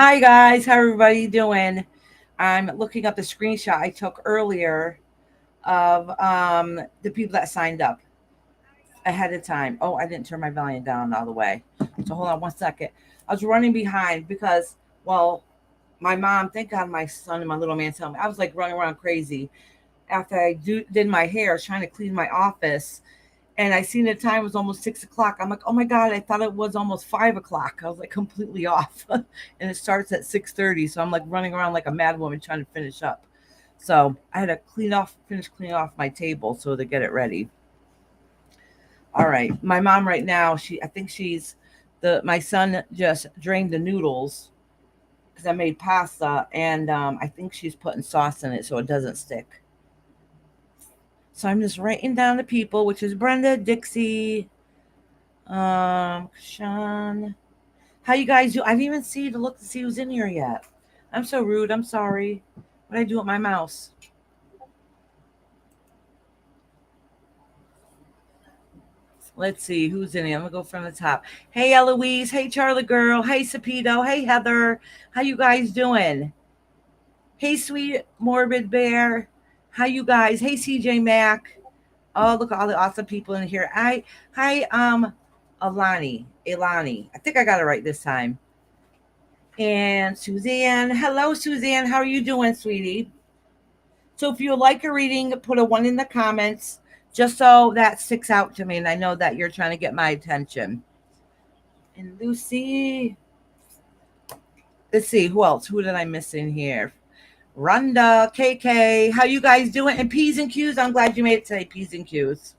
Hi guys, how everybody doing? I'm looking up the screenshot I took earlier of the people that signed up ahead of time. Oh, I didn't turn my volume down all the way. So hold on one second. I was running behind because, well, my mom, thank God my son and my little man tell me. I was like running around crazy after did my hair, trying to clean my office. And I seen the time was almost 6 o'clock. I'm like, oh my God, I thought it was almost 5 o'clock. I was like completely off. And it starts at 6:30. So I'm like running around like a mad woman trying to finish up. So I had to finish cleaning off my table so to get it ready. All right. My mom right now, I think my son just drained the noodles because I made pasta and I think she's putting sauce in it so it doesn't stick. So I'm just writing down the people, which is Brenda, Dixie, Sean. How you guys do? I didn't even see to look to see who's in here yet. I'm so rude. I'm sorry. What did I do with my mouse? Let's see who's in here. I'm gonna go from the top. Hey Eloise. Hey Charlie girl. Hey Sapito. Hey Heather. How you guys doing? Hey sweet morbid bear. How you guys? Hey CJ Mac. Oh, look at all the awesome people in here. Hi, Ilani. I think I got it right this time. And Suzanne. Hello, Suzanne. How are you doing, sweetie? So if you would like a reading, put a one in the comments just so that sticks out to me and I know that you're trying to get my attention. And Lucy. Let's see, who else? Who did I miss in here? Rhonda, KK, how you guys doing? And P's and Q's, I'm glad you made it today, P's and Q's.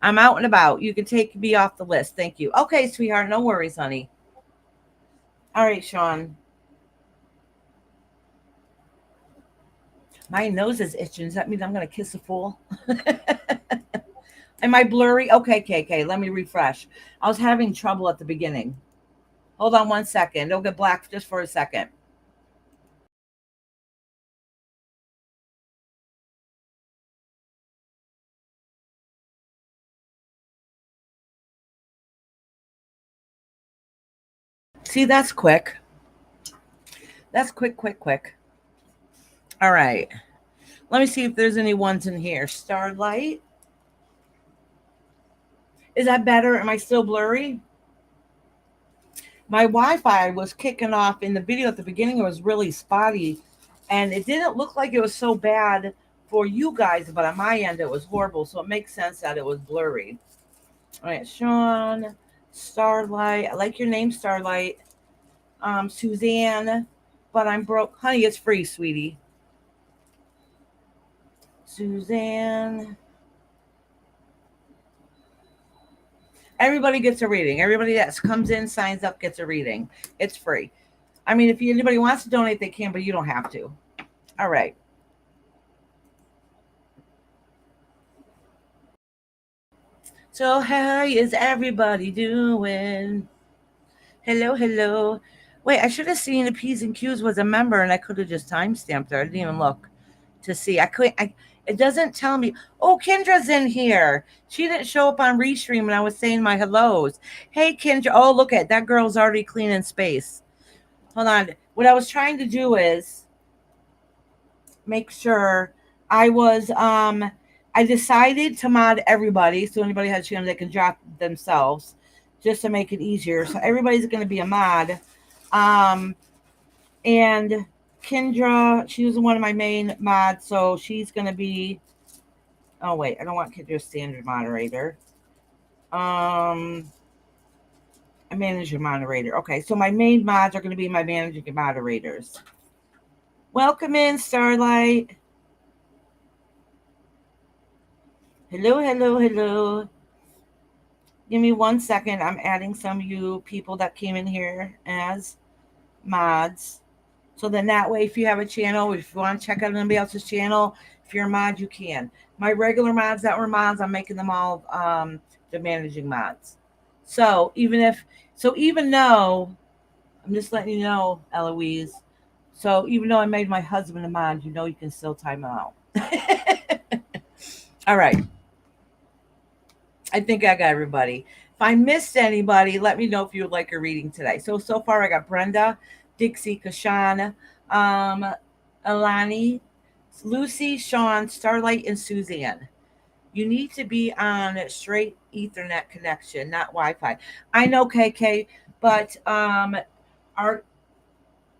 I'm out and about. You can take me off the list. Thank you. Okay, sweetheart. No worries, honey. All right, Sean. My nose is itching. Does that mean I'm going to kiss a fool? Am I blurry? Okay, KK. Let me refresh. I was having trouble at the beginning. Hold on one second. It'll get black just for a second. See, that's quick. That's quick. All right. Let me see if there's any ones in here. Starlight. Is that better? Am I still blurry? My Wi-Fi was kicking off in the video at the beginning. It was really spotty, and it didn't look like it was so bad for you guys, but on my end it was horrible. So it makes sense that it was blurry. All right, Sean, Starlight. I like your name, Starlight. Suzanne, but I'm broke. Honey, it's free, sweetie. Suzanne. Everybody gets a reading. Everybody that comes in, signs up, gets a reading. It's free. I mean, if anybody wants to donate, they can, but you don't have to. All right. So, how is everybody doing? Hello. Wait, I should have seen the P's and Q's was a member, and I could have just time stamped her. I didn't even look to see. I couldn't. It doesn't tell me. Oh, Kendra's in here. She didn't show up on Restream when I was saying my hellos. Hey, Kendra. Oh, look at that girl's already cleaning space. Hold on. What I was trying to do is make sure I decided to mod everybody so anybody has a chance they can drop themselves just to make it easier. So everybody's going to be a mod. Um, and Kendra, she was one of my main mods, so she's going to be. Oh wait, I don't want Kendra standard moderator. A manager moderator. Okay, so my main mods are going to be my managing moderators. Welcome in, Starlight. Hello. Give me 1 second. I'm adding some of you people that came in here as mods. So then that way, if you have a channel, if you want to check out anybody else's channel, if you're a mod, you can. My regular mods that were mods, I'm making them all the managing mods. So even though I'm just letting you know, Eloise. So even though I made my husband a mod, you know you can still time out. All right. I think I got everybody. If I missed anybody, let me know if you would like a reading today. So far I got Brenda, Dixie, Kashan, Alani, Lucy, Sean, Starlight, and Suzanne. You need to be on straight Ethernet connection, not Wi-Fi. I know, KK, but our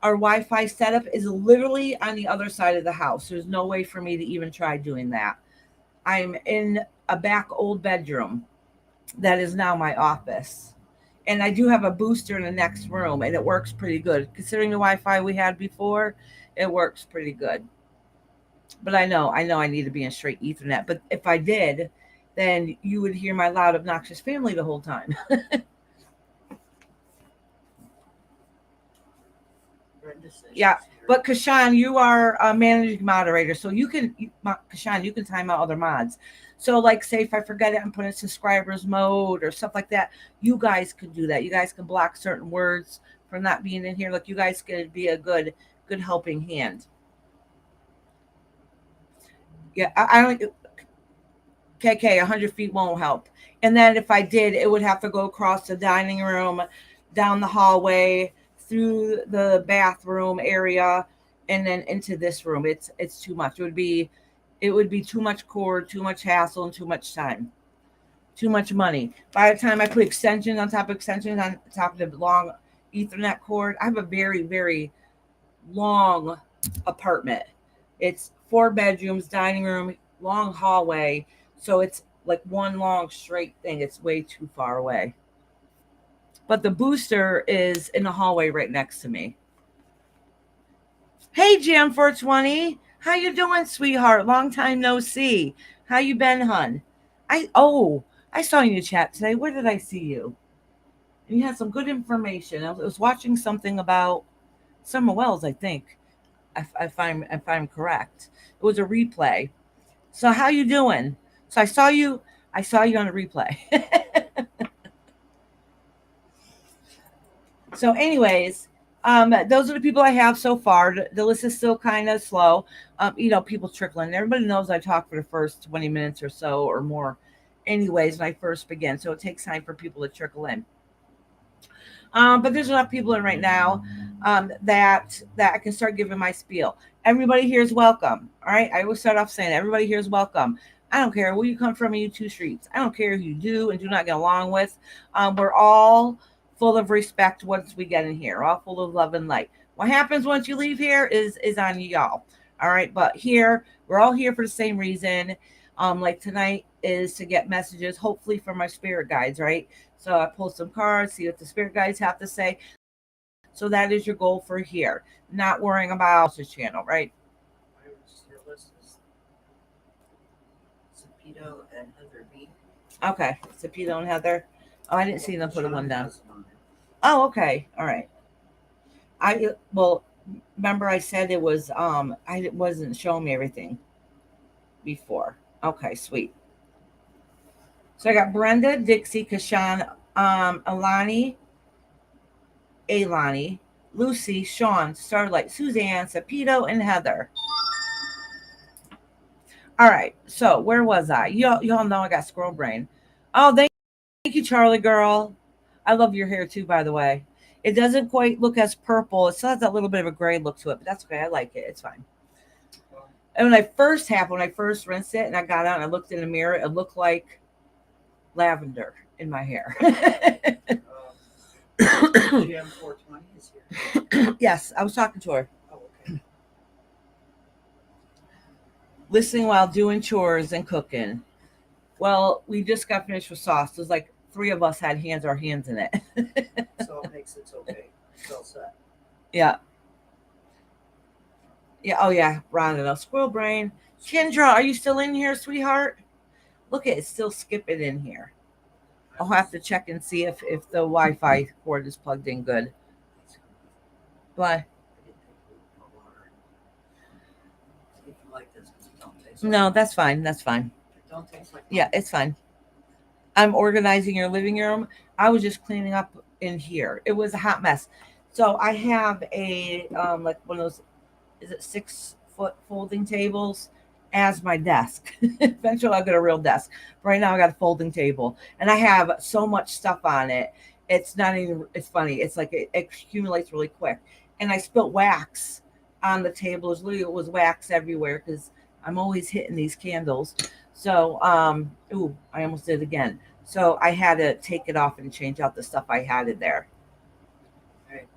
our Wi-Fi setup is literally on the other side of the house. There's no way for me to even try doing that. I'm in a back old bedroom that is now my office. And I do have a booster in the next room, and it works pretty good. Considering the Wi-Fi we had before, it works pretty good. But I know I need to be in straight Ethernet. But if I did, then you would hear my loud, obnoxious family the whole time. Yeah, but Kashan, you are a managing moderator, so Kashan, you can time out other mods. So, like, say if I forget it, I'm putting subscribers mode or stuff like that. You guys can do that. You guys can block certain words from not being in here. Like, you guys could be a good helping hand. Yeah, I don't. KK, 100 feet won't help. And then if I did, it would have to go across the dining room, down the hallway, through the bathroom area, and then into this room. It's too much. It would be too much cord, too much hassle, and too much time. Too much money. By the time I put extensions on top of extensions on top of the long Ethernet cord, I have a very, very long apartment. It's 4 bedrooms, dining room, long hallway. So it's like one long straight thing. It's way too far away. But the booster is in the hallway right next to me. Hey, Jam 420. How you doing, sweetheart? Long time no see. How you been, hun? I saw you in the chat today. Where did I see you? And you had some good information. I was watching something about Summer Wells, I think. If I'm correct. It was a replay. So how you doing? So I saw you on a replay. So, anyways, those are the people I have so far. The list is still kind of slow. People trickling. Everybody knows I talk for the first 20 minutes or so or more, anyways, when I first begin. So it takes time for people to trickle in. But there's enough people in right now that I can start giving my spiel. Everybody here is welcome. All right. I always start off saying everybody here is welcome. I don't care where you come from in you two streets. I don't care who you do and do not get along with. We're all full of respect once we get in here. We're all full of love and light. What happens once you leave here is on y'all. All right. But here, we're all here for the same reason. Like tonight is to get messages, hopefully from my spirit guides, right? So I pull some cards, see what the spirit guides have to say. So that is your goal for here. Not worrying about this channel, right? Your list is Cepito and Heather B. Okay. Cepito and Heather. Oh, I didn't see them put one down. Oh, okay. All right. Remember I said it was I wasn't showing me everything before. Okay, sweet. So I got Brenda, Dixie, Kashan, Alani, Lucy, Sean, Starlight, Suzanne, Cepito, and Heather. All right. So where was I? Y'all know I got squirrel brain. Oh, thank you, Charlie girl. I love your hair too, by the way. It doesn't quite look as purple. It still has that little bit of a gray look to it, but that's okay. I like it. It's fine. And when I first rinsed it and I got out and I looked in the mirror, it looked like lavender in my hair. GM 420 is here. Yes, I was talking to her. Oh, okay. Listening while doing chores and cooking. Well, we just got finished with sauce. There's like 3 of us had our hands in it. So it makes it okay. It's all set. Yeah. Yeah. Oh, yeah. Rhonda, squirrel brain. Kendra, are you still in here, sweetheart? Look at it. It's still skipping in here. I'll have to check and see if the Wi-Fi cord is plugged in good. Why? No, that's fine. That's fine. Don't taste like yeah, it's fine. I'm organizing your living room. I was just cleaning up in here. It was a hot mess. So I have a like one of those, is it 6-foot folding tables as my desk. Eventually I'll get a real desk. Right now I got a folding table and I have so much stuff on it. It's not even, it's funny. It's like it accumulates really quick. and I spilt wax on the table. It was wax everywhere because I'm always hitting these candles. So, ooh, I almost did it again. So I had to take it off and change out the stuff I had in there. Right.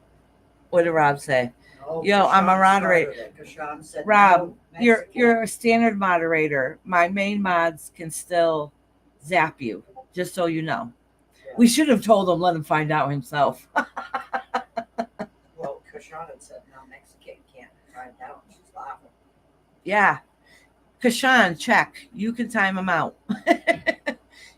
What did Rob say? No, Yo, I'm a Kashan moderator. started it. Kashan said, Rob, no, you're Mexican. a standard moderator. My main mods can still zap you, just so you know. Yeah. We should have told him, let him find out himself. Well, Kashan had said, no, Mexican can't find out. She's laughing. Yeah. Kashan, check. You can time him out.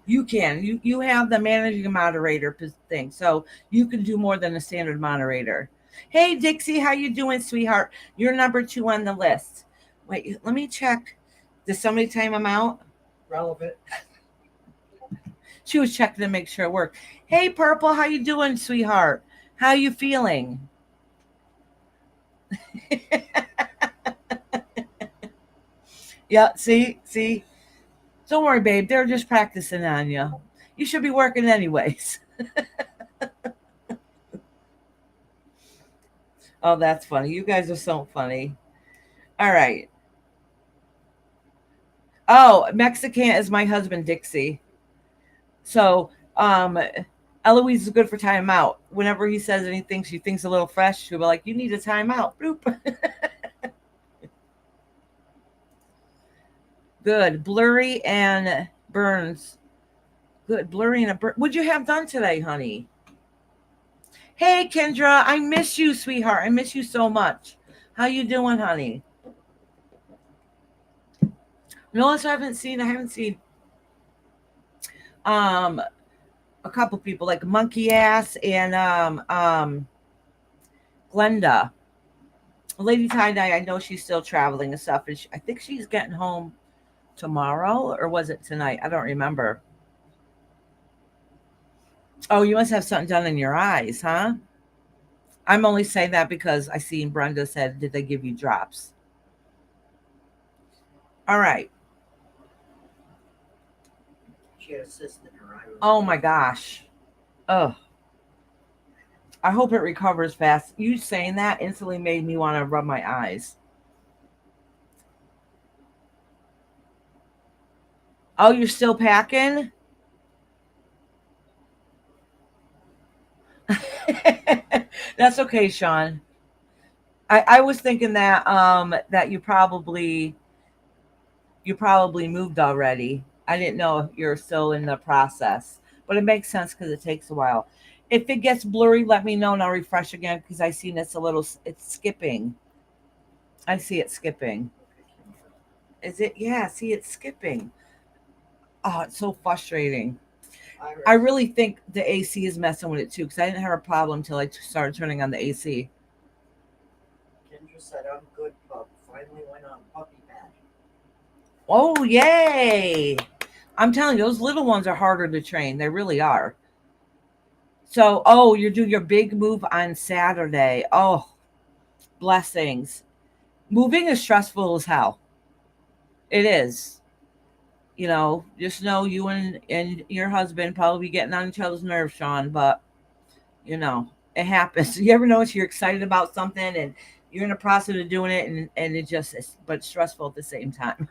You can. You have the managing moderator thing, so you can do more than a standard moderator. Hey Dixie, how you doing, sweetheart? You're number 2 on the list. Wait, let me check. Did somebody time him out? Relevant. She was checking to make sure it worked. Hey Purple, how you doing, sweetheart? How you feeling? Yeah, see. Don't worry, babe. They're just practicing on you. You should be working anyways. Oh, that's funny. You guys are so funny. All right. Oh, Mexican is my husband, Dixie. So, Eloise is good for time out. Whenever he says anything she thinks a little fresh, she'll be like, you need a time out. Bloop. Good. Blurry and Burns. Good. Blurry and a burn. What'd you have done today, honey? Hey, Kendra. I miss you, sweetheart. I miss you so much. How you doing, honey? No, I haven't seen. Um a couple people like Monkey Ass and Glenda. Lady Tie Dye, I know she's still traveling and stuff, and I think she's getting home tomorrow, or was it tonight? I don't remember. Oh, you must have something done in your eyes, huh? I'm only saying that because I seen Brenda said, did they give you drops? All right. She had a cyst in her eye. Oh my gosh. Oh, I hope it recovers fast. You saying that instantly made me want to rub my eyes. Oh, you're still packing? That's okay, Sean. I was thinking that you probably moved already. I didn't know if you're still in the process, but it makes sense because it takes a while. If it gets blurry, let me know and I'll refresh again because I seen it's skipping. I see it skipping. Is it? Yeah, see it's skipping. Oh, it's so frustrating. I really think the AC is messing with it too because I didn't have a problem until I started turning on the AC. Kendra said, I'm good, pup. Finally went on puppy pad. Oh, yay! I'm telling you, those little ones are harder to train. They really are. So, oh, you're doing your big move on Saturday. Oh, blessings. Moving is stressful as hell. It is. Just know you and your husband probably getting on each other's nerves, Sean, but it happens. You ever notice you're excited about something and you're in the process of doing it and it just is, but stressful at the same time.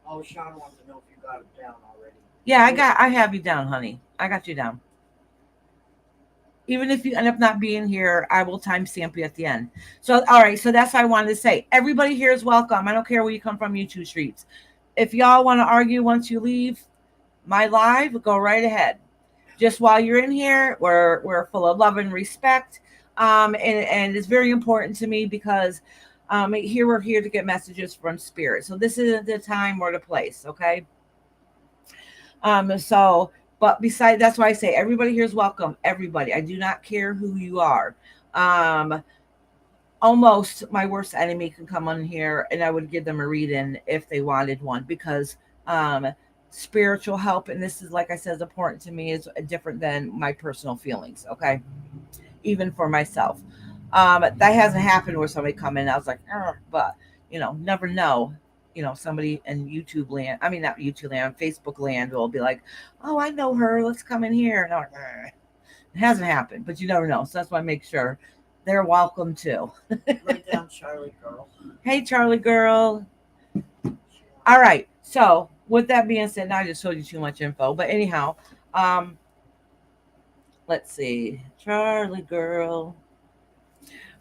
Oh, Sean wants to know if you got him down already. Yeah, I have you down, honey. I got you down. Even if you end up not being here, I will timestamp you at the end. So, all right. So that's what I wanted to say. Everybody here is welcome. I don't care where you come from, you two streets. If y'all want to argue once you leave my live, go right ahead. Just while you're in here, we're full of love and respect. And it's very important to me because here we're here to get messages from spirit. So this isn't the time or the place, okay? But besides, that's why I say everybody here is welcome. Everybody. I do not care who you are. Almost my worst enemy can come on here and I would give them a reading if they wanted one because spiritual help, and this is, like I said, is important to me, is different than my personal feelings, okay? Even for myself. That hasn't happened where somebody come in, I was like, but, never know. Somebody in YouTube land, I mean, not YouTube land, Facebook land will be like, oh, I know her, let's come in here. And I'm like, it hasn't happened, but you never know. So that's why I make sure they're welcome too. Write down Charlie girl. Hey, Charlie girl. She All wants right. So, with that being said, now I just told you too much info. But anyhow, um, let's see. Charlie girl.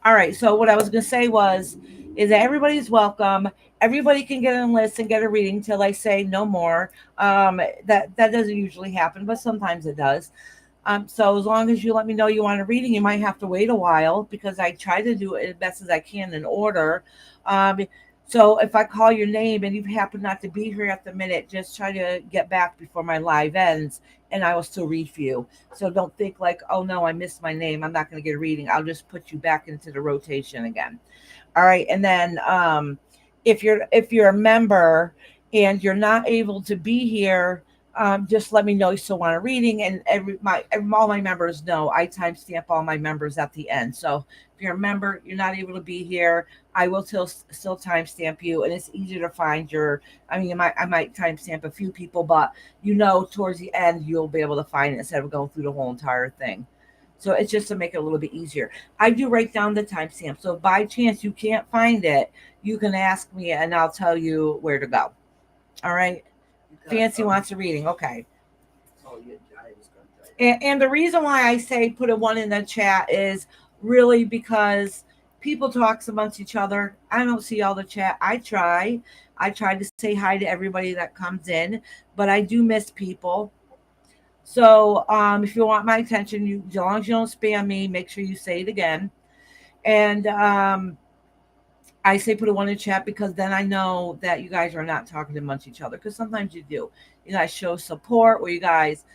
All right. So, what I was going to say was, is that everybody's welcome. Everybody can get on a list and get a reading till I say no more. That doesn't usually happen, but sometimes it does. So as long as you let me know you want a reading, you might have to wait a while because I try to do it as best as I can in order. Um, so if I call your name and you happen not to be here at the minute, just try to get back before my live ends and I will still read for you. So don't think like, oh no, I missed my name. I'm not going to get a reading. I'll just put you back into the rotation again. All right. And then if you're a member and you're not able to be here, just let me know you still want a reading. And all my members know I timestamp all my members at the end. So if you're a member, you're not able to be here, I will still timestamp you, and it's easier to find your. I mean, I might timestamp a few people, but towards the end you'll be able to find it instead of going through the whole entire thing. So it's just to make it a little bit easier. I do write down the timestamp. So if by chance you can't find it, you can ask me and I'll tell you where to go. All right. you got Fancy wants a reading. Okay. oh you I was gonna tell you. And the reason why I say put a one in the chat is really because people talk amongst each other. I don't see all the chat. I try. I try to say hi to everybody that comes in, but I do miss people. So if you want my attention, as long as you don't spam me, make sure you say it again. And I say put a one in chat because then I know that you guys are not talking amongst each other. Because sometimes you do. You guys show support, or you guys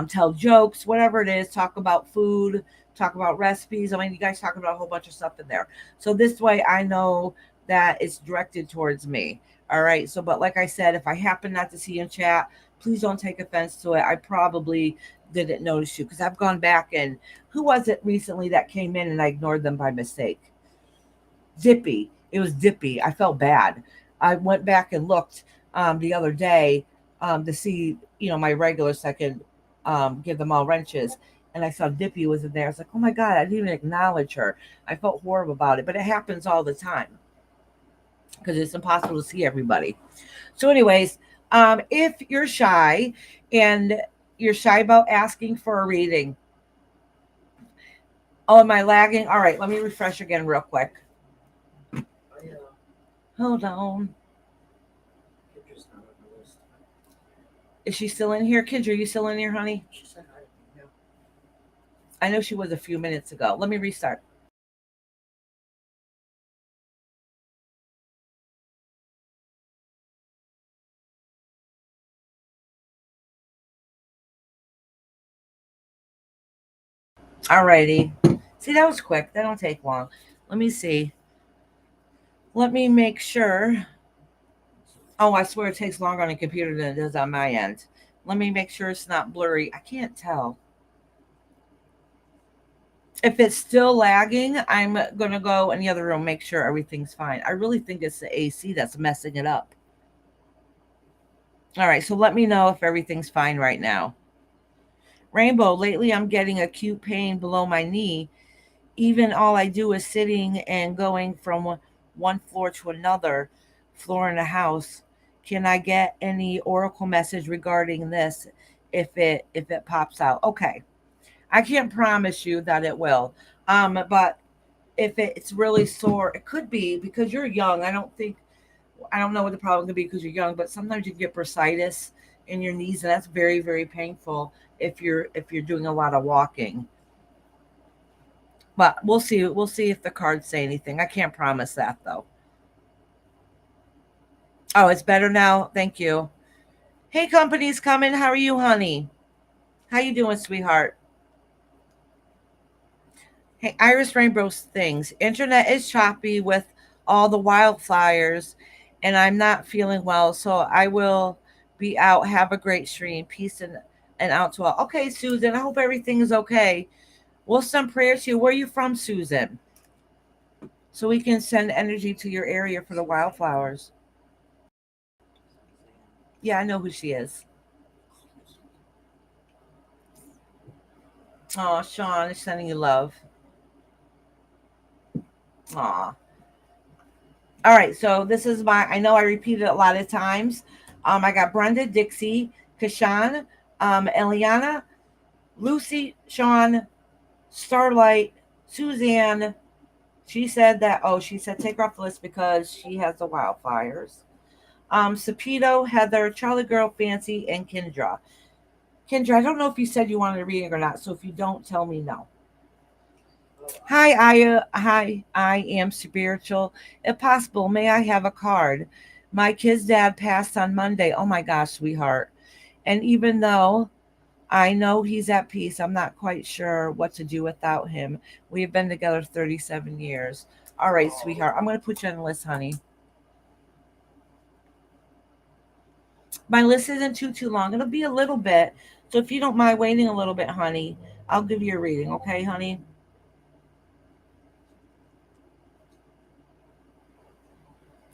tell jokes, whatever it is. Talk about food, talk about recipes. I mean, you guys talk about a whole bunch of stuff in there. So this way, I know that it's directed towards me. All right. So, but like I said, if I happen not to see you in chat, please don't take offense to it. I probably didn't notice you because I've gone back and who was it recently that came in and I ignored them by mistake? Dippy. It was Dippy. I felt bad. I went back and looked the other day to see, my regular second give them all wrenches. And I saw Dippy was in there. I was like, oh my God, I didn't even acknowledge her. I felt horrible about it, but it happens all the time because it's impossible to see everybody. So, anyways, if you're shy and you're shy about asking for a reading, oh, am I lagging? All right, let me refresh again real quick. I Hold on. Kendra's not on the list. Is she still in here? Kendra, you still in here, honey? She said hi to me. Yeah. I know she was a few minutes ago. Let me restart. Alrighty. See, that was quick. That don't take long. Let me see. Let me make sure. Oh, I swear it takes longer on a computer than it does on my end. Let me make sure it's not blurry. I can't tell. If it's still lagging, I'm going to go in the other room, make sure everything's fine. I really think it's the AC that's messing it up. All right, so let me know if everything's fine right now. Rainbow, lately I'm getting acute pain below my knee. Even all I do is sitting and going from one floor to another floor in the house. Can I get any oracle message regarding this if it pops out? Okay. I can't promise you that it will. But if it's really sore, it could be because you're young. I don't know what the problem could be because you're young, but sometimes you get bursitis in your knees, and that's very, very painful if you're doing a lot of walking. But we'll see. We'll see if the cards say anything. I can't promise that though. Oh, it's better now. Thank you. Hey, company's coming. How are you, honey? How you doing, sweetheart? Hey, Iris Rainbow's things. Internet is choppy with all the wildfires, and I'm not feeling well, so I will be out. Have a great stream. Peace and out to all. Okay, Susan. I hope everything is okay. We'll send prayers to you. Where are you from, Susan? So we can send energy to your area for the wildflowers. Yeah, I know who she is. Oh, Sean is sending you love. Aw. All right, so this is my. I know I repeated it a lot of times. I got Brenda, Dixie, Kashan, Eliana, Lucy, Sean, Starlight, Suzanne. She said that. Oh, she said take her off the list because she has the wildfires. Sapito, Heather, Charlie Girl, Fancy, and Kendra. Kendra, I don't know if you said you wanted a reading or not, so if you don't, tell me no. Hi, Aya. Hi, I am spiritual. If possible, may I have a card? My kid's dad passed on Monday. Oh my gosh, sweetheart. And even though I know he's at peace, I'm not quite sure what to do without him. We've been together 37 years. All right, sweetheart. I'm going to put you on the list, honey. My list isn't too long. It'll be a little bit. So if you don't mind waiting a little bit, honey, I'll give you a reading, okay, honey?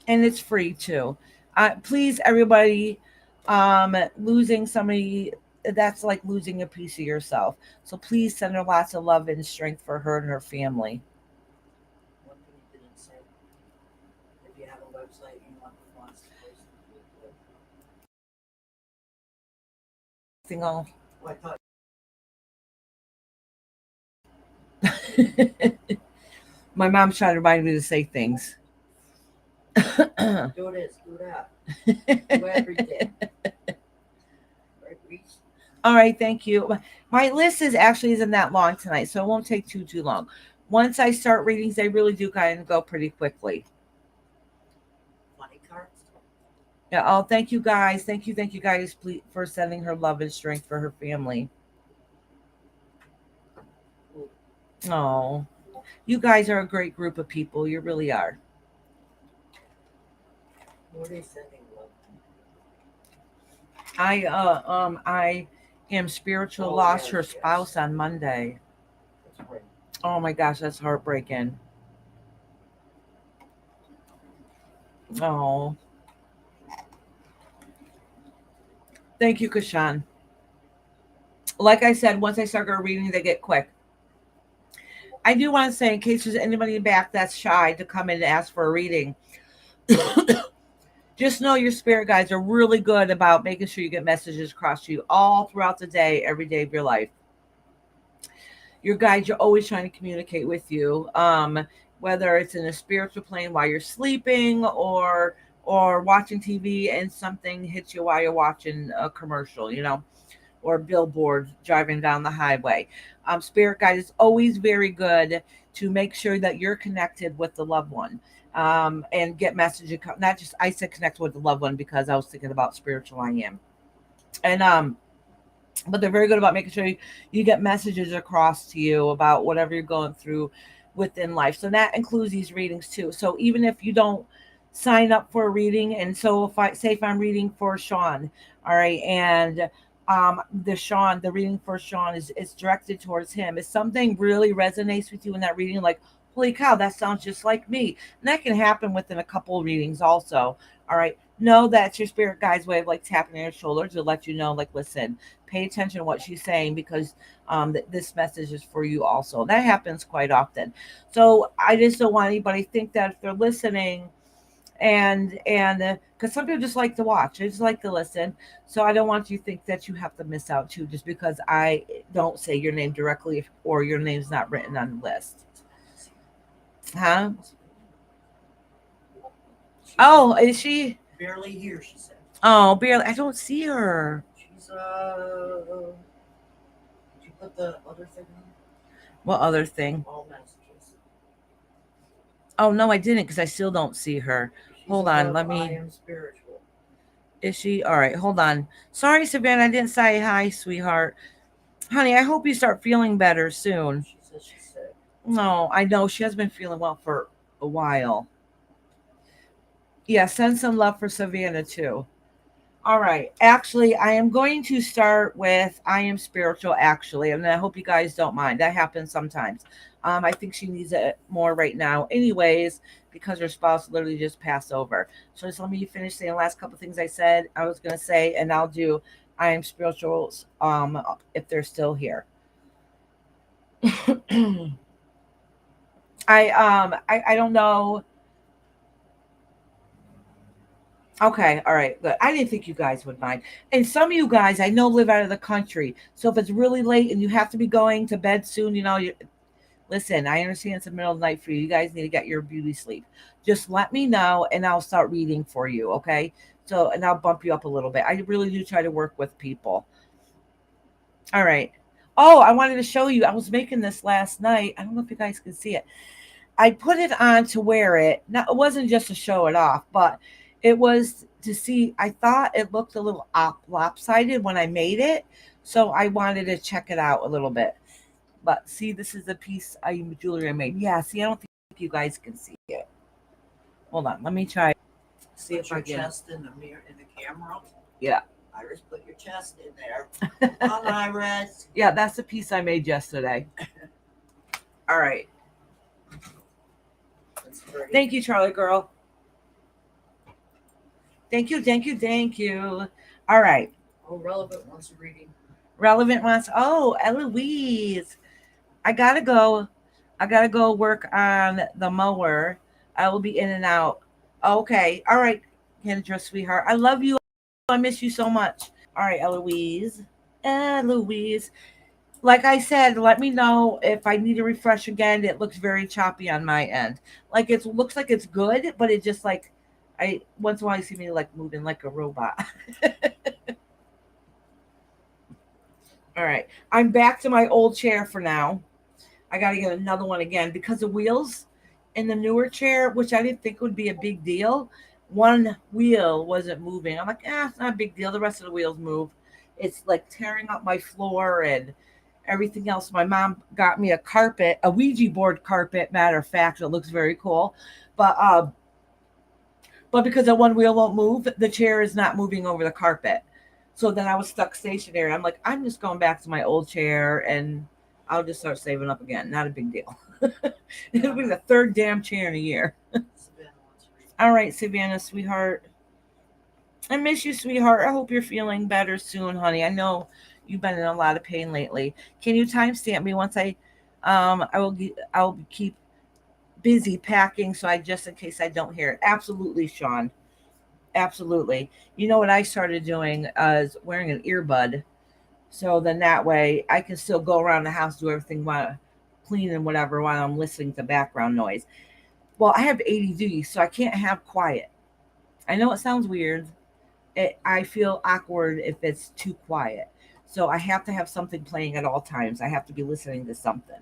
And it's free too. Please, everybody, losing somebody, that's like losing a piece of yourself. So please send her lots of love and strength for her and her family. One thing you didn't say, if you have a website you want the fonts to post it. Thing all. Well, I thought My mom's trying to remind me to say things. do this, do that, do everything. Right, Reese? All right, thank you. My list is actually isn't that long tonight, so it won't take too long. Once I start readings, they really do kind of go pretty quickly. Funny cards? Yeah. Oh, thank you guys, please, for sending her love and strength for her family. Ooh, Oh, you guys are a great group of people. You really are. who are they sending love? I am spiritual. Oh, Lost yes, her yes. spouse on Monday. That's right. Oh my gosh, that's heartbreaking. Oh, thank you, Kashan. Like I said, once I start going reading, they get quick. I do want to say, in case there's anybody back that's shy to come in and ask for a reading, just know your spirit guides are really good about making sure you get messages across to you all throughout the day, every day of your life. Your guides are always trying to communicate with you, whether it's in a spiritual plane while you're sleeping or watching TV and something hits you while you're watching a commercial, or billboard driving down the highway. Spirit guide is always very good to make sure that you're connected with the loved one, and get messages. Not just I said connect with the loved one because I was thinking about spiritual I am, and but they're very good about making sure you get messages across to you about whatever you're going through within life. So that includes these readings too. So even if you don't sign up for a reading, and so if I'm reading for Sean, all right, and the reading for Sean is directed towards him. If something really resonates with you in that reading, like holy cow, that sounds just like me, and that can happen within a couple of readings also. All right, know that's your spirit guide's way of like tapping on your shoulder to let you know, like, listen, pay attention to what she's saying because this message is for you also. That happens quite often. So I just don't want anybody to think that if they're listening and because some people just like to watch, they just like to listen. So I don't want you to think that you have to miss out too just because I don't say your name directly or your name's not written on the list. Huh? She's Oh, is she? barely here, she said. Oh, barely. I don't see her. She's did you put the other thing on? What other thing? All messages. Oh no, I didn't because I still don't see her. She's Hold on, above let I me. am spiritual. Is she? All right, hold on. Sorry, Savannah, I didn't say hi, sweetheart. Honey, I hope you start feeling better soon. She says she's sick. No, I know she has been feeling well for a while. Yeah, send some love for Savannah too. All right. Actually, I am going to start with I am spiritual, actually. And I hope you guys don't mind. That happens sometimes. I think she needs it more right now, anyways, because her spouse literally just passed over. So just let me finish saying the last couple of things I was going to say, and I'll do I am spiritual if they're still here. I don't know. Okay, all right, good. I didn't think you guys would mind. And some of you guys I know live out of the country. So if it's really late and you have to be going to bed soon, listen, I understand it's the middle of the night for you. You guys need to get your beauty sleep. Just let me know and I'll start reading for you, okay? So, and I'll bump you up a little bit. I really do try to work with people. All right. Oh, I wanted to show you. I was making this last night. I don't know if you guys can see it. I put it on to wear it. Now, it wasn't just to show it off, but it was to see. I thought it looked a little lopsided when I made it. So I wanted to check it out a little bit. But see, this is a piece of jewelry I made. Yeah, see, I don't think you guys can see it. Hold on, let me try. See Put if I your can. chest in the mirror in the camera. Yeah. Iris, put your chest in there. Come on, Iris. Yeah, that's the piece I made yesterday. All right. That's great. Thank you, Charlie girl. Thank you, thank you, thank you. All right. Oh, Relevant wants a reading. Relevant wants. Oh, Eloise. I gotta go. I gotta go work on the mower. I will be in and out. Okay. All right, Kendra, sweetheart. I love you. I miss you so much. All right, Eloise. Eloise. Like I said, let me know if I need to refresh again. It looks very choppy on my end. Like it looks like it's good, but it just like I once in a while you see me like moving like a robot. All right. I'm back to my old chair for now. I got to get another one again because the wheels in the newer chair, which I didn't think would be a big deal, one wheel wasn't moving. I'm like, it's not a big deal. The rest of the wheels move. It's like tearing up my floor and everything else. My mom got me a carpet, a Ouija board carpet. Matter of fact, it looks very cool. But because that one wheel won't move, the chair is not moving over the carpet. So then I was stuck stationary. I'm like, I'm just going back to my old chair and I'll just start saving up again. Not a big deal. It'll be the third damn chair in a year. Savannah wants a reading. All right, Savannah, sweetheart. I miss you, sweetheart. I hope you're feeling better soon, honey. I know you've been in a lot of pain lately. Can you timestamp me once I'll keep busy packing so I just in case I don't hear it. Absolutely, Sean. Absolutely. You know what I started doing is wearing an earbud. So then that way I can still go around the house, do everything while clean and whatever while I'm listening to background noise. Well, I have ADD, so I can't have quiet. I know it sounds weird. I feel awkward if it's too quiet. So I have to have something playing at all times. I have to be listening to something.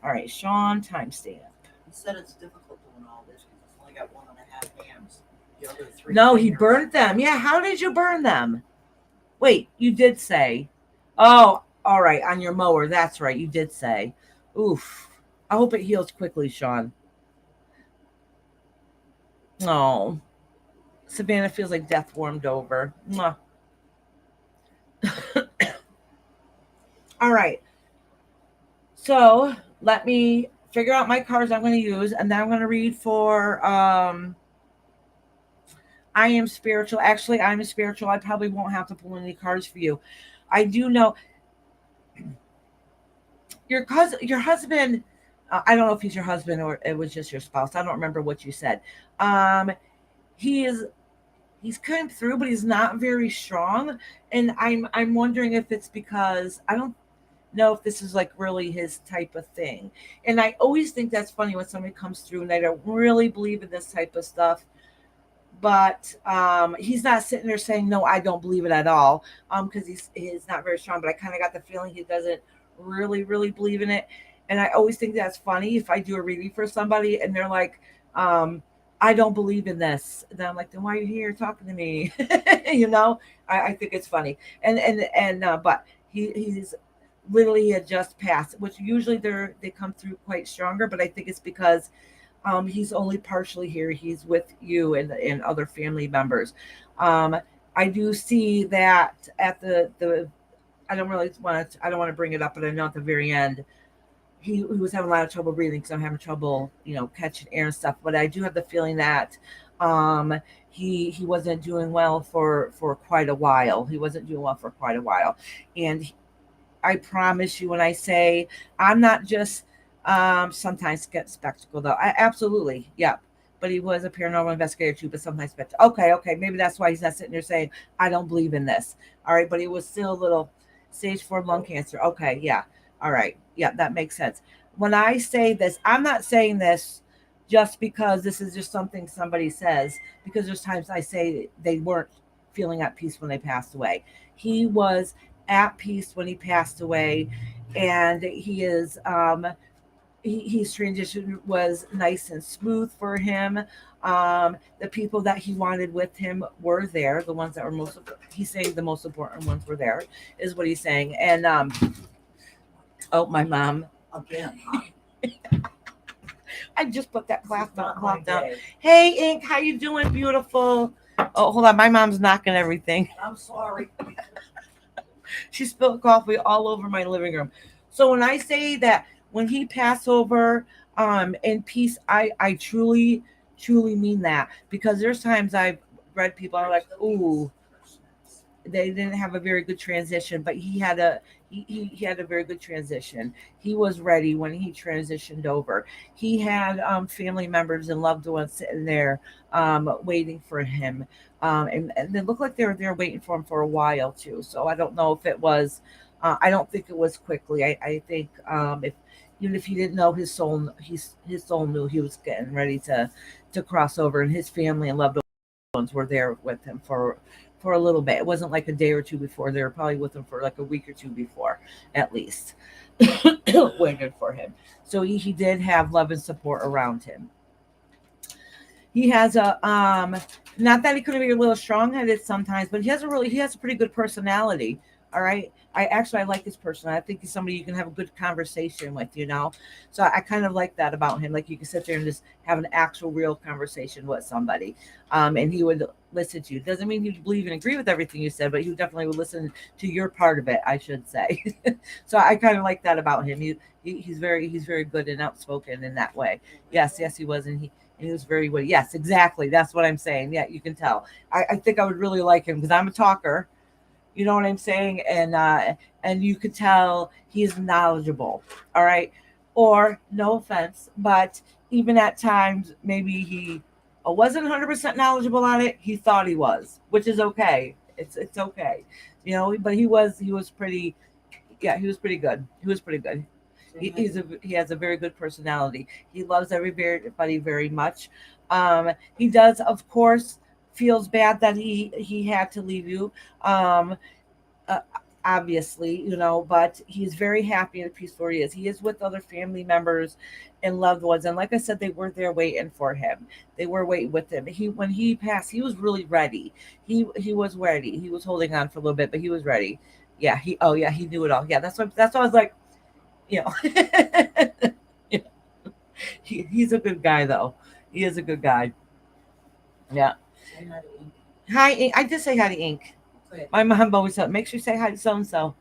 All right, Sean, timestamp. He said it's difficult doing all this because he's only got 1.5 hands. The other three. No, he fingers. burned them. Yeah, how did you burn them? Wait, you did say. Oh, all right, on your mower. That's right, you did say. Oof. I hope it heals quickly, Sean. Oh, Savannah feels like death warmed over. Mwah. All right. So let me figure out my cards I'm going to use, and then I'm going to read for I am spiritual. Actually, I'm spiritual. I probably won't have to pull any cards for you. I do know your husband. I don't know if he's your husband or it was just your spouse. I don't remember what you said. Um, he is he's come through, but he's not very strong, and I'm wondering if it's because I don't know if this is like really his type of thing. And I always think that's funny when somebody comes through and they don't really believe in this type of stuff. But he's not sitting there saying no, I don't believe it at all. Because he's not very strong. But I kind of got the feeling he doesn't really believe in it. And I always think that's funny if I do a reading for somebody and they're like, I don't believe in this. Then I'm like, then why are you here talking to me? you know, I think it's funny. But he's literally he had just passed, which usually they come through quite stronger. But I think it's because he's only partially here. He's with you and other family members. Um, I do see that at the I don't want to bring it up, but I know at the very end he was having a lot of trouble breathing because I'm having trouble, catching air and stuff. But I do have the feeling that he wasn't doing well for quite a while. He wasn't doing well for quite a while, and I promise you when I say I'm not just Sometimes get spectacle though. Absolutely, yep. But he was a paranormal investigator too. But sometimes spectacle. Okay, okay, maybe that's why he's not sitting there saying I don't believe in this. All right, but he was still a little stage 4 lung cancer. Okay, yeah, all right, yeah, that makes sense. When I say this, I'm not saying this just because this is just something somebody says. Because there's times I say they weren't feeling at peace when they passed away. He was at peace when he passed away, and he is his transition was nice and smooth for him. The people that he wanted with him were there. The ones that were most, he's saying the most important ones were there, is what he's saying. And oh, my mom, Again, I just put that this cloth is down. not my day. Hey, Ink, how you doing, beautiful? Oh, hold on, my mom's knocking everything. I'm sorry. She spilled coffee all over my living room. So when I say that when he passed over in peace, I truly, truly mean that, because there's times I've read people are like, ooh, they didn't have a very good transition, but he had a very good transition. He was ready when he transitioned over. He had family members and loved ones sitting there waiting for him, and they looked like they were there waiting for him for a while too. So I don't know if it was. I don't think it was quickly. I think if even if he didn't know, his soul knew he was getting ready to cross over, and his family and loved ones were there with him for a little bit. It wasn't like a day or two before. They were probably with him for like a week or two before, at least, waited for him. So he did have love and support around him. He has a not that he couldn't be a little strong headed sometimes, but he has a pretty good personality. All right. I like his personality. I think he's somebody you can have a good conversation with, you know. So I kind of like that about him. Like you can sit there and just have an actual real conversation with somebody. And he would listen to you. Doesn't mean he'd believe and agree with everything you said, but he definitely would listen to your part of it, I should say. So I kind of like that about him. He's very good and outspoken in that way. Yes, he was, and he was very witty. Yes, exactly. That's what I'm saying. Yeah, you can tell. I think I would really like him because I'm a talker. You know what I'm saying? And you could tell he's knowledgeable. All right. Or no offense, but even at times maybe he wasn't 100% knowledgeable on it. He thought he was, which is okay. It's okay. You know, but he was pretty, yeah, he was pretty good. He was pretty good. He has a very good personality. He loves everybody very much. He does, of course, feels bad that he had to leave you. Um, uh, Obviously, you know, but he's very happy and peaceful where he is. He is with other family members and loved ones, and like I said, they were there waiting for him. They were waiting with him. He when he passed, he was really ready. He was ready. He was holding on for a little bit, but he was ready. Yeah, he knew it all. Yeah, that's what I was like, you know. He's a good guy though. He is a good guy. Yeah. Say hi to Ink. Hi, Ink. I did say hi to Ink. Good. My mom always said, make sure you say hi to so and so.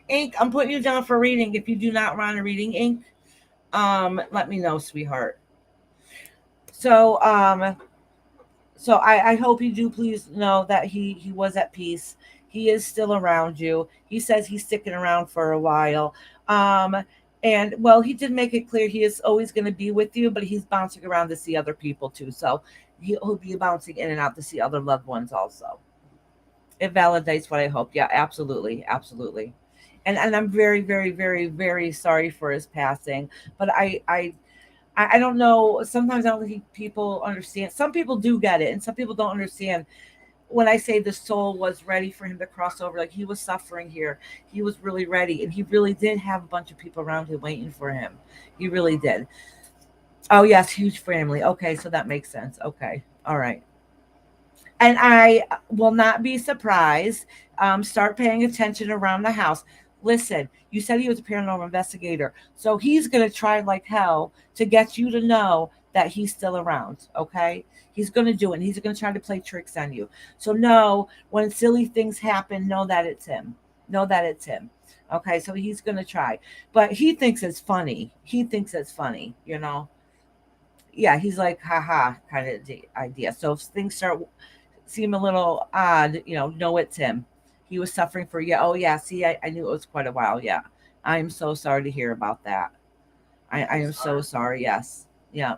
Ink, I'm putting you down for reading. If you do not want a reading, Ink, let me know, sweetheart. So, I hope you do please know that he was at peace. He is still around you. He says he's sticking around for a while. Um, and well, he did make it clear he is always going to be with you, but he's bouncing around to see other people too. So he'll be bouncing in and out to see other loved ones also. It validates what I hope. Yeah, absolutely, absolutely. And I'm very, very, very, very sorry for his passing. But I don't know. Sometimes I don't think people understand. Some people do get it, and some people don't understand. When I say the soul was ready for him to cross over, like he was suffering here, he was really ready, and he really did have a bunch of people around him waiting for him. He really did. Oh yes, huge family. Okay, so that makes sense. Okay, all right. And I will not be surprised. Start paying attention around the house. Listen, you said he was a paranormal investigator, so he's going to try like hell to get you to know that he's still around. Okay, he's going to do it. And he's going to try to play tricks on you. So know when silly things happen, know that it's him. Know that it's him. Okay, so he's going to try, but he thinks it's funny. He thinks it's funny. You know, yeah, he's like, haha, kind of idea. So if things start seem a little odd, you know it's him. He was suffering for, yeah, oh yeah, see, I knew it was quite a while, yeah. I am so sorry to hear about that. I am so sorry. Yes. Yeah.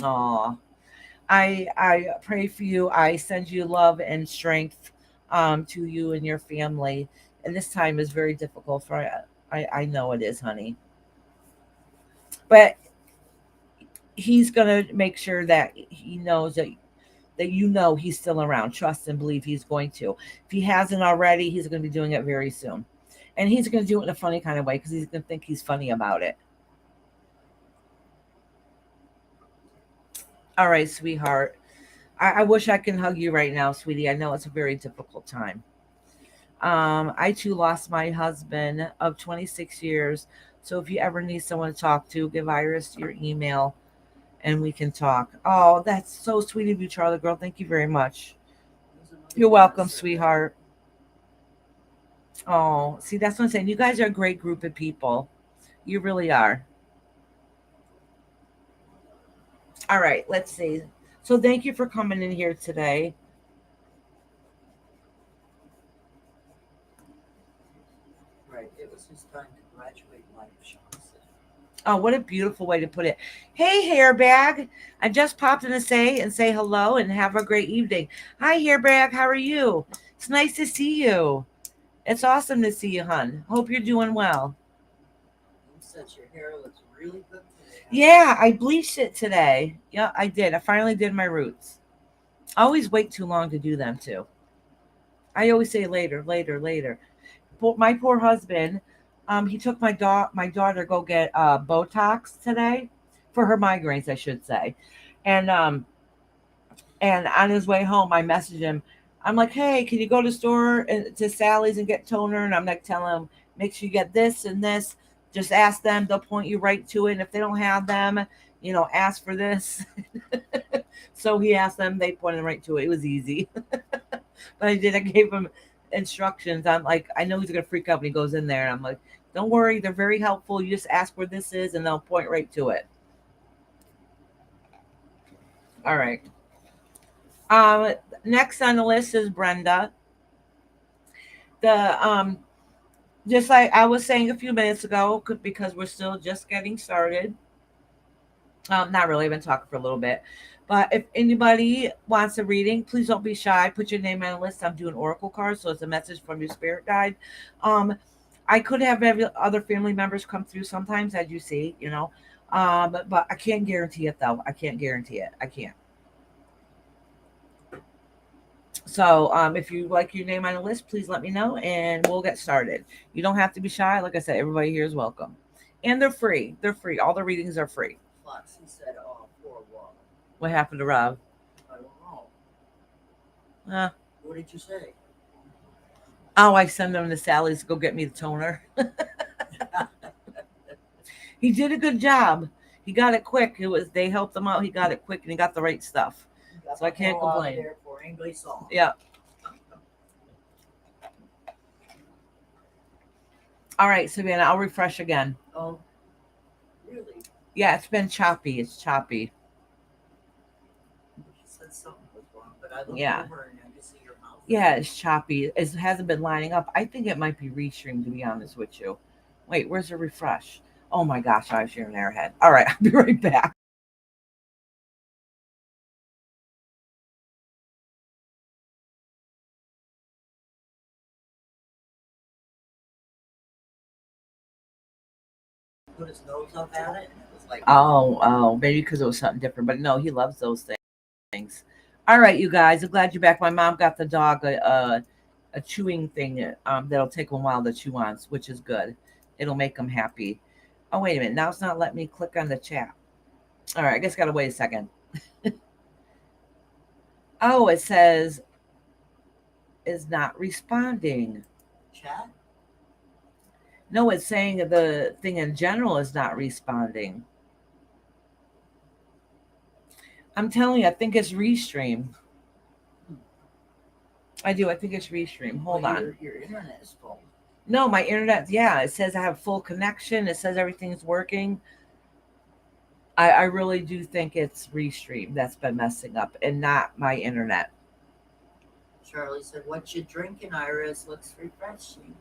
Oh, I pray for you. I send you love and strength to you and your family. And this time is very difficult for I know it is, honey. But he's gonna make sure that he knows that you know he's still around. Trust and believe he's going to. If he hasn't already, he's going to be doing it very soon. And he's going to do it in a funny kind of way because he's going to think he's funny about it. All right, sweetheart. I wish I can hug you right now, sweetie. I know it's a very difficult time. I too lost my husband of 26 years. So if you ever need someone to talk to, give Iris your email and we can talk. Oh, that's so sweet of you, Charlie girl. Thank you very much. You're welcome, sweetheart. Oh, see, that's what I'm saying. You guys are a great group of people. You really are. All right, let's see. So thank you for coming in here today. Right. It was his time to graduate life, Sean said. Oh, what a beautiful way to put it. Hey, hairbag. I just popped in to say hello and have a great evening. Hi, hairbag. How are you? It's nice to see you. It's awesome to see you, hun. Hope you're doing well. You said your hair looks really good today. Yeah, I bleached it today. Yeah, I did. I finally did my roots. I always wait too long to do them too. I always say later, later, later. My poor husband, he took my daughter go get Botox today for her migraines, I should say, and on his way home, I messaged him. I'm like, hey, can you go to the store to Sally's and get toner? And I'm like, telling him, make sure you get this and this. Just ask them; they'll point you right to it. And if they don't have them, ask for this. So he asked them; they pointed him right to it. It was easy. But I did. I gave him instructions. I'm like, I know he's gonna freak out when he goes in there. And I'm like, don't worry, they're very helpful. You just ask where this is, and they'll point right to it. All right. Um, Next on the list is Brenda. The Just like I was saying a few minutes ago, because we're still just getting started. Not really. I've been talking for a little bit. But if anybody wants a reading, please don't be shy. Put your name on the list. I'm doing oracle cards, so it's a message from your spirit guide. Um, I could have every other family members come through sometimes, as you see, but I can't guarantee it though. I can't guarantee it. I can't. So if you like your name on the list, please let me know and we'll get started. You don't have to be shy. Like I said, everybody here is welcome. And they're free. They're free. All the readings are free. Foxy said, oh, poor Rob. What happened to Rob? I don't know. Uh, What did you say? oh, I send him to Sally's to go get me the toner. He did a good job. He got it quick. They helped him out. He got it quick and he got the right stuff. So I can't complain. There for anybody saw. Yeah. All right, Savannah, I'll refresh again. Oh, really? Yeah, it's been choppy. It's choppy. She said something was wrong, but I looked Yeah. over and I could see your mouth. Yeah, it's choppy. It hasn't been lining up. I think it might be restreamed, to be honest with you. Wait, where's the refresh? Oh my gosh, I was hearing Airhead. All right, I'll be right back. Put his nose up at it, and it was like, Oh, maybe because it was something different. But no, he loves those things. All right, you guys, I'm glad you're back. My mom got the dog a chewing thing that'll take him a while to chew on, which is good. It'll make him happy. Oh, wait a minute. Now it's not letting me click on the chat. All right, I guess gotta wait a second. Oh, it says is not responding. chat? No, it's saying the thing in general is not responding. I'm telling you, I think it's restream. I do. I think it's restream. Hold Well, on. Your internet is full. No, my internet. Yeah, it says I have full connection. It says everything's working. I really do think it's restream that's been messing up, and not my internet. Charlie said, what you drinking, Iris? Looks refreshing.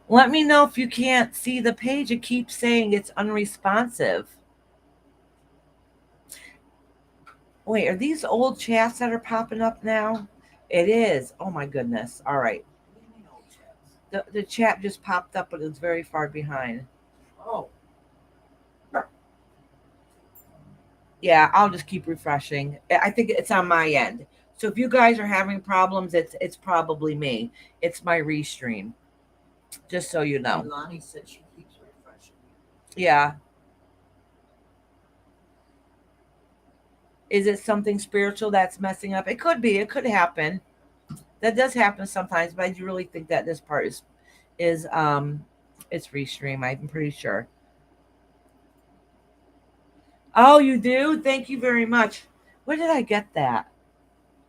Let me know if you can't see the page. It keeps saying it's unresponsive. Wait, are these old chats that are popping up now? It is. Oh my goodness. All right. What do you mean old chats? The chat just popped up, but it's very far behind. Oh, Yeah, I'll just keep refreshing. I think it's on my end. So if you guys are having problems, it's probably me. It's my restream. Just so you know. Lonnie said she keeps refreshing. Yeah. Is it something spiritual that's messing up? It could be. It could happen. That does happen sometimes, but I do really think that this part is it's restream. I'm pretty sure. Oh, you do? Thank you very much. Where did I get that?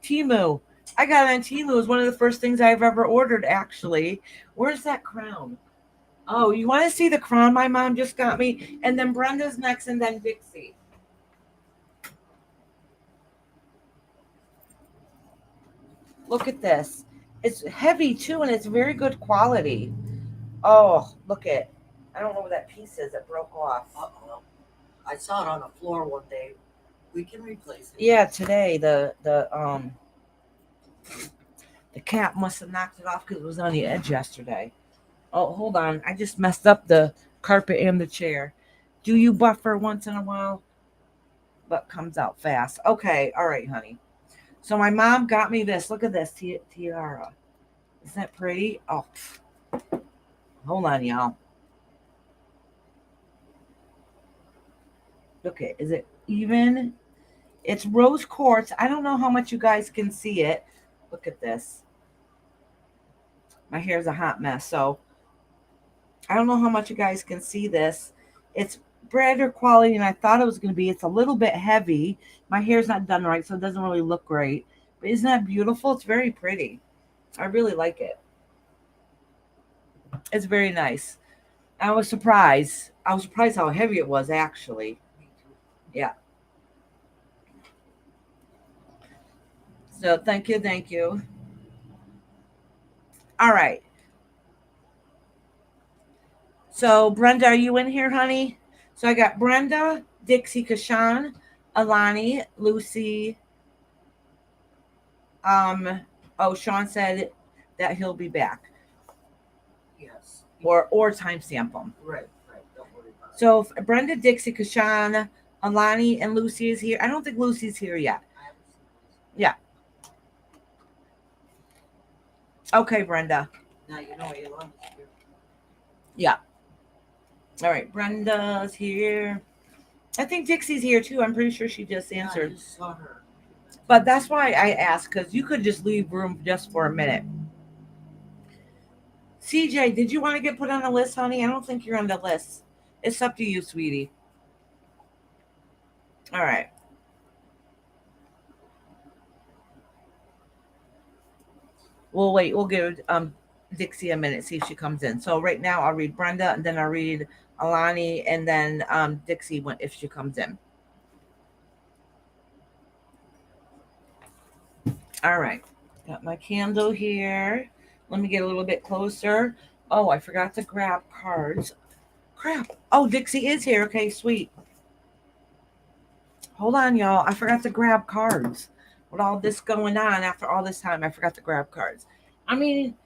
Timu. I got it on Timu. It was one of the first things I've ever ordered, actually. Where's that crown? Oh, you want to see the crown my mom just got me? And then Brenda's next, and then Dixie. Look at this. It's heavy, too, and it's very good quality. Oh, look at. I don't know where that piece is. It broke off. Uh-oh. I saw it on the floor one day. We can replace it. Yeah, today the cat must have knocked it off because it was on the edge yesterday. Oh, hold on. I just messed up the carpet and the chair. Do you buffer once in a while? But comes out fast. Okay, all right, honey. So my mom got me this. Look at this tiara. Isn't that pretty? Oh, hold on, y'all. Look it. Is it even? It's rose quartz. I don't know how much you guys can see it. Look at this. My hair's a hot mess, so I don't know how much you guys can see this. It's better quality than I thought it was going to be. It's a little bit heavy. My hair's not done right, so it doesn't really look great. But isn't that beautiful? It's very pretty. I really like it. It's very nice. I was surprised. I was surprised how heavy it was, actually. Me too. Yeah. So thank you, thank you. All right. So Brenda, are you in here, honey? So I got Brenda, Dixie, Kashan, Alani, Lucy. Um. Oh, Sean said that he'll be back, Yes. or timestamp him. Right, right. Don't worry about it. So if Brenda, Dixie, Kashan, Alani, and Lucy is here. I don't think Lucy's here yet. I haven't seen this. Yeah. Okay, Brenda. Now you know Yolanda's here. Yeah. All right, Brenda's here. I think Dixie's here too. I'm pretty sure she just Yeah, I answered. just saw her. But that's why I asked, because you could just leave room just for a minute. CJ, did you want to get put on the list, honey? I don't think you're on the list. It's up to you, sweetie. All right. We'll wait. We'll give Dixie a minute, see if she comes in. So right now I'll read Brenda, and then I'll read Alani, and then Dixie if she comes in. All right. Got my candle here. Let me get a little bit closer. Oh, I forgot to grab cards. Crap. Oh, Dixie is here. Okay, sweet. Hold on, y'all. I forgot to grab cards. With all this going on after all this time, I forgot to grab cards. I mean,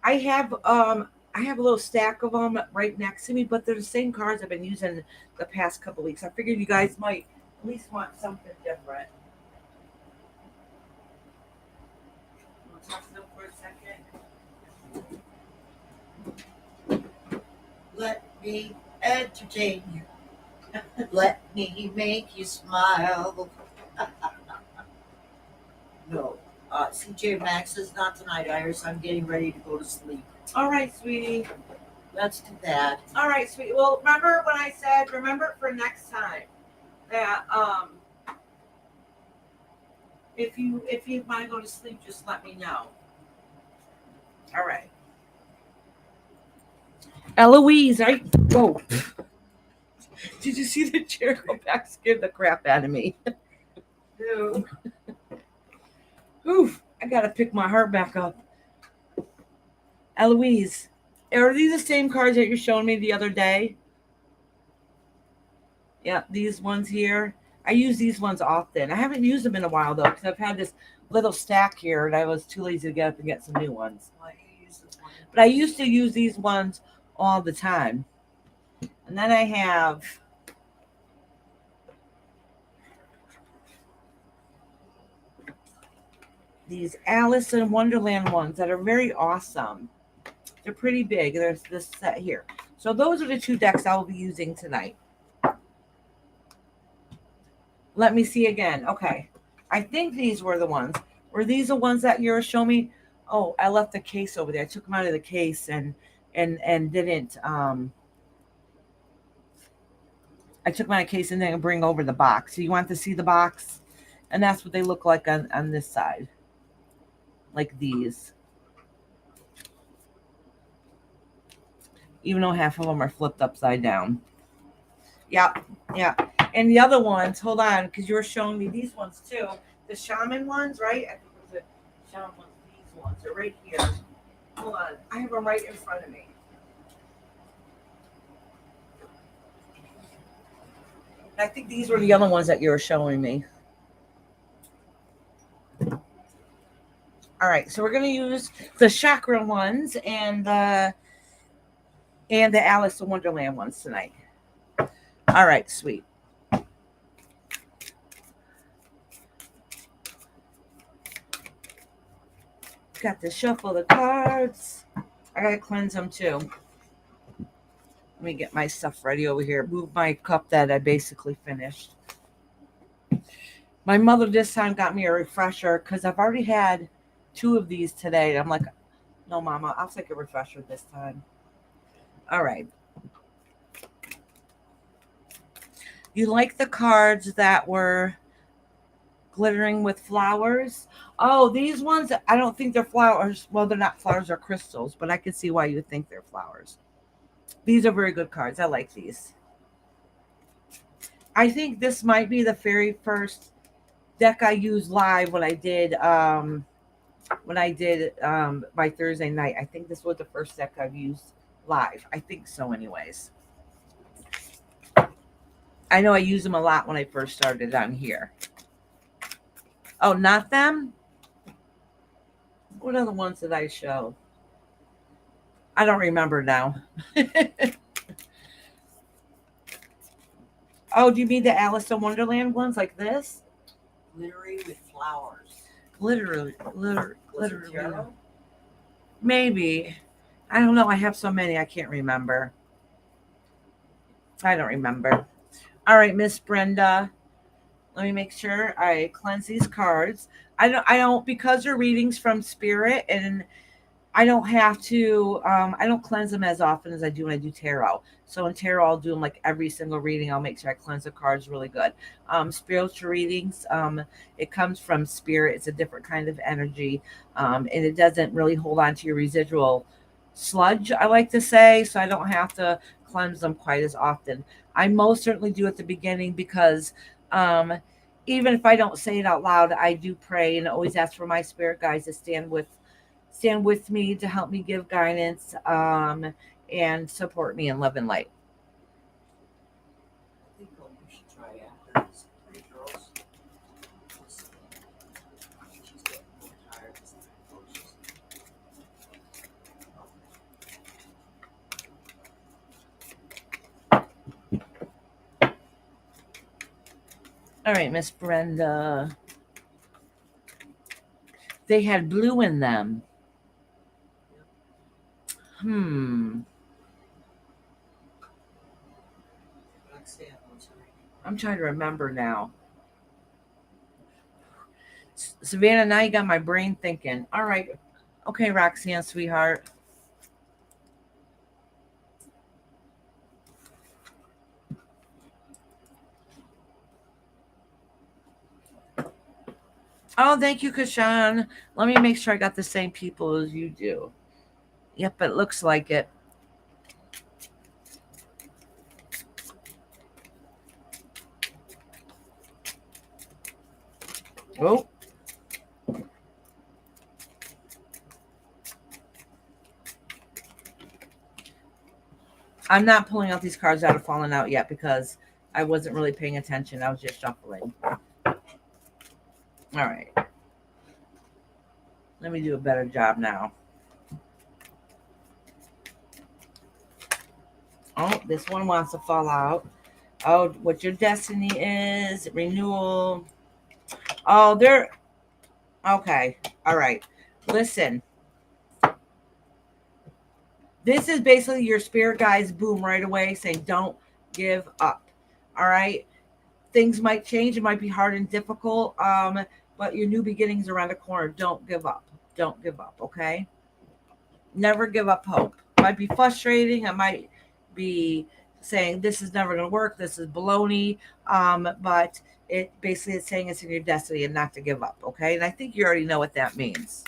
I have a little stack of them right next to me, but they're the same cards I've been using the past couple weeks. I figured you guys might at least want something different. Want to talk to them for a second? Let me entertain you. Let me make you smile. No. CJ Maxx is not tonight, Iris. I'm getting ready to go to sleep. All right, sweetie. That's too bad. All right, sweetie. Well, remember when I said remember for next time that if you want to go to sleep, just let me know. All right. Eloise, whoa. Did you see the chair go back? Scared the crap out of me. No. Oof, I gotta pick my heart back up. Eloise, Are these the same cards that you're showing me the other day? Yeah, these ones here. I use these ones often. I haven't used them in a while though, because I've had this little stack here, and I was too lazy to get up and get some new ones. Why you use this one? But I used to use these ones all the time. And then I have these Alice in Wonderland ones that are very awesome. They're pretty big. There's this set here. So those are the two decks I will be using tonight. Let me see again. Okay. I think these were the ones. Were these the ones that you're showing me? Oh, I left the case over there. I took them out of the case and didn't I took my case and didn't bring over the box. So you want to see the box? And that's what they look like on this side. Like these. Even though half of them are flipped upside down. Yeah, yeah. And the other ones, hold on, because you were showing me these ones too. The shaman ones, right? I think it was the shaman ones. These ones are right here. Hold on. I have them right in front of me. I think these were the other ones that you were showing me. All right, so we're going to use the chakra ones and the Alice in Wonderland ones tonight. All right, sweet. Got to shuffle the cards. I got to cleanse them too. Let me get my stuff ready over here. Move my cup that I basically finished. My mother this time got me a refresher because I've already had 2 of these today. I'm like, no, Mama, I'll take a refresher this time. All right. You like the cards that were glittering with flowers? Oh, these ones, I don't think they're flowers. Well, they're not flowers, they're crystals, but I can see why you think they're flowers. These are very good cards. I like these. I think this might be the very first deck I used live when I did my Thursday night. I think this was the first deck I've used live. I think so anyways. I know I used them a lot when I first started on here. Oh, not them? What other ones did I show? I don't remember now. Oh, do you mean the Alice in Wonderland ones like this? Glittery with flowers. Literally. Tarot? Maybe. I don't know. I have so many I can't remember. I don't remember. All right, Miss Brenda. Let me make sure I cleanse these cards. I don't because they're readings from spirit, and I don't have to I don't cleanse them as often as I do when I do tarot. So in tarot, I'll do them like every single reading. I'll make sure I cleanse the cards really good. Spiritual readings, it comes from spirit. It's a different kind of energy. And it doesn't really hold on to your residual sludge, I like to say, so I don't have to cleanse them quite as often. I most certainly do at the beginning because even if I don't say it out loud, I do pray and always ask for my spirit guides to stand with me to help me give guidance and support me in love and light. I think you should try after these 3 girls. She's getting more tired. All right, Miss Brenda. They had blue in them. I'm trying to remember now. Savannah, now you got my brain thinking. All right. Okay, Roxanne, sweetheart. Oh, thank you, Kashan. Let me make sure I got the same people as you do. Yep, it looks like it. Oh. I'm not pulling out these cards that are falling out yet because I wasn't really paying attention. I was just shuffling. All right. Let me do a better job now. Oh, this one wants to fall out. Oh, what your destiny is, renewal. Oh, they're okay. All right. Listen. This is basically your spirit guides, boom, right away saying, don't give up. All right. Things might change. It might be hard and difficult. But your new beginnings around the corner. Don't give up. Don't give up. Okay. Never give up hope. It might be frustrating. It might be saying this is never going to work. This is baloney. But it basically is saying it's in your destiny and not to give up. Okay. And I think you already know what that means.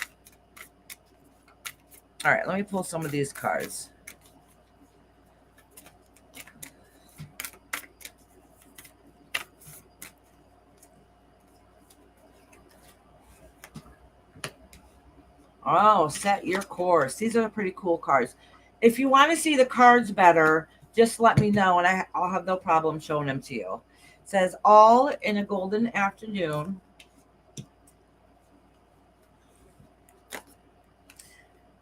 All right. Let me pull some of these cards. Oh, set your course. These are pretty cool cards. If you want to see the cards better, just let me know and I'll have no problem showing them to you. It says all in a golden afternoon.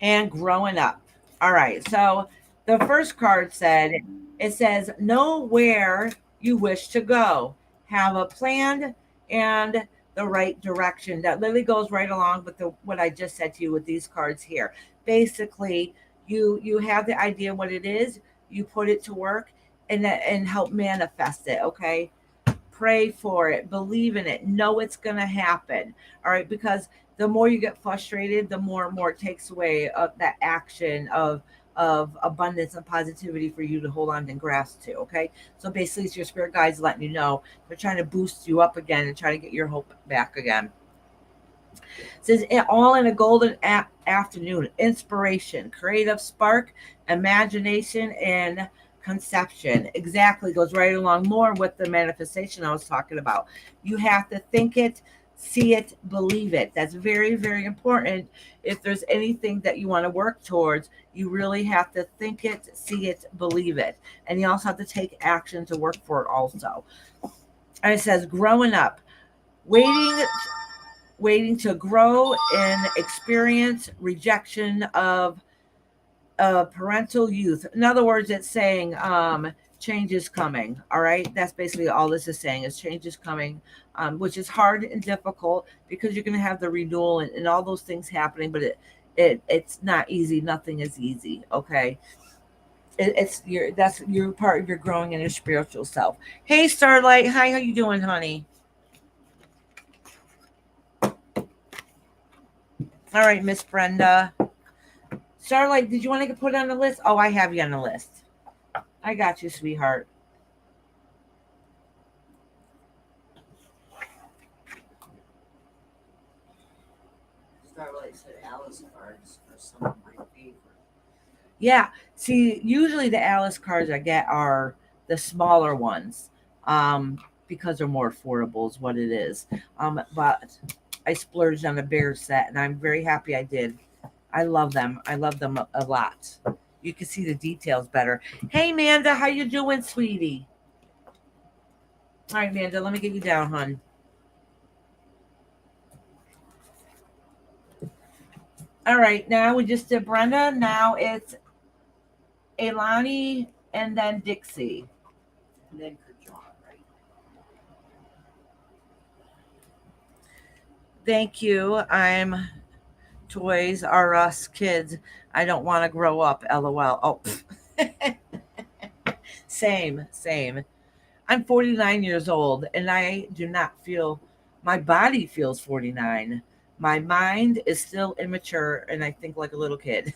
And growing up. All right. So the first card said, it says, know where you wish to go. Have a plan and the right direction. That literally goes right along with what I just said to you with these cards here. Basically, you have the idea what it is, you put it to work and help manifest it, okay? Pray for it, believe in it, know it's going to happen. All right, because the more you get frustrated, the more and more it takes away that action of abundance and positivity for you to hold on and grasp to. Okay, so basically it's your spirit guides letting you know they're trying to boost you up again and try to get your hope back again. It says all in a golden afternoon, inspiration, creative spark, imagination, and conception. Exactly, goes right along more with the manifestation I was talking about. You have to think it, see it, believe it. That's very, very important. If there's anything that you want to work towards, you really have to think it, see it, believe it. And you also have to take action to work for it also. And it says growing up, waiting to grow and experience rejection of parental youth. In other words, it's saying change is coming. All right, that's basically all this is saying is change is coming, which is hard and difficult because you're going to have the renewal and all those things happening, but it's not easy. Nothing is easy. Okay. That's your part of your growing in your spiritual self. Hey Starlight, hi, how you doing, honey? All right, Miss Brenda. Starlight, did you want to get put on the list? Oh, I have you on the list. I got you, sweetheart. Starlight said Alice cards are some of my favorite. Yeah. See, usually the Alice cards I get are the smaller ones, because they're more affordable is what it is. But I splurged on a bear set and I'm very happy I did. I love them. I love them a lot. You can see the details better. Hey, Amanda, how you doing, sweetie? All right, Amanda, let me get you down, hon. All right, now we just did Brenda. Now it's Elani and then Dixie. And then Kajon, right? Thank you. I'm Toys R Us kids. I don't want to grow up. LOL. Oh, same, same. I'm 49 years old and I do not feel, my body feels 49. My mind is still immature and I think like a little kid.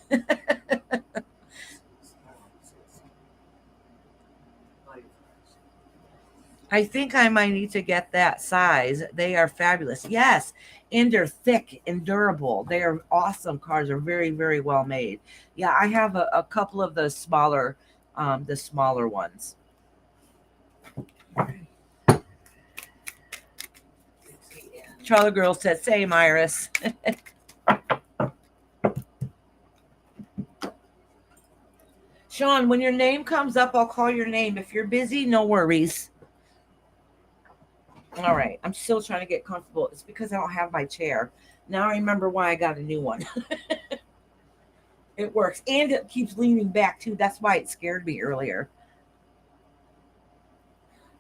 I think I might need to get that size. They are fabulous. Yes. And they're thick and durable. They are awesome cars. Are very, very well made. Yeah, I have a couple of the smaller ones. Charlie Girl said, same, Iris. Sean, when your name comes up, I'll call your name. If you're busy, no worries. All right. I'm still trying to get comfortable. It's because I don't have my chair. Now I remember why I got a new one. It works. And it keeps leaning back, too. That's why it scared me earlier.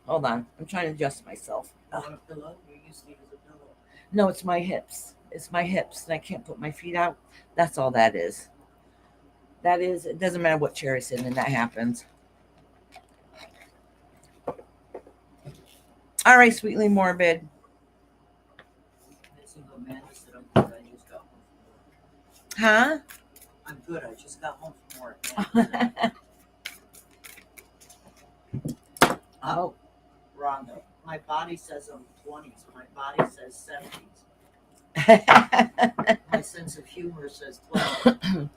Hold on. I'm trying to adjust myself. On a pillow? You used to use a pillow. No, it's my hips. It's my hips. And I can't put my feet out. That's all that is. That is, it doesn't matter what chair I sit in, that happens. All right, Sweetly Morbid. It's a good man. I said, I'm good. I just got home from work. Huh? I'm good. I just got home from work. Oh. Wrong. My body says I'm 20s. My body says 70s. My sense of humor says 12.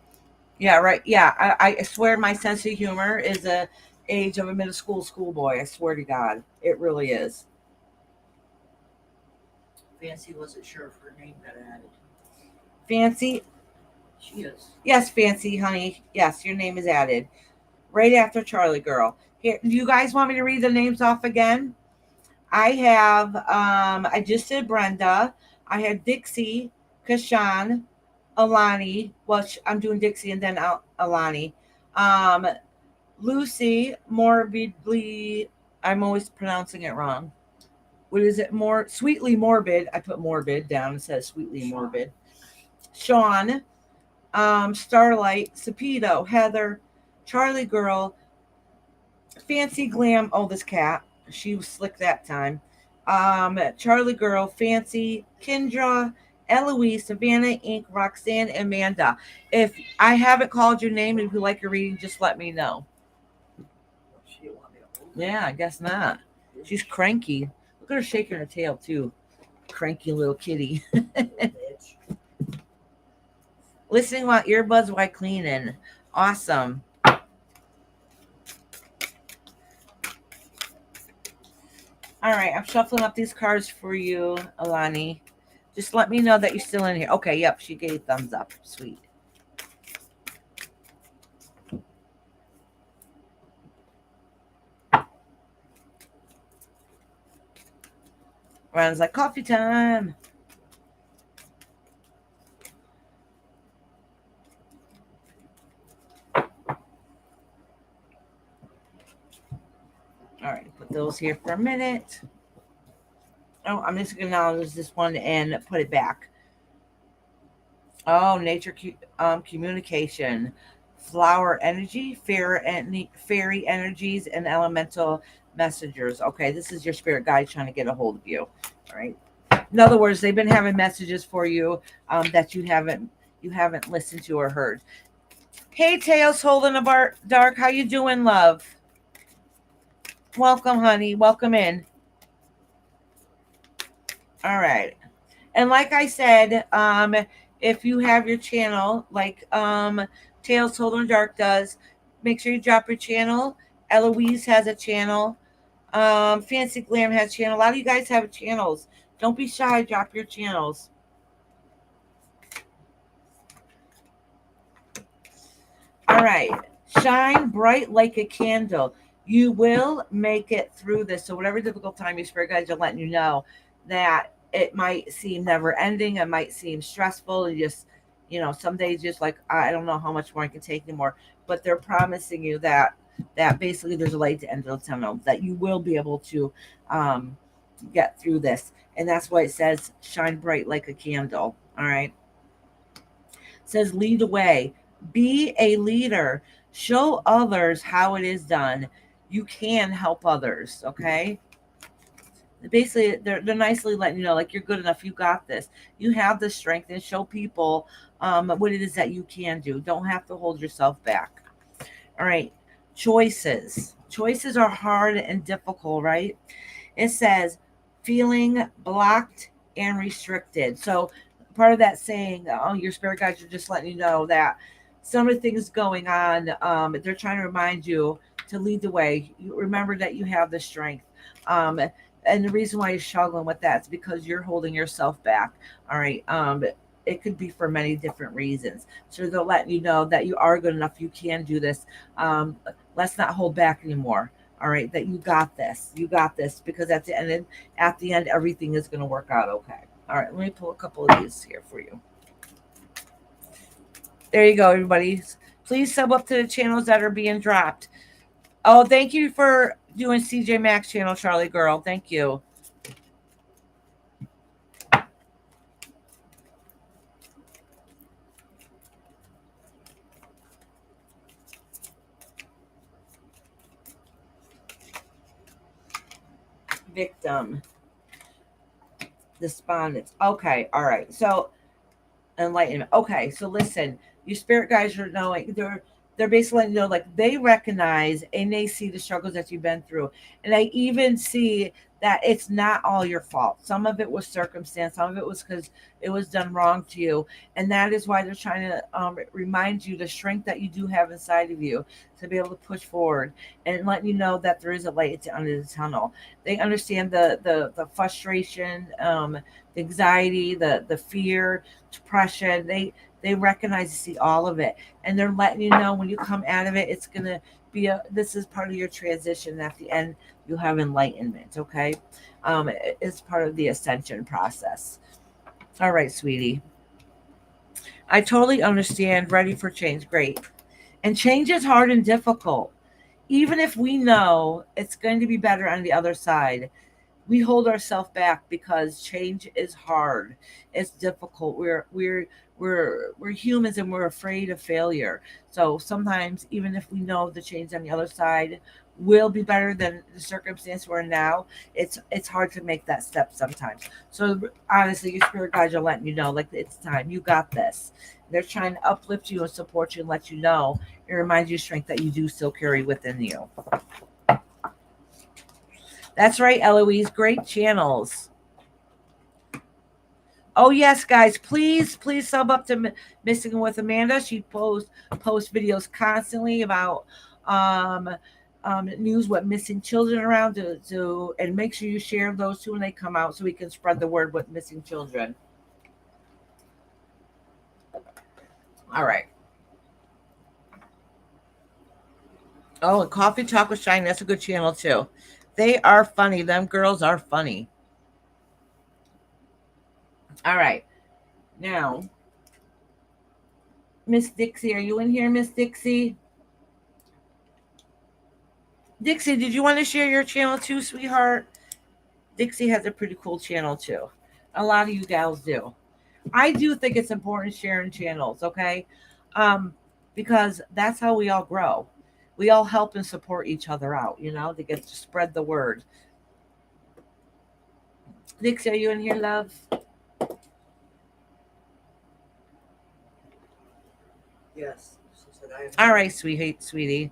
Yeah, right. Yeah, I swear my sense of humor is the age of a middle schoolboy. I swear to God, it really is. Fancy wasn't sure if her name got added. Fancy? She is. Yes, Fancy, honey. Yes, your name is added right after Charlie Girl. Here, do you guys want me to read the names off again? I have, I just did Brenda. I had Dixie, Kashan, Alani. Well, I'm doing Dixie and then Alani. Um, Lucy, morbidly, I'm always pronouncing it wrong. What is it? More sweetly morbid. I put morbid down. It says sweetly morbid. Sean, Starlight, Sapido, Heather, Charlie Girl, Fancy Glam. Oh, this cat. She was slick that time. Charlie Girl, Fancy, Kendra, Eloise, Savannah, Inc., Roxanne, and Amanda. If I haven't called your name and if you like your reading, just let me know. She didn't want me to hold Yeah, I guess not. She's cranky. Look at her shaking her tail, too. Cranky little kitty. bitch. Listening while earbuds while cleaning. Awesome. All right, I'm shuffling up these cards for you, Alani. Just let me know that you're still in here. Okay, yep, she gave thumbs up. Sweet. Ron's like, coffee time. All right, put those here for a minute. Oh, I'm just going to acknowledge this one and put it back. Oh, nature communication. Flower energy, fairy energies, and elemental messengers. Okay, this is your spirit guide trying to get a hold of you. All right. In other words, they've been having messages for you that you haven't listened to or heard. Hey, Tails holding a dark. How you doing, love? Welcome, honey. Welcome in. All right. And like I said, if you have your channel, like Tales Told in the Dark does, make sure you drop your channel. Eloise has a channel. Fancy Glam has a channel. A lot of you guys have channels. Don't be shy. Drop your channels. All right. Shine bright like a candle. You will make it through this. So whatever difficult time your spirit guides are letting you know that it might seem never ending. It might seem stressful. And just, some days just like, I don't know how much more I can take anymore. But they're promising you that basically there's a light at the end of the tunnel, that you will be able to get through this. And that's why it says shine bright like a candle. All right. It says lead the way. Be a leader. Show others how it is done. You can help others. Okay. Basically, they're nicely letting you know, like, you're good enough. You got this. You have the strength, and show people what it is that you can do. Don't have to hold yourself back. All right. Choices. Choices are hard and difficult, right? It says feeling blocked and restricted. So part of that saying, oh, your spirit guides are just letting you know that some of the things going on, they're trying to remind you to lead the way. You remember that you have the strength. And the reason why you're struggling with that is because you're holding yourself back. All right. it could be for many different reasons. So they're letting you know that you are good enough. You can do this. Let's not hold back anymore. All right, that you got this. You got this, because at the end, everything is going to work out okay. All right, let me pull a couple of these here for you. There you go, everybody. Please sub up to the channels that are being dropped. Oh, thank you for doing CJ Maxx channel, Charlie girl. Thank you. Victim. Despondence. Okay, all right. So enlightenment. Okay, so listen, your spirit guides are knowing, they're basically letting you know, like, they recognize and they see the struggles that you've been through, and they even see that it's not all your fault. Some of it was circumstance, some of it was because it was done wrong to you, and that is why they're trying to remind you the strength that you do have inside of you to be able to push forward, and letting you know that there is a light at the end of the tunnel. They understand the frustration, the anxiety, the fear, depression. They recognize, see all of it, and they're letting you know when you come out of it, it's gonna be this is part of your transition. At the end, you'll have enlightenment. Okay, it's part of the ascension process. All right, sweetie, I totally understand. Ready for change? Great. And change is hard and difficult, even if we know it's going to be better on the other side. We hold ourselves back because change is hard. It's difficult. We're humans, and we're afraid of failure. So sometimes, even if we know the change on the other side will be better than the circumstance we're in now, it's hard to make that step sometimes. So honestly, your spirit guides are letting you know, like, it's time. You got this. They're trying to uplift you and support you and let you know and remind you of strength that you do still carry within you. That's right, Eloise. Great channels. Oh yes, guys, please sub up to Missing with Amanda. She posts videos constantly about um, news with missing children around, and make sure you share those too when they come out, so we can spread the word with missing children. All right. Oh, and Coffee Talk with Shine. That's a good channel too. They are funny. Them girls are funny. All right. Now, Miss Dixie, are you in here, Miss Dixie? Dixie, did you want to share your channel too, sweetheart? Dixie has a pretty cool channel too. A lot of you gals do. I do think it's important sharing channels, okay? Because that's how we all grow. We all help and support each other out, to get to spread the word. Dixie, are you in here, love? Yes. She said I have. All right, sweetie.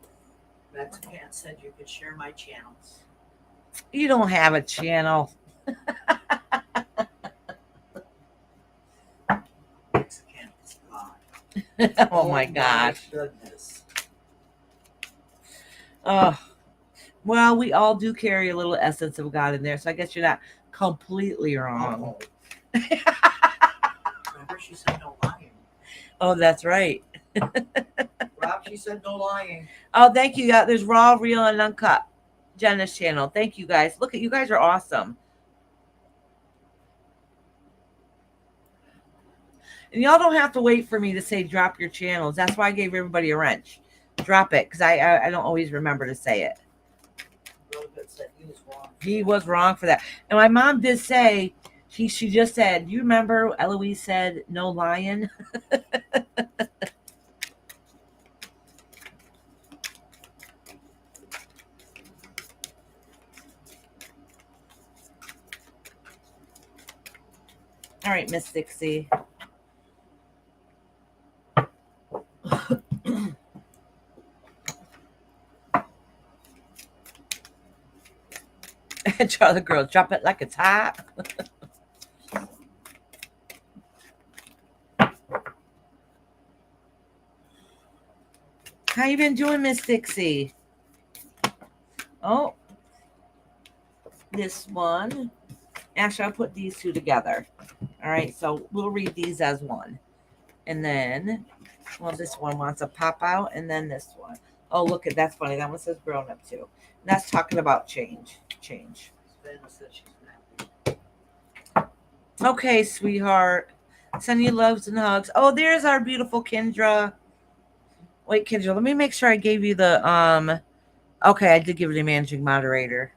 Mexican said you could share my channels. You don't have a channel. Mexican is God. Oh my gosh. Goodness. Oh, well, we all do carry a little essence of God in there, so I guess you're not completely wrong. Remember, she said no lying. Oh, that's right. Rob, she said no lying. Oh, thank you. There's raw, real, and uncut. Jenna's channel. Thank you guys. Look at you guys are awesome. And y'all don't have to wait for me to say drop your channels. That's why I gave everybody a wrench. Drop it, because I don't always remember to say it. Said he was wrong. He was wrong for that. And my mom did say, she just said, you remember Eloise said no lying? All right, Miss Dixie. Charlie girl, drop it like it's hot. How you been doing, Miss Dixie? Oh, this one Actually, I'll put these two together. All right, so we'll read these as one. And then, well, this one wants to pop out, and then this one. Oh, look at that's funny. That one says grown up too. And that's talking about change. Change. Savannah said she's happy. Okay, sweetheart. Send you loves and hugs. Oh, there's our beautiful Kendra. Wait, Kendra, let me make sure I gave you the okay, I did give you the managing moderator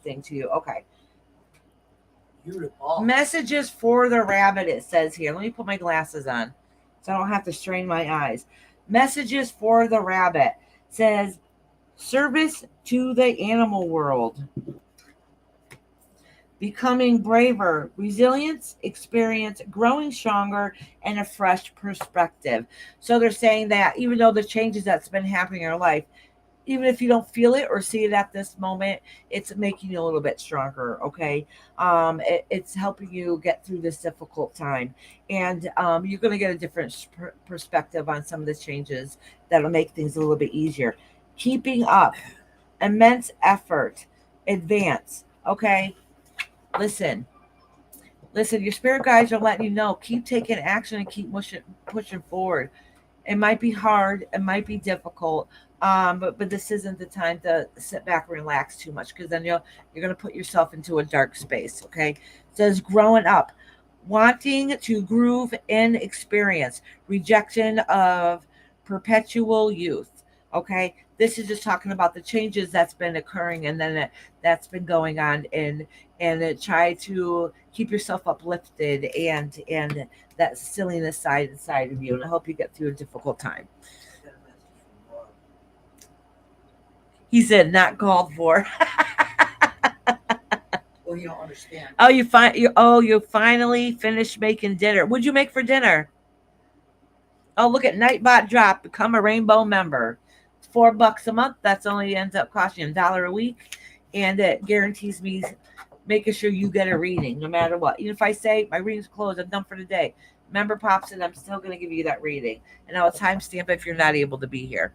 thing to you. Okay. You the boss. Messages for the rabbit, it says here. Let me put my glasses on so I don't have to strain my eyes. Messages for the rabbit says service to the animal world. Becoming braver, resilience, experience, growing stronger, and a fresh perspective. So they're saying that even though the changes that's been happening in your life, even if you don't feel it or see it at this moment, it's making you a little bit stronger. Okay, it's helping you get through this difficult time, and you're going to get a different perspective on some of the changes that'll make things a little bit easier. Keeping up, immense effort, advance. Okay, listen. Listen, your spirit guides are letting you know. Keep taking action and keep pushing forward. It might be hard, it might be difficult, but this isn't the time to sit back and relax too much because then you're gonna put yourself into a dark space. Okay, it says growing up, wanting to groove in experience, rejection of perpetual youth. Okay, this is just talking about the changes that's been occurring and then that's been going on try to keep yourself uplifted and that silliness side inside of you and help you get through a difficult time. I got a message from Laura. He said, "Not called for." Well, you don't understand. Oh, you finally finished making dinner. What'd you make for dinner? Oh, look at Nightbot drop. Become a rainbow member. It's $4 a month. That's only ends up costing you $1 a week, and it guarantees me making sure you get a reading no matter what. Even if I say my reading's closed, I'm done for the day. Member pops in, I'm still going to give you that reading, and I'll timestamp if you're not able to be here.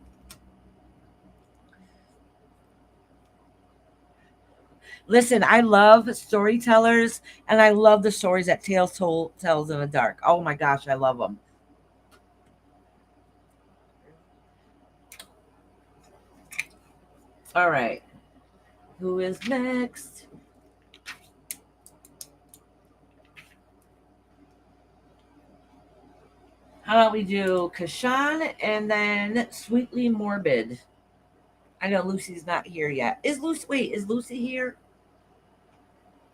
Listen, I love storytellers, and I love the stories that tells in the dark. Oh my gosh, I love them. All right, who is next? How about we do Kashan and then Sweetly Morbid? I know Lucy's not here yet. Is Lucy? Wait, is Lucy here?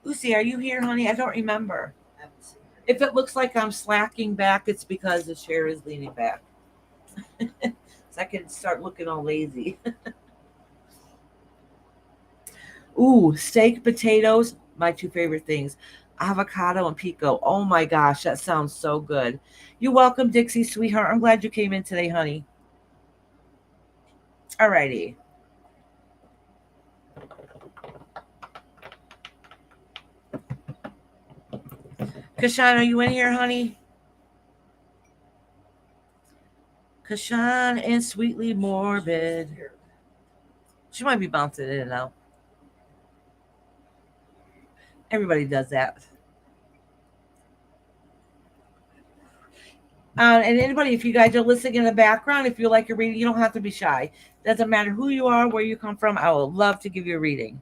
Lucy, are you here, honey? I don't remember. I haven't seen her. If it looks like I'm slacking back, it's because the chair is leaning back. So I can start looking all lazy. Ooh, steak, potatoes, my two favorite things. Avocado and pico. Oh my gosh, that sounds so good. You're welcome, Dixie, sweetheart. I'm glad you came in today, honey. Alrighty. Kashan, are you in here, honey? Kashan and Sweetly Morbid. Here. She might be bouncing in and out. Everybody does that. And anybody, if you guys are listening in the background, if you like your reading, you don't have to be shy. Doesn't matter who you are, where you come from. I would love to give you a reading.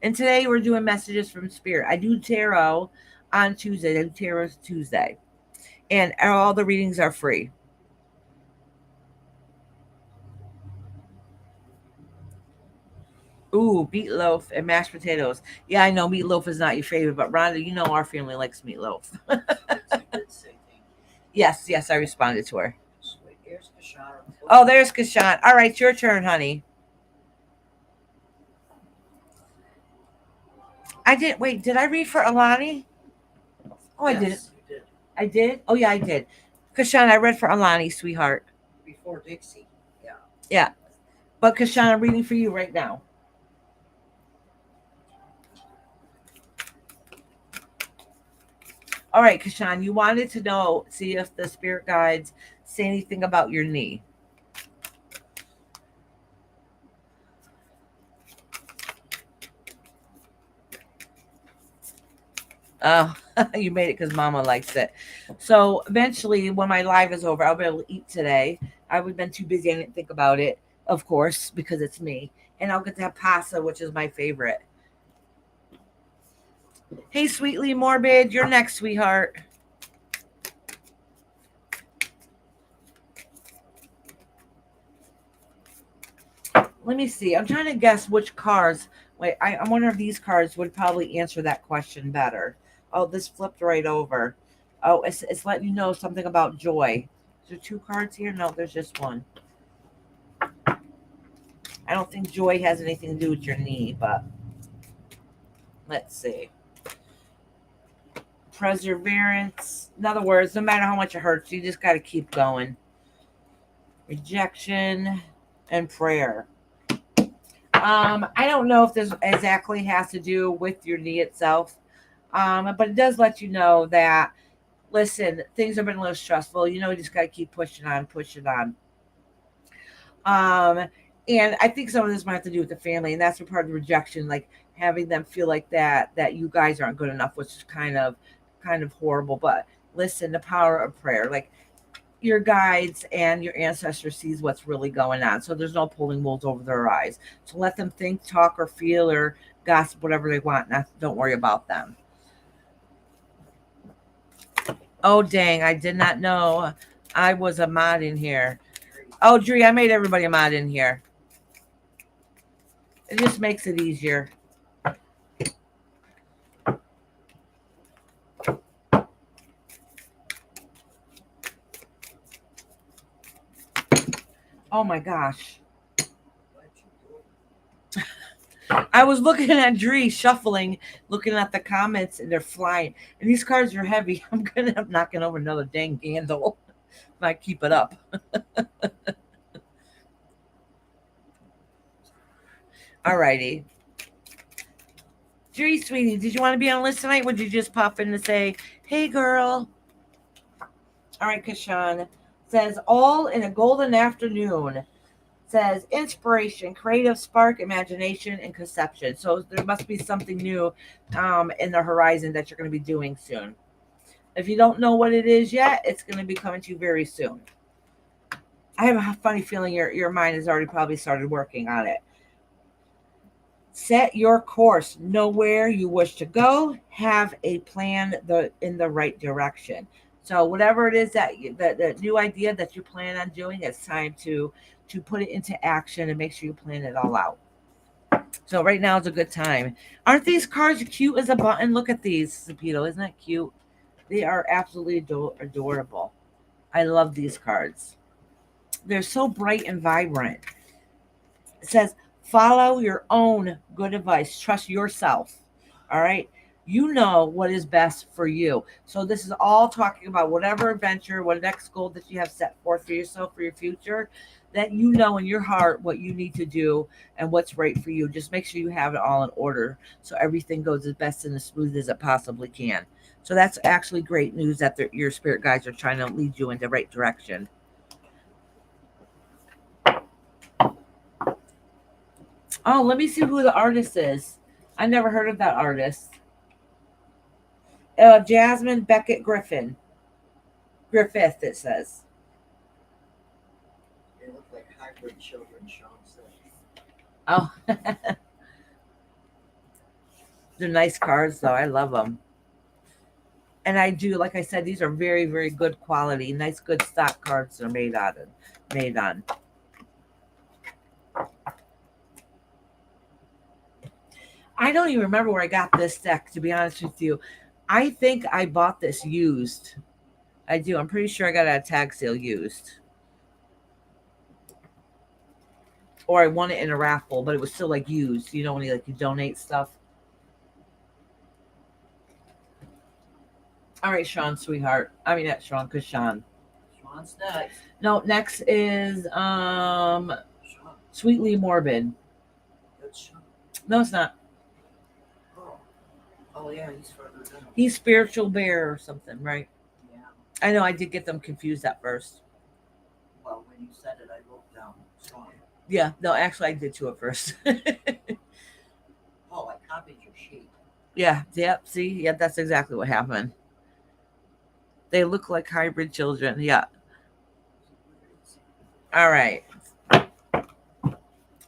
And today we're doing messages from Spirit. I do tarot on Tuesday. I do tarot Tuesday. And all the readings are free. Ooh, meatloaf and mashed potatoes. Yeah, I know meatloaf is not your favorite, but Rhonda, you know our family likes meatloaf. She did say thank you. Yes, I responded to her. Sweet. Here's Kashana. Oh, there's Kashan. All right, your turn, honey. I didn't wait. Did I read for Alani? Oh, I did. Yes, you did. I did. Oh yeah, I did. Kashan, I read for Alani, sweetheart. Before Dixie. Yeah. Yeah, but Kashan, I'm reading for you right now. All right, Kashan, you wanted to know, see if the spirit guides say anything about your knee. Oh, you made it because Mama likes it. So eventually, when my live is over, I'll be able to eat today. I've been too busy. I didn't think about it, of course, because it's me. And I'll get to have pasta, which is my favorite. Hey, Sweetly Morbid, you're next, sweetheart. Let me see. I'm trying to guess which cards. Wait, I wonder if these cards would probably answer that question better. Oh, this flipped right over. Oh, it's letting you know something about joy. Is there two cards here? No, there's just one. I don't think joy has anything to do with your knee, but let's see. Perseverance. In other words, no matter how much it hurts, you just got to keep going. Rejection and prayer. I don't know if this exactly has to do with your knee itself, but it does let you know that, listen, things have been a little stressful. You just got to keep pushing on, pushing on. Um, and I think some of this might have to do with the family, and that's a part of the rejection, like having them feel like that you guys aren't good enough, which is kind of horrible. But listen, the power of prayer, like your guides and your ancestors sees what's really going on. So there's no pulling wolves over their eyes. So let them think, talk, or feel, or gossip, whatever they want. Don't worry about them. Oh, dang. I did not know I was a mod in here. Oh, Dree, I made everybody a mod in here. It just makes it easier. Oh, my gosh. I was looking at Dree shuffling, looking at the comments, and they're flying. And these cards are heavy. I'm going to end up knocking over another dang candle if I keep it up. Alrighty. Dree, sweetie, did you want to be on a list tonight? Would you just pop in to say, hey, girl? All right, Kashan says, all in a golden afternoon. Says inspiration, creative spark, imagination, and conception. So there must be something new in the horizon that you're going to be doing soon. If you don't know what it is yet, it's going to be coming to you very soon. I have a funny feeling your mind has already probably started working on it. Set your course. Know where you wish to go. Have a plan in the right direction. So whatever it is the new idea that you plan on doing, it's time to put it into action and make sure you plan it all out. So right now is a good time. Aren't these cards cute as a button? Look at these, Sapito. Isn't that cute? They are absolutely adorable. I love these cards. They're so bright and vibrant. It says, follow your own good advice. Trust yourself. All right. You know what is best for you. So this is all talking about whatever adventure, what next goal that you have set forth for yourself for your future, that you know in your heart what you need to do and what's right for you. Just make sure you have it all in order so everything goes as best and as smooth as it possibly can. So that's actually great news that your spirit guides are trying to lead you in the right direction. Oh, let me see who the artist is. I never heard of that artist. Jasmine Beckett Griffith, it says. They look like hybrid children, Sean said. Oh, they're nice cards, though. I love them. And I do, like I said, these are very, very good quality, nice, good stock cards they're made on. I don't even remember where I got this deck, to be honest with you. I think I bought this used. I do. I'm pretty sure I got it at a tag sale used. Or I won it in a raffle, but it was still like used. When you donate stuff. All right, Sean, sweetheart. I mean, not Sean, because Sean. Sean's next. No, next is Sean. Sweetly Morbid. That's Sean. No, it's not. Oh yeah, he's further down. He's Spiritual Bear or something, right? Yeah. I know. I did get them confused at first. Well, when you said it, I wrote down Sean. Yeah. No, actually, I did too at first. Oh, I copied your sheet. Yeah, yep. See, yeah, that's exactly what happened. They look like hybrid children. Yeah. All right.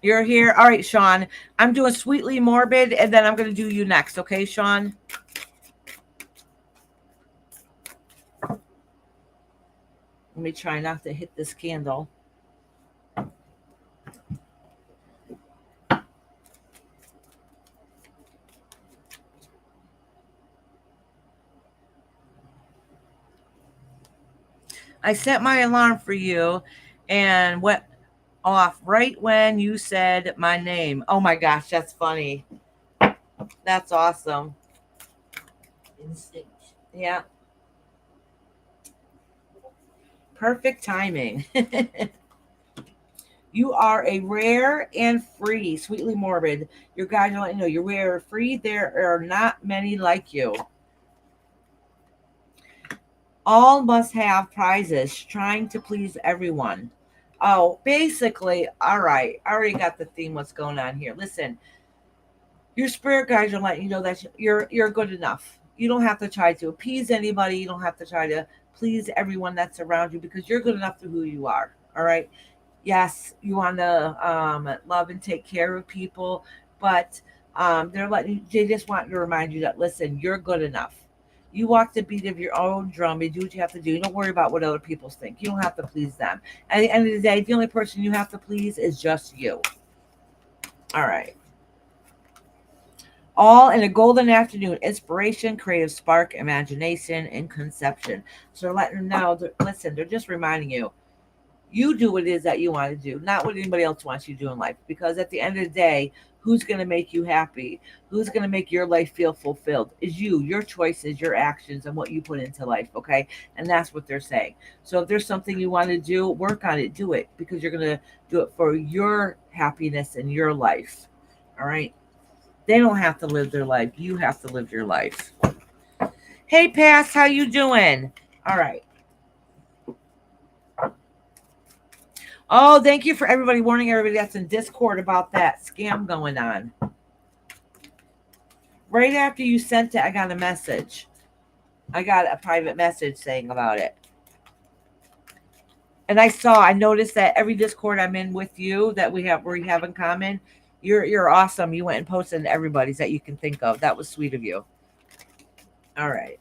You're here. All right, Sean. I'm doing Sweetly Morbid, and then I'm going to do you next. Okay, Sean? Let me try not to hit this candle. I set my alarm for you and went off right when you said my name. Oh my gosh, that's funny. That's awesome. Instinct. Yeah. Perfect timing. You are a rare and free, sweetly morbid. Your guides are letting you know you're rare and free. There are not many like you. All must have prizes, trying to please everyone. Oh, basically, all right. I already got the theme. What's going on here? Listen, your spirit guides are letting you know that you're good enough. You don't have to try to appease anybody. You don't have to try to please everyone that's around you because you're good enough for who you are. All right. Yes, you want to love and take care of people, but they just want to remind you that listen, you're good enough. You walk the beat of your own drum. You do what you have to do. You don't worry about what other people think. You don't have to please them. At the end of the day, the only person you have to please is just you. All right. All in a golden afternoon, inspiration, creative spark, imagination, and conception. So letting them know, listen, they're just reminding you, you do what it is that you want to do, not what anybody else wants you to do in life. Because at the end of the day, who's going to make you happy? Who's going to make your life feel fulfilled? Is you, your choices, your actions, and what you put into life, okay? And that's what they're saying. So if there's something you want to do, work on it, do it, because you're going to do it for your happiness and your life, all right? They don't have to live their life. You have to live your life. Hey, Pass, how you doing? All right. Oh, thank you for everybody warning everybody that's in Discord about that scam going on. Right after you sent it, I got a message. I got a private message saying about it. And I noticed that every Discord I'm in with you that we have in common, you're awesome. You went and posted to everybody's that you can think of. That was sweet of you. All right.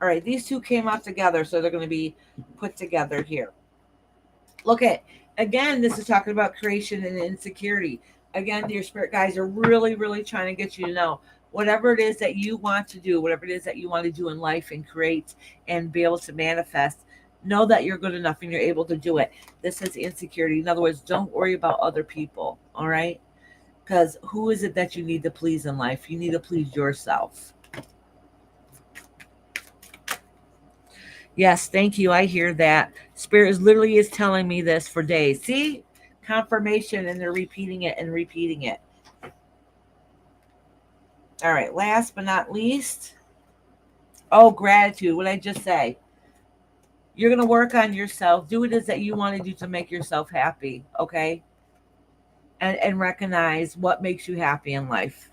All right, these two came out together, so they're going to be put together here. Look at, again, this is talking about creation and insecurity. Again, your spirit guys are really, really trying to get you to know whatever it is that you want to do, whatever it is that you want to do in life and create and be able to manifest. Know that you're good enough and you're able to do it. This is insecurity. In other words, don't worry about other people, all right? Because who is it that you need to please in life? You need to please yourself. Yes, thank you. I hear that. Spirit is literally is telling me this for days. See? Confirmation, and they're repeating it and repeating it. All right, last but not least. Oh, gratitude. What did I just say? You're going to work on yourself. Do what it is that you want to do to make yourself happy, okay? And recognize what makes you happy in life.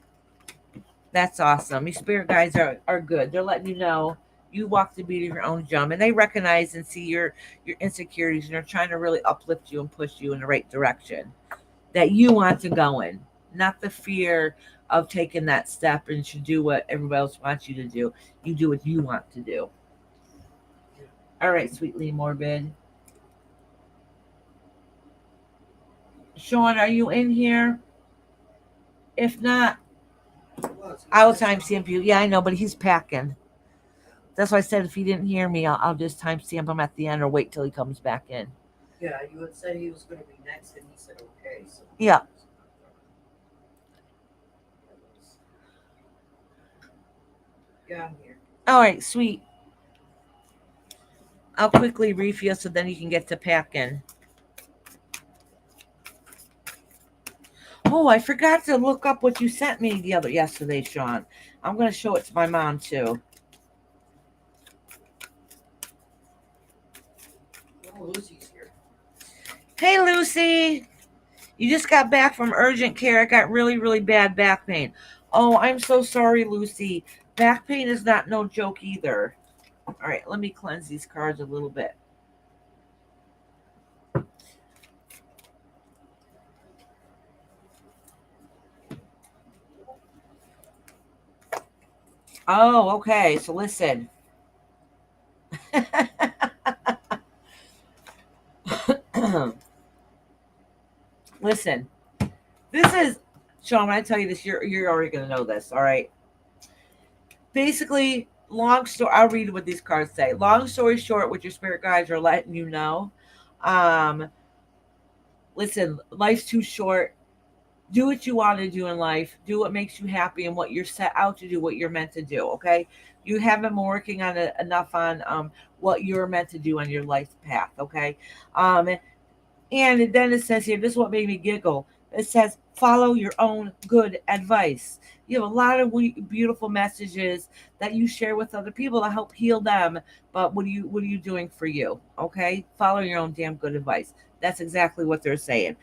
That's awesome. Your spirit guides are good. They're letting you know you walk the beat of your own drum, and they recognize and see your insecurities, and they're trying to really uplift you and push you in the right direction that you want to go in, not the fear of taking that step and should do what everybody else wants you to do. You do what you want to do. All right, sweetly morbid. Sean, are you in here? If not, I will timestamp you. Yeah, I know, but he's packing. That's why I said if he didn't hear me, I'll just timestamp him at the end or wait till he comes back in. Yeah, you had said he was going to be next, and he said okay. So Yeah. yeah, I'm here. All right, sweet. I'll quickly refill so then you can get to packing. Oh, I forgot to look up what you sent me yesterday, Sean. I'm going to show it to my mom too. Oh, Lucy's here. Hey, Lucy. You just got back from urgent care. I got really, really bad back pain. Oh, I'm so sorry, Lucy. Back pain is not no joke either. All right, let me cleanse these cards a little bit. Oh, okay. So listen. Listen. This is Sean, when I tell you this, you're already gonna know this, all right? Basically, long story I'll read what these cards say. Long story short, what your spirit guides are letting you know. Um, listen, life's too short. Do what you want to do in life. Do what makes you happy and what you're set out to do, what you're meant to do. Okay, you haven't been working on it enough on what you're meant to do on your life path. Okay, um, and then it says here, this is what made me giggle. It says, follow your own good advice. You have a lot of beautiful messages that you share with other people to help heal them. But what are you doing for you? Okay, follow your own damn good advice. That's exactly what they're saying.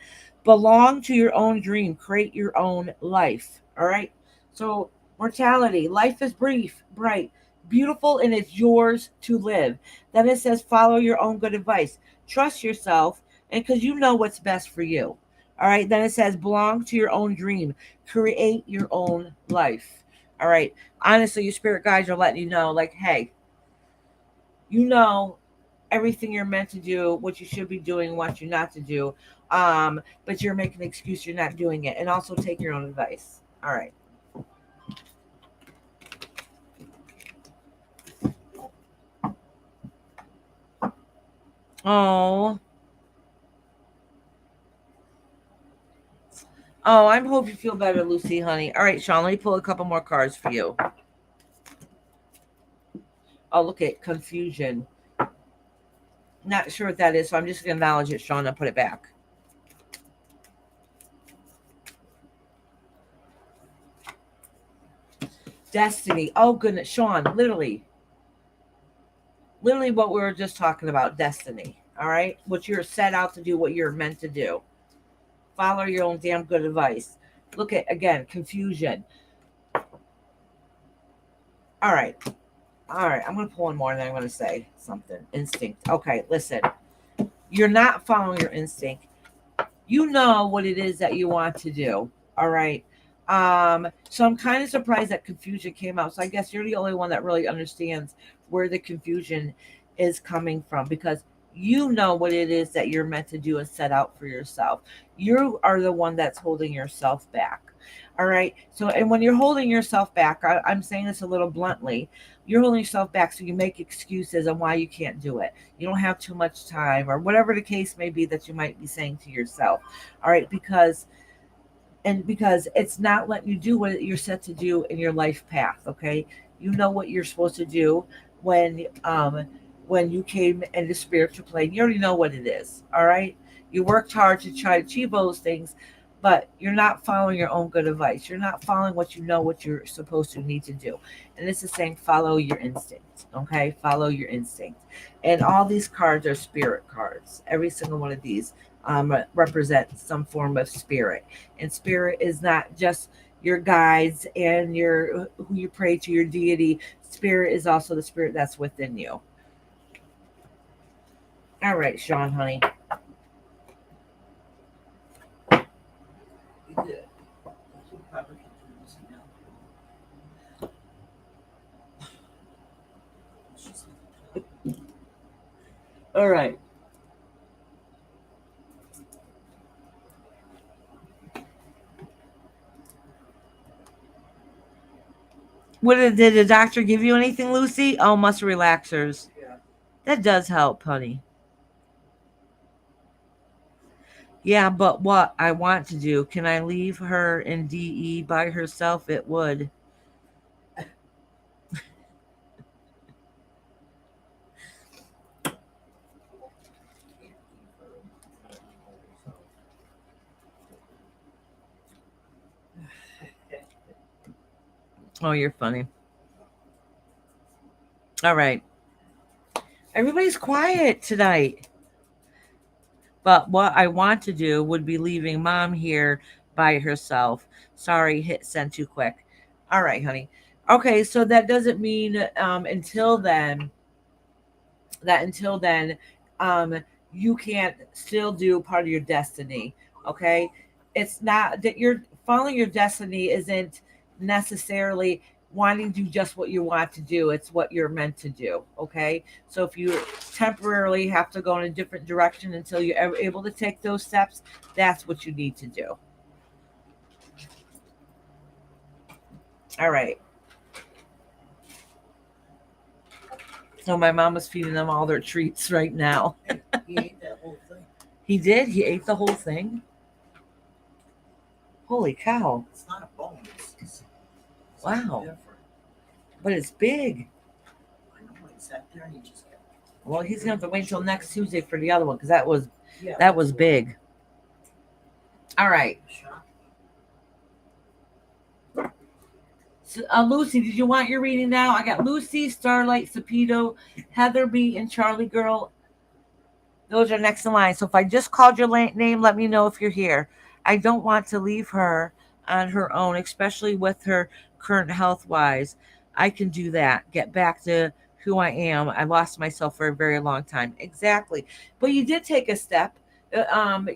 Belong to your own dream. Create your own life. All right. So mortality. Life is brief, bright, beautiful, and it's yours to live. Then it says, follow your own good advice. Trust yourself and because you know what's best for you. All right. Then it says, belong to your own dream, create your own life. All right. Honestly, your spirit guides are letting you know, like, hey, you know everything you're meant to do, what you should be doing, what you're not to do. But you're making an excuse you're not doing it. And also take your own advice. All right. Oh. Oh, I hope you feel better, Lucy, honey. All right, Sean, let me pull a couple more cards for you. Oh, look at confusion. Not sure what that is, so I'm just going to acknowledge it, Sean, and put it back. Destiny. Oh, goodness. Sean, literally what we were just talking about, destiny. All right? What you're set out to do, what you're meant to do. Follow your own damn good advice. Look at, again, confusion. All right. All right. I'm going to pull one more and then I'm going to say something. Instinct. Okay, listen. You're not following your instinct. You know what it is that you want to do. All right. So I'm kind of surprised that confusion came out. So I guess you're the only one that really understands where the confusion is coming from because you know what it is that you're meant to do and set out for yourself. You are the one that's holding yourself back. All right. So, and when you're holding yourself back, I'm saying this a little bluntly, you're holding yourself back so you make excuses on why you can't do it. You don't have too much time, or whatever the case may be that you might be saying to yourself. All right. Because it's not letting you do what you're set to do in your life path. Okay. You know what you're supposed to do when you came into spiritual plane. You already know what it is. All right. You worked hard to try to achieve those things, but you're not following your own good advice. You're not following what you know what you're supposed to need to do. And this is saying follow your instinct. Okay. Follow your instinct. And all these cards are spirit cards. Every single one of these represent some form of spirit. And spirit is not just your guides and your who you pray to, your deity. Spirit is also the spirit that's within you. All right, Sean, honey. You did. You probably can do this now. She's All right. Did the doctor give you anything, Lucy? Oh, muscle relaxers. yeah. That does help, honey. Yeah, but what I want to do, can I leave her in DE by herself? It would. Oh, you're funny. All right. Everybody's quiet tonight. But what I want to do would be leaving mom here by herself. Sorry, hit send too quick. All right, honey. Okay, so that doesn't mean until then, um, you can't still do part of your destiny. Okay, it's not that you're following your destiny isn't necessarily wanting to do just what you want to do. It's what you're meant to do. Okay, so if you temporarily have to go in a different direction until you're able to take those steps, that's what you need to do. All right. So my mom is feeding them all their treats right now. Hey, he ate that whole thing. He did. He ate the whole thing. Holy cow! It's not a bone. It's Wow. different. But it's big. I know he sat there and he just kept. Well, he's gonna have to wait till next Tuesday for the other one because that was Yeah. big. All right, Shocked. so, Lucy, did you want your reading now? I got Lucy, Starlight, Sapido, Heather B, and Charlie Girl. Those are next in line. So if I just called your name, let me know if you're here. I don't want to leave her on her own, especially with her current health wise. I can do that. Get back to who I am. I lost myself for a very long time. Exactly. But you did take a step.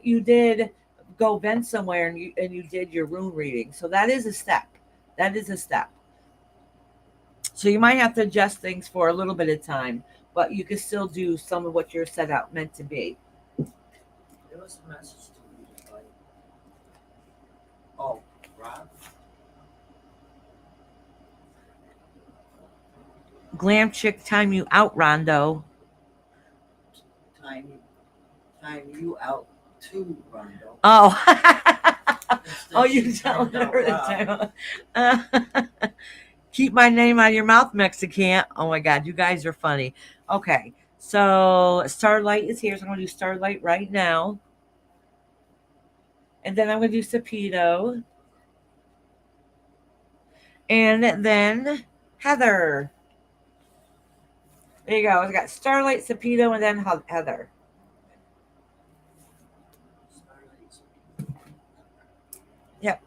You did go vent somewhere and you did your room reading. So that is a step. That is a step. So you might have to adjust things for a little bit of time, but you can still do some of what you're set out meant to be. There was a message to me like, oh, Rob, Glam chick, time you out, Rondo. time you, time you out too, Rondo. Oh, Instead oh, you she telling timed out her Rob. the time. Keep my name out of your mouth, Mexican. Oh my God, you guys are funny. Okay, so Starlight is here, so I'm gonna do Starlight right now, and then I'm gonna do Sapido, and then Heather. There you go. I got Starlight, Sapido, and then Heather. Yep.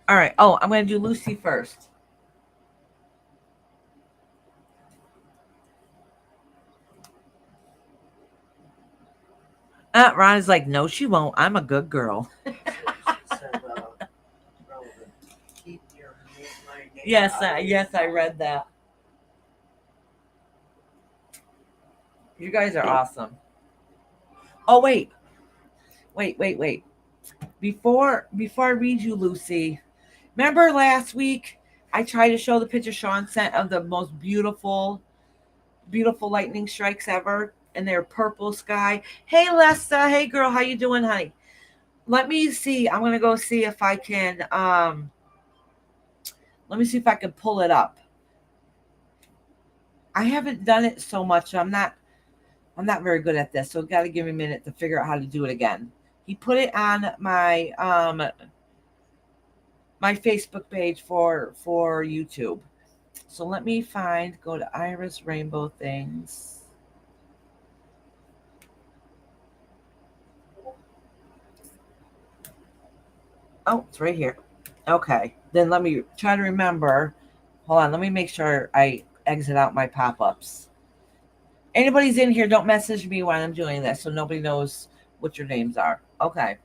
All right. Oh, I'm gonna do Lucy first. Ron is like, no, she won't. I'm a good girl. She said, relevant. Keep your name, my name Yes, out of yes, I your read that. You guys are awesome. Oh wait. Before I read you, Lucy, remember last week I tried to show the picture Sean sent of the most beautiful lightning strikes ever, and they're purple sky. Hey Lesta, hey girl, how you doing, honey? Let me see. I'm gonna go see if I can. Let me see if I can pull it up. I haven't done it so much. I'm not very good at this, so got to give me a minute to figure out how to do it again. He put it on my Facebook page for YouTube. So let me go to Iris Rainbow Things. Oh, it's right here. Okay. Then let me try to remember. Hold on, let me make sure I exit out my pop-ups. Anybody's in here, don't message me while I'm doing this so nobody knows what your names are. Okay.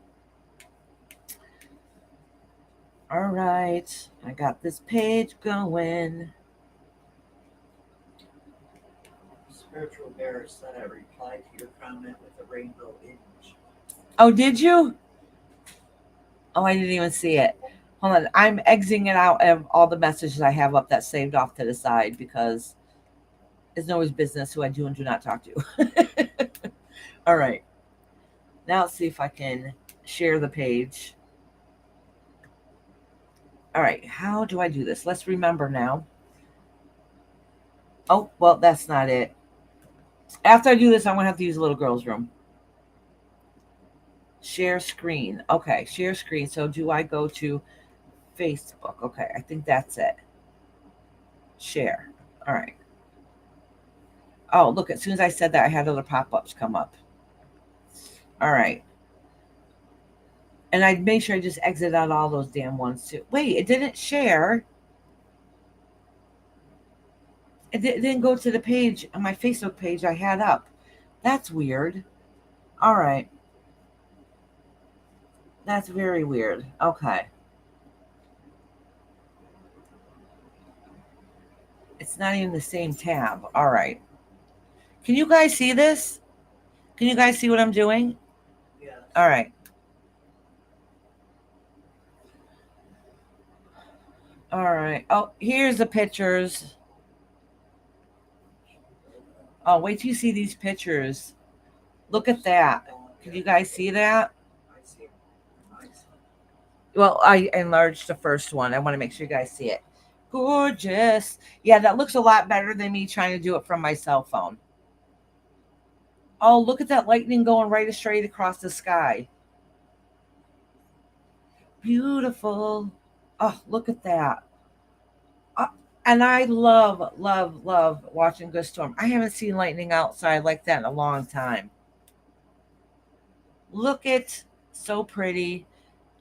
All right. I got this page going. spiritual bearer said I replied to your comment with a rainbow image. Oh, did you? Oh, I didn't even see it. Hold on. I'm exiting it out of all the messages I have up that saved off to the side because it's nobody's business who I do and do not talk to. All right. Now let's see if I can share the page. All right. How do I do this? Let's remember now. Oh, well, that's not it. After I do this, I'm going to have to use a little girl's room. Share screen. Okay, share screen. So do I go to Facebook? Okay, I think that's it. Share. All right. Oh, look, as soon as I said that, I had other pop-ups come up. All right. And I made sure I just exit out all those damn ones too. Wait, it didn't share. It didn't go to the page on my Facebook page I had up. That's weird. All right. That's very weird. Okay. It's not even the same tab. All right. Can you guys see this? Can you guys see what I'm doing? Yes. All right. All right. Oh, here's the pictures. Oh, wait till you see these pictures. Look at that. Can you guys see that? I see. I see. Well, I enlarged the first one. I want to make sure you guys see it. Gorgeous. Yeah, that looks a lot better than me trying to do it from my cell phone. Oh, look at that lightning going right straight across the sky. Beautiful. Oh, look at that. Uh, and I love, love, love watching good storm. I haven't seen lightning outside like that in a long time. Look it, so pretty.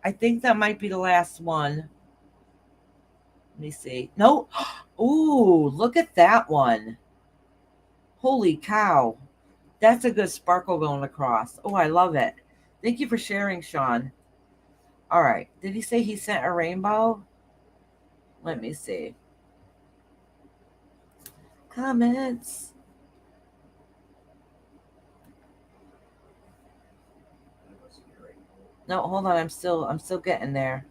I think that might be the last one. Let me see. No. Ooh, look at that one. Holy cow. That's a good sparkle going across. Oh, I love it. Thank you for sharing, Sean. All right. Did he say he sent a rainbow? Let me see. Comments. No, hold on. I'm still getting there.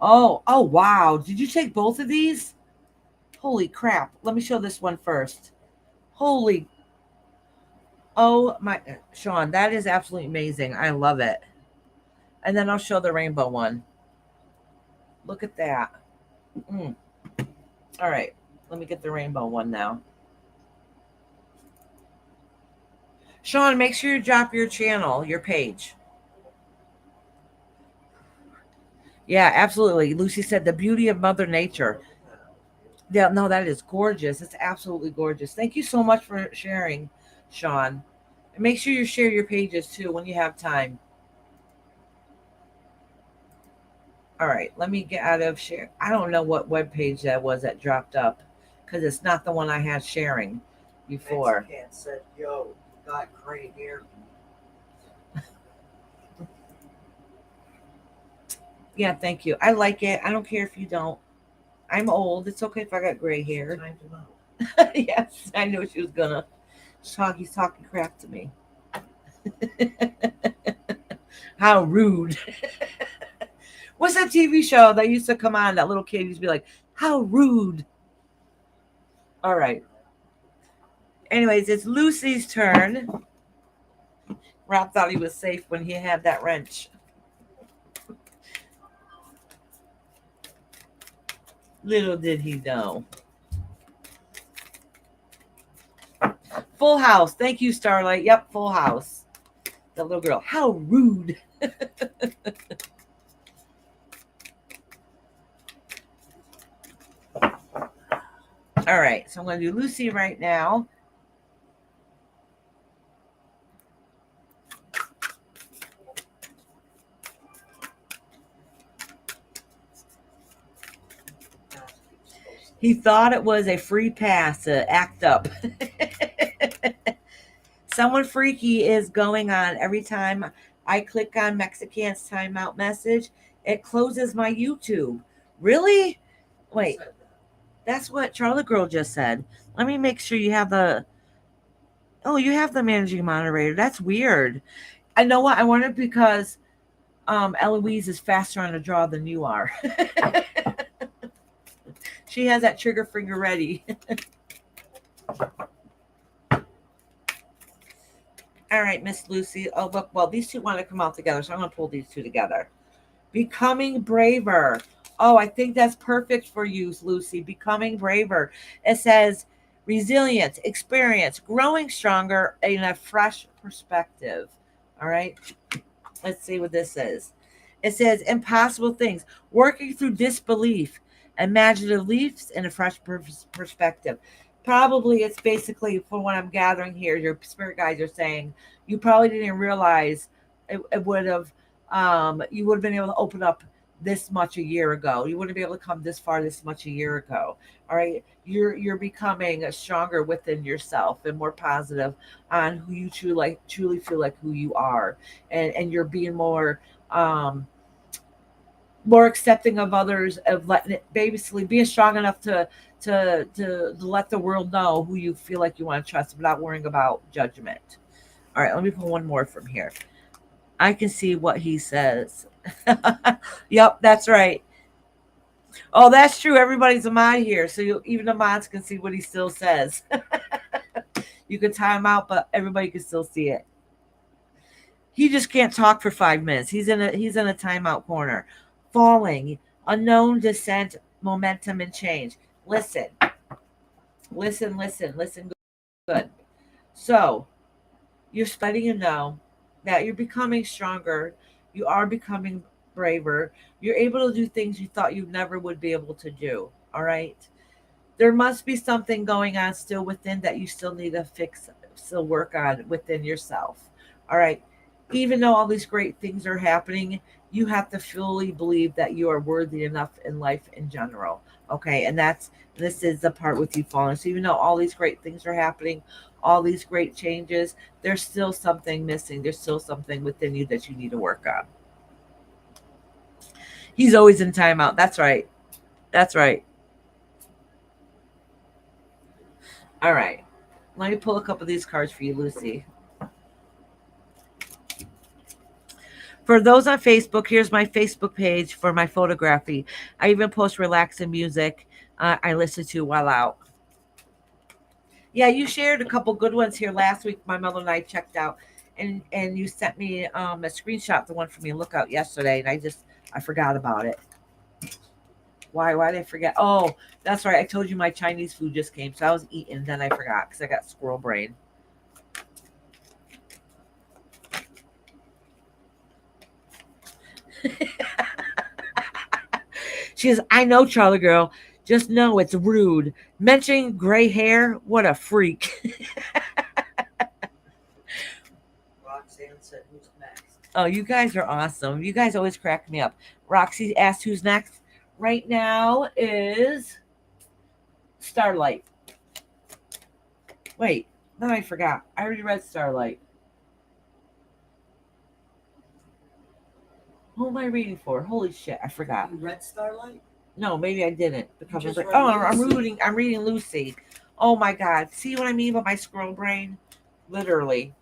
Oh, wow. Did you take both of these? Holy crap. Let me show this one first. Holy. Oh my, Sean, that is absolutely amazing. I love it. And then I'll show the rainbow one. Look at that. Mm. All right. Let me get the rainbow one now. Sean, make sure you drop your channel, your page. Yeah, absolutely. Lucy said the beauty of Mother Nature. Yeah, no, that is gorgeous. It's absolutely gorgeous. Thank you so much for sharing, Sean. And make sure you share your pages too when you have time. All right, let me get out of share. I don't know what web page that was that dropped up because it's not the one I had sharing before. Mexican said, "Yo, you got gray hair." Yeah, thank you. I like it. I don't care if you don't. I'm old. It's okay if I got gray hair. Time to know. Yes, I knew she was gonna. He's talking crap to me. How rude. What's that TV show that used to come on? That little kid used to be like, how rude. All right. Anyways, it's Lucy's turn. Rob thought he was safe when he had that wrench. Little did he know. Full House. Thank you, Starlight. Yep, Full House. The little girl. How rude. All right, so I'm going to do Lucy right now. He thought it was a free pass to act up. Someone freaky is going on every time I click on Mexican's timeout message. It closes my YouTube. Really? Wait, that's what Charlie Girl just said. Let me make sure you have the. Oh, you have the managing moderator. That's weird. I know what I wondered because Eloise is faster on a draw than you are. She has that trigger finger ready. All right, Miss Lucy. Oh, look. Well, these two want to come out together, so I'm going to pull these two together. Becoming braver. Oh, I think that's perfect for you, Lucy. Becoming braver. It says resilience, experience, growing stronger in a fresh perspective. All right. Let's see what this is. It says impossible things, working through disbelief, imaginative leaps in a fresh perspective. Probably it's basically, from what I'm gathering here, your spirit guides are saying you probably didn't realize it would have, you would have been able to open up this much a year ago. You wouldn't be able to come this far this much a year ago. All right. You're becoming stronger within yourself and more positive on who you truly feel like who you are. And you're being um more accepting of others, of letting it, basically being strong enough to let the world know who you feel like you want to trust without worrying about judgment. All right, let me pull one more from here. I can see what he says. Yep, that's right. Oh, that's true. Everybody's a mod here, so even the mods can see what he still says. You can time out, but everybody can still see it. He just can't talk for 5 minutes. He's in a timeout corner. Falling, unknown descent, momentum, and change. Listen, listen good. So you're letting you know that you're becoming stronger. You are becoming braver. You're able to do things you thought you never would be able to do. All right. There must be something going on still within that you still need to fix, still work on within yourself. All right. Even though all these great things are happening, you have to fully believe that you are worthy enough in life in general. Okay. And this is the part with you falling. So even though all these great things are happening, all these great changes, there's still something missing. There's still something within you that you need to work on. He's always in timeout. That's right. That's right. All right. Let me pull a couple of these cards for you, Lucy. For those on Facebook, here's my Facebook page for my photography. I even post relaxing music I listen to while out. Yeah, you shared a couple good ones here last week. My mother and I checked out, and you sent me a screenshot, the one for me to look out yesterday, and I forgot about it. Why did I forget? Oh, that's right. I told you my Chinese food just came, so I was eating, then I forgot because I got squirrel brain. She says, I know, Charlie girl. Just know it's rude. Mentioning gray hair, what a freak. Roxanne said, "Who's next?" Oh, you guys are awesome. You guys always crack me up. Roxy asked who's next. Right now is Starlight. Wait, no, I forgot. I already read Starlight. Who am I reading for? Holy shit, I forgot. You read Starlight? No, maybe I didn't. just read Oh, I'm Lucy. rooting. I'm reading Lucy. Oh my god. See what I mean by my squirrel brain? Literally.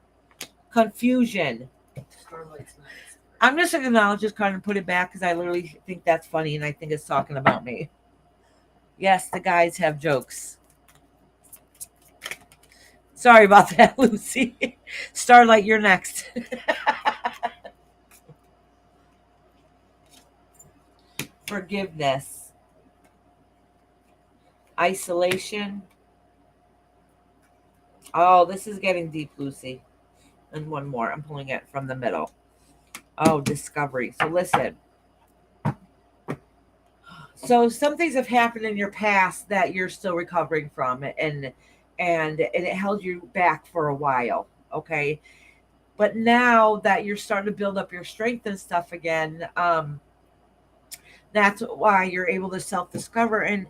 Confusion. Starlight's nice. I'm just gonna acknowledge this card and put it back because I literally think that's funny and I think it's talking about me. Yes, the guys have jokes. Sorry about that, Lucy. Starlight, you're next. Forgiveness. Isolation. Oh, this is getting deep, Lucy. And one more. I'm pulling it from the middle. Oh, discovery. So listen. So some things have happened in your past that you're still recovering from, and it held you back for a while. Okay. But now that you're starting to build up your strength and stuff again, that's why you're able to self-discover and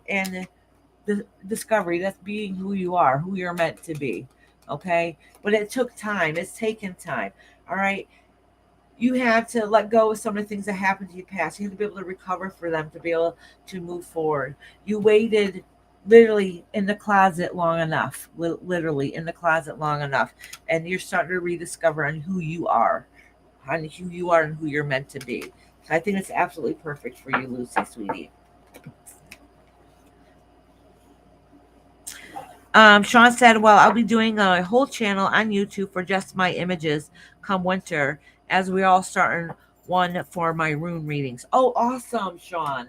the discovery, that's being who you are, who you're meant to be. Okay. But it took time. It's taken time. All right. You had to let go of some of the things that happened to you past. You had to be able to recover for them to be able to move forward. You waited literally in the closet long enough, literally in the closet long enough, and you're starting to rediscover on who you are, and who you're meant to be. So I think it's absolutely perfect for you, Lucy, sweetie. Sean said, well, I'll be doing a whole channel on YouTube for just my images come winter, as we're all starting one for my rune readings. Oh, awesome, Sean.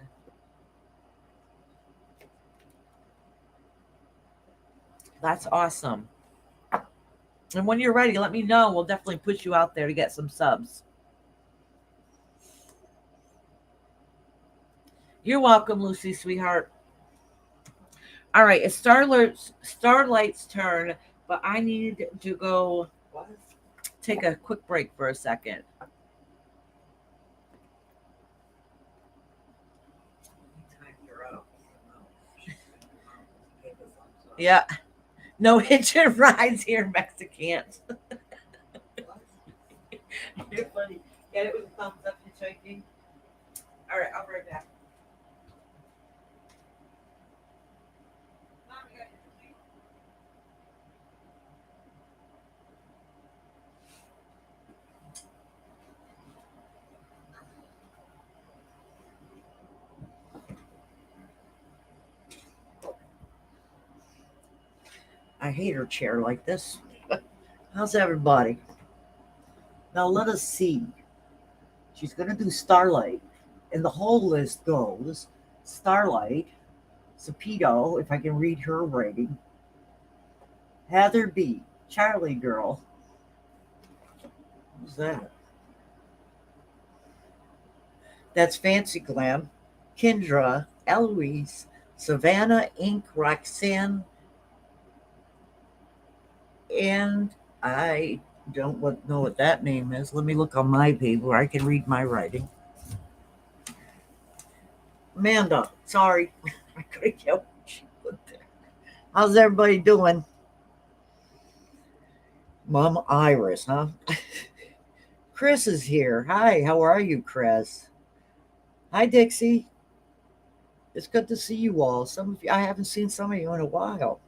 That's awesome. And when you're ready, let me know. We'll definitely push you out there to get some subs. You're welcome, Lucy, sweetheart. All right, it's Starlight's turn, but I need to go What? take a quick break for a second. Time you're up. Give a thumbs up. Yeah, no hitching rides here, Mexicans. What? You're funny. Get it with a thumbs up hitchhiking. All right, I'll be right back. I hate her chair like this. How's everybody? Now let us see. She's going to do Starlight. And the whole list goes Starlight, Sapido, if I can read her writing, Heather B, Charlie Girl. Who's that? That's Fancy Glam, Kendra, Eloise, Savannah, Inc., Roxanne, and I don't know what that name is. Let me look on my page where I can read my writing. Amanda, sorry. I couldn't get what she put there. How's everybody doing? Mom Iris, huh? Chris is here. Hi, how are you, Chris? Hi, Dixie. It's good to see you all. Some of you, I haven't seen some of you in a while.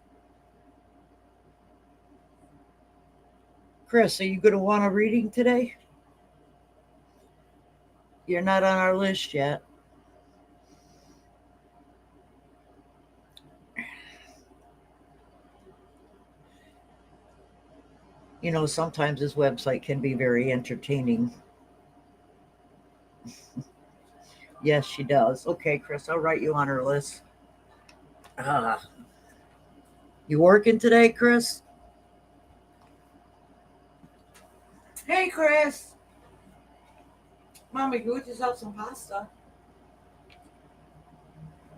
Chris, are you going to want a reading today? You're not on our list yet. You know, sometimes this website can be very entertaining. Yes, she does. Okay, Chris, I'll write you on her list. You working today, Chris? Hey, Chris. Mommy, go get yourself some pasta.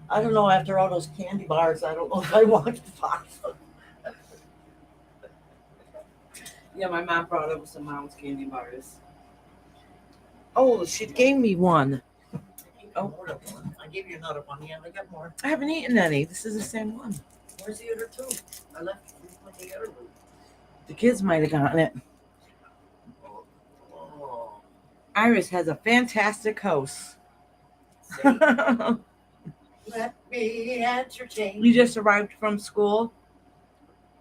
I don't know, after all those candy bars, I don't know if I want the pasta. Yeah, my mom brought over some mom's candy bars. Oh, she gave me one. Oh, I gave you another one. Yeah, I got more. I haven't eaten any. This is the same one. Where's the other two? I left the other room. The kids might have gotten it. Oh. Iris has a fantastic host. Let me entertain. You just arrived from school?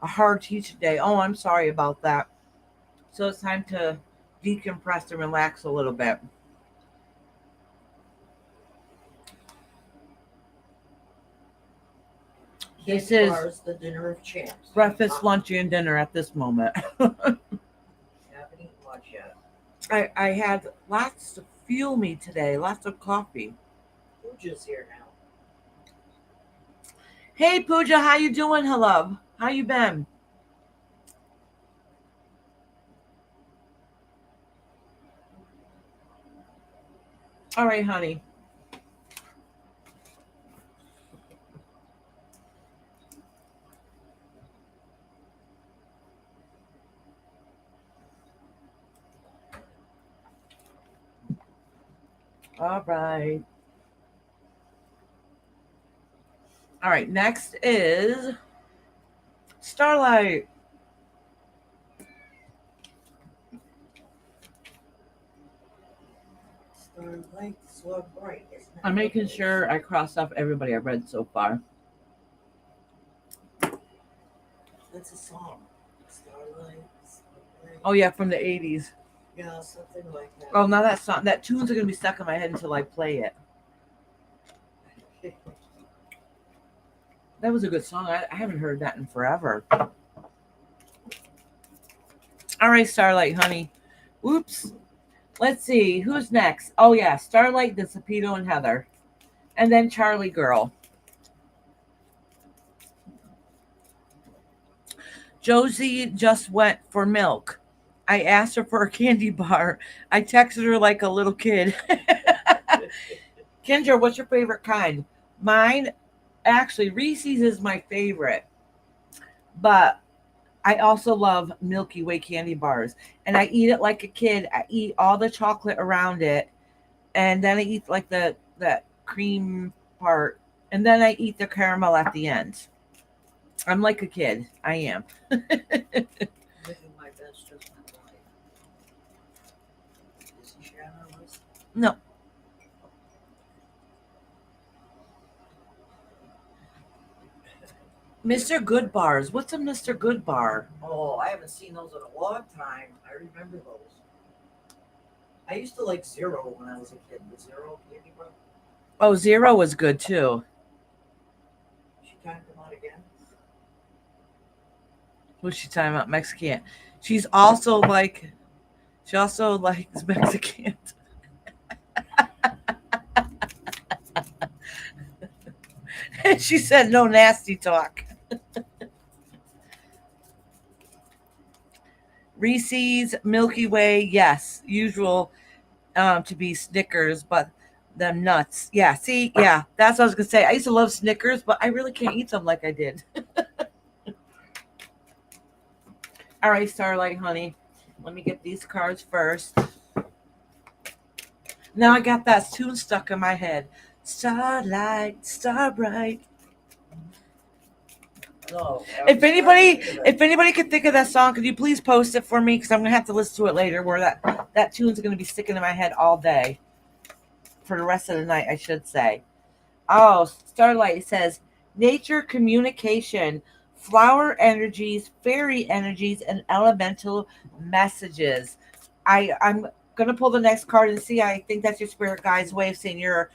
A hard teaching day. Oh, I'm sorry about that. So it's time to decompress and relax a little bit. This is the dinner of champs. breakfast, lunch, and dinner at this moment. Haven't eaten much yet. I had lots to fuel me today, lots of coffee. Pooja's here now. Hey Pooja, how you doing, love? How you been? All right, honey. All right. All right, next is Starlight. Starlight, so bright, isn't it? I'm making sure I cross off everybody I've read so far. That's a song. Starlight, so bright. Oh yeah, from the 80s. Yeah, something like that. Oh, now that song, that tunes are gonna be stuck in my head until I play it. That was a good song. I haven't heard that in forever. All right, Starlight, honey. Whoops. Let's see. Who's next? Oh, yeah. Starlight, Disapito, and Heather. And then Charlie Girl. Josie just went for milk. I asked her for a candy bar. I texted her like a little kid. Kendra, what's your favorite kind? Mine, Actually, Reese's is my favorite, but I also love Milky Way candy bars, and I eat it like a kid. I eat all the chocolate around it, and then I eat like the cream part, and then I eat the caramel at the end. I'm like a kid. I am. Living my best judgment life. Is he sharing our list? No, Mr. Good bars. What's a Mr. Good bar? Oh, I haven't seen those in a long time. I remember those. I used to like Zero when I was a kid. The Zero candy bar. Oh, Zero was good too. She kind of come out again. Who's she talking about? Mexican. She's also like she also likes Mexican. She said no nasty talk. Reese's, Milky Way, yes, usual to be Snickers, but the nuts, yeah. See, yeah, that's what I was gonna say. I used to love Snickers, but I really can't eat them like I did. All right, Starlight, honey, let me get these cards first. Now I got that tune stuck in my head. Starlight, star bright. No. If anybody could think of that song, could you please post it for me? Because I'm gonna have to listen to it later. Where that tune's gonna be sticking in my head all day for the rest of the night, I should say. Oh, Starlight says nature communication, flower energies, fairy energies, and elemental messages. I'm gonna pull the next card and see. I think that's your spirit guide's way of saying you're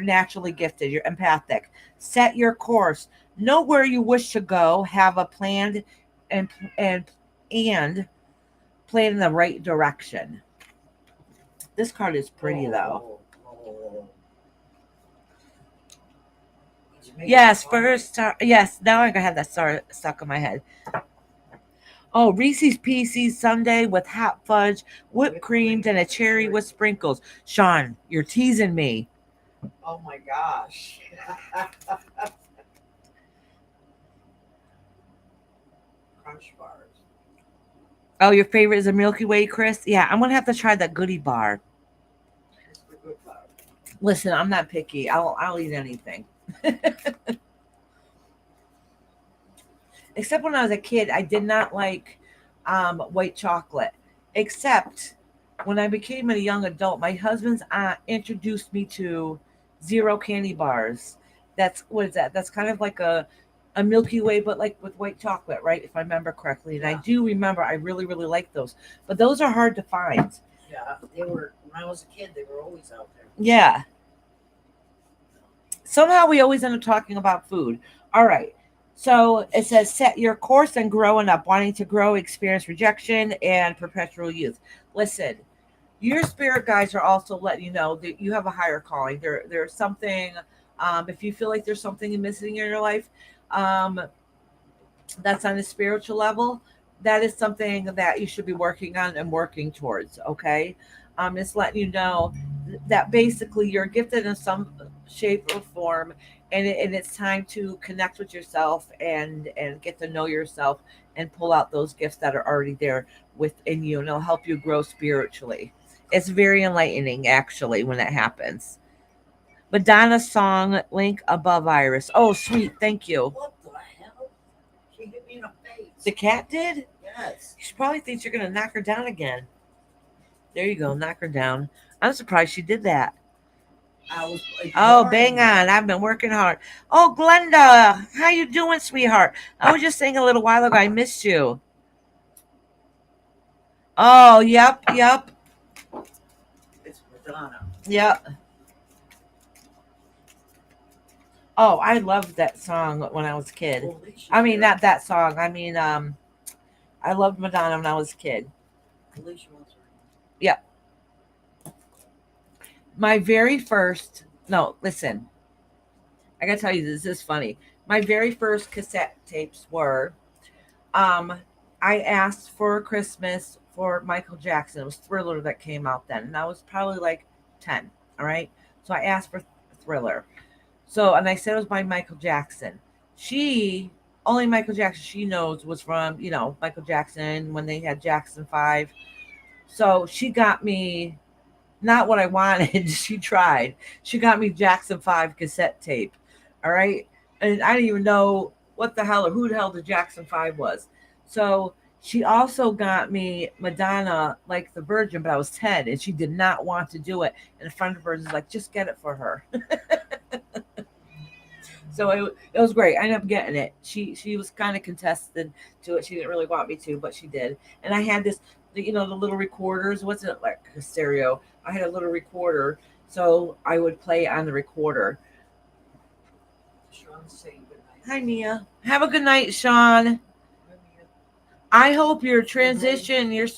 naturally gifted, you're empathic. Set your course. Know where you wish to go. Have a planned and and and plan in the right direction. This card is pretty though. Oh. Yes, first star. Yes, now I'm gonna have that star stuck in my head. Oh, Reese's Pieces Sundae with hot fudge, whipped cream, and a cherry with sprinkles. Sean, you're teasing me. Oh my gosh. Crunch bars. Oh, your favorite is a Milky Way, Chris? Yeah, I'm gonna have to try that goodie bar. It's the good bar. Listen, I'm not picky. I'll eat anything. Except when I was a kid, I did not like white chocolate. Except when I became a young adult, my husband's aunt introduced me to zero candy bars. That's what is that? That's kind of like a Milky Way, but like with white chocolate, right? If I remember correctly, and I Yeah. do remember, I really really like those. But those are hard to find. Yeah, they were when I was a kid. They were always out there. Yeah. Somehow we always end up talking about food. All right. So it says set your course and growing up, wanting to grow, experience rejection and perpetual youth. Listen, your spirit guides are also letting you know that you have a higher calling. There's something. If you feel like there's something missing in your life, um, that's on a spiritual level, that is something that you should be working on and working towards. Okay, it's letting you know that basically you're gifted in some shape or form, and it's time to connect with yourself and get to know yourself and pull out those gifts that are already there within you, and it'll help you grow spiritually. It's very enlightening, actually, when it happens. Madonna's song "Link Above Iris." Oh, sweet, thank you. What the hell? She hit me in the face. The cat did. Yes. She probably thinks you're gonna knock her down again. There you go, knock her down. I'm surprised she did that. I was. Oh, bang on. I've been working hard. Oh, Glenda, how you doing, sweetheart? I was just saying a little while ago I missed you. Oh, yep. It's Madonna. Yep. Oh, I loved that song when I was a kid. Alicia I mean, here. not that song. I mean, I loved Madonna when I was a kid. Alicia wants her. Yep. My very first, no, listen, I gotta tell you, this is funny. My very first cassette tapes were, um, I asked for Christmas for Michael Jackson. It was Thriller that came out then, and I was probably like 10. All right, so I asked for Thriller. So, and I said it was by Michael Jackson. She, only Michael Jackson she knows was from, Michael Jackson when they had Jackson 5. So she got me not what I wanted. She tried. She got me Jackson 5 cassette tape. All right. And I didn't even know what the hell or who the hell the Jackson 5 was. So she also got me Madonna, like the Virgin, but I was 10 and she did not want to do it. And a friend of hers is like, just get it for her. So it was great. I ended up getting it. She was kind of contested to it. She didn't really want me to, but she did. And I had this, the little recorders. What's it like a stereo? I had a little recorder, so I would play on the recorder. Sean's saying good night. Hi Mia. Have a good night, Sean. Hi, Mia. I hope your transition, your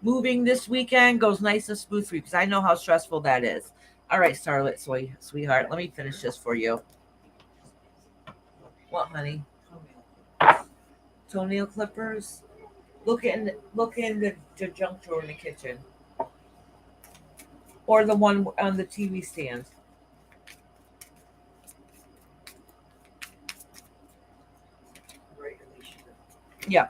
moving this weekend goes nice and smooth for you because I know how stressful that is. All right, Starlet, sweetheart. Let me finish this for you. What, honey? Toenail clippers. Look in the junk drawer in the kitchen, or the one on the TV stand. Right, Alicia. Yeah.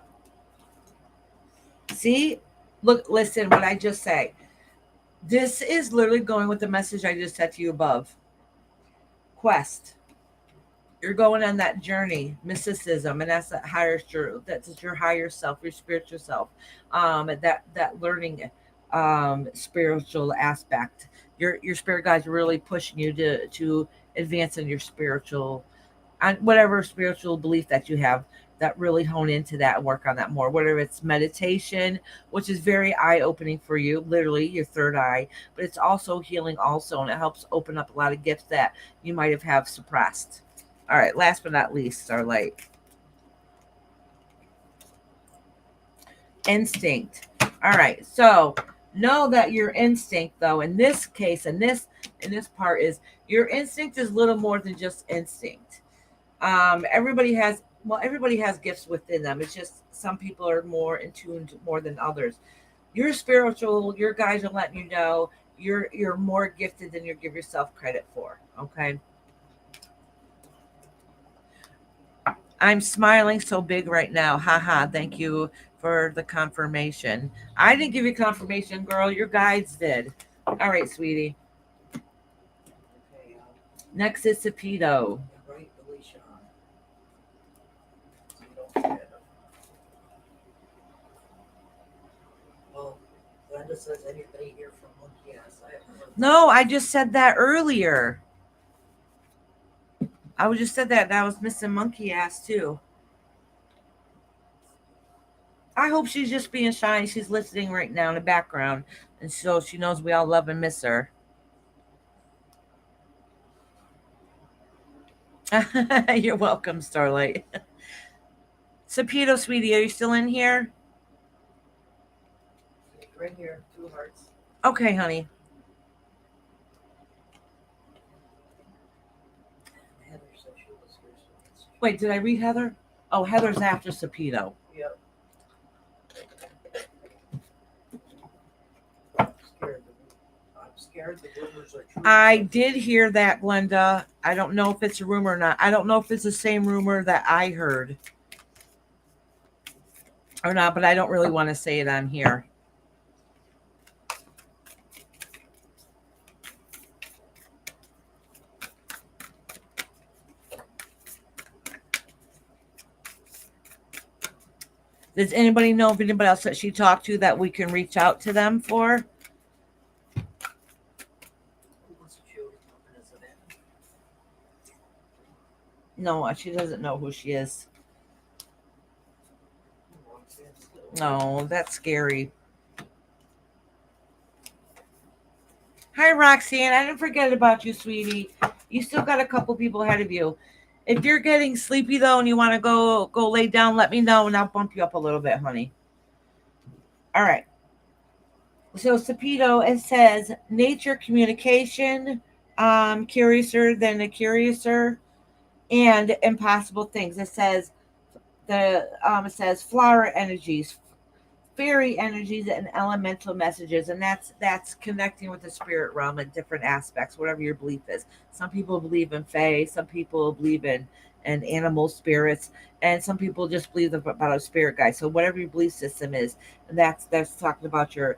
See, look, listen. What I just say. This is literally going with the message I just said to you above. Quest. You're going on that journey, mysticism, and that's that's your higher self, your spiritual self. That learning, spiritual aspect. Your spirit guides are really pushing you to advance in your spiritual, on whatever spiritual belief that you have. That really hone into that and work on that more. Whether it's meditation, which is very eye opening for you, literally your third eye, but it's also healing also, and it helps open up a lot of gifts that you might have suppressed. All right, last but not least, Starlight. Instinct. All right, so know that your instinct, though, in this case, in this part, is your instinct is little more than just instinct. Everybody has gifts within them. It's just some people are more in tune more than others. You're spiritual. Your guys are letting you know you're more gifted than you give yourself credit for. Okay. I'm smiling so big right now. Haha. Thank you for the confirmation. I didn't give you confirmation, girl. Your guides did. All right, sweetie. Okay, Next is Sapido. right, Alicia. So you don't forget them. Well, Glenda says anybody here from Monkey Ass. I haven't heard No, I just said that earlier. I was just said that. I was missing monkey ass too. I hope she's just being shy. She's listening right now in the background, and so she knows we all love and miss her. You're welcome, Starlight. Sapido, sweetie, are you still in here? right here, 2 hearts. Okay, honey. Heather said she was here. So Wait, did I read Heather? Oh, Heather's after Sapido. yep. I'm scared the rumors are true. I did hear that, Glenda. I don't know if it's a rumor or not. I don't know if it's the same rumor that I heard or not, but I don't really want to say it on here. Does anybody know of anybody else that she talked to that we can reach out to them for? Who wants to show the confidence of it? No, she doesn't know who she is. Roxanne still. No, that's scary. Hi, Roxanne. I didn't forget about you, sweetie. You still got a couple people ahead of you. If you're getting sleepy though and you want to go lay down, let me know and I'll bump you up a little bit, honey. All right. So Sapido, it says nature communication, curiouser than a curiouser, and impossible things. It says flower energies, fairy energies and elemental messages, and that's connecting with the spirit realm in different aspects, whatever your belief is. Some people believe in fae, some people believe in animal spirits, and some people just believe about a spirit guide. So whatever your belief system is, that's talking about your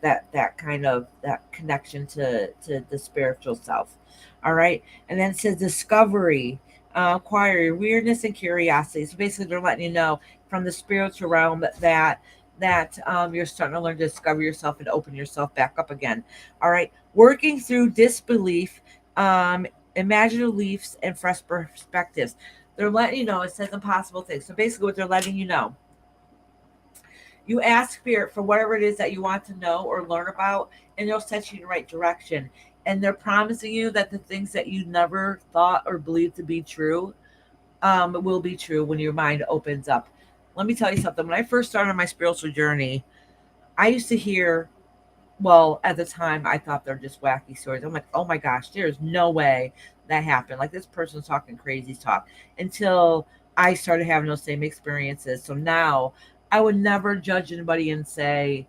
that kind of that connection to the spiritual self. All right. And then it says discovery, acquire your weirdness and curiosity. So basically they're letting you know from the spiritual realm that you're starting to learn to discover yourself and open yourself back up again. All right. Working through disbelief, um, imagine beliefs and fresh perspectives. They're letting you know, it says impossible things. So basically what they're letting you know, you ask spirit for whatever it is that you want to know or learn about, and they'll set you in the right direction. And they're promising you that the things that you never thought or believed to be true will be true when your mind opens up. Let me tell you something. When I first started my spiritual journey, I used to hear, well, at the time, I thought they're just wacky stories. I'm like, oh my gosh, there's no way that happened. Like this person's talking crazy talk until I started having those same experiences. So now I would never judge anybody and say,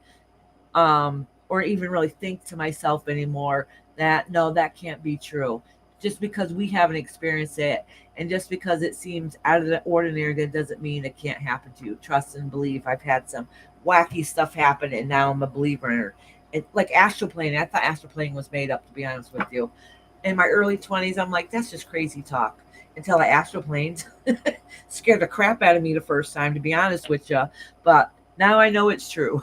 or even really think to myself anymore that no, that can't be true. Just because we haven't experienced it, and just because it seems out of the ordinary, that doesn't mean it can't happen to you. Trust and believe. I've had some wacky stuff happen, and now I'm a believer in it. Like astroplaning, I thought astroplaning was made up. To be honest with you, in my early 20s, I'm like, that's just crazy talk. Until I astroplaned, scared the crap out of me the first time. To be honest with you, but now I know it's true.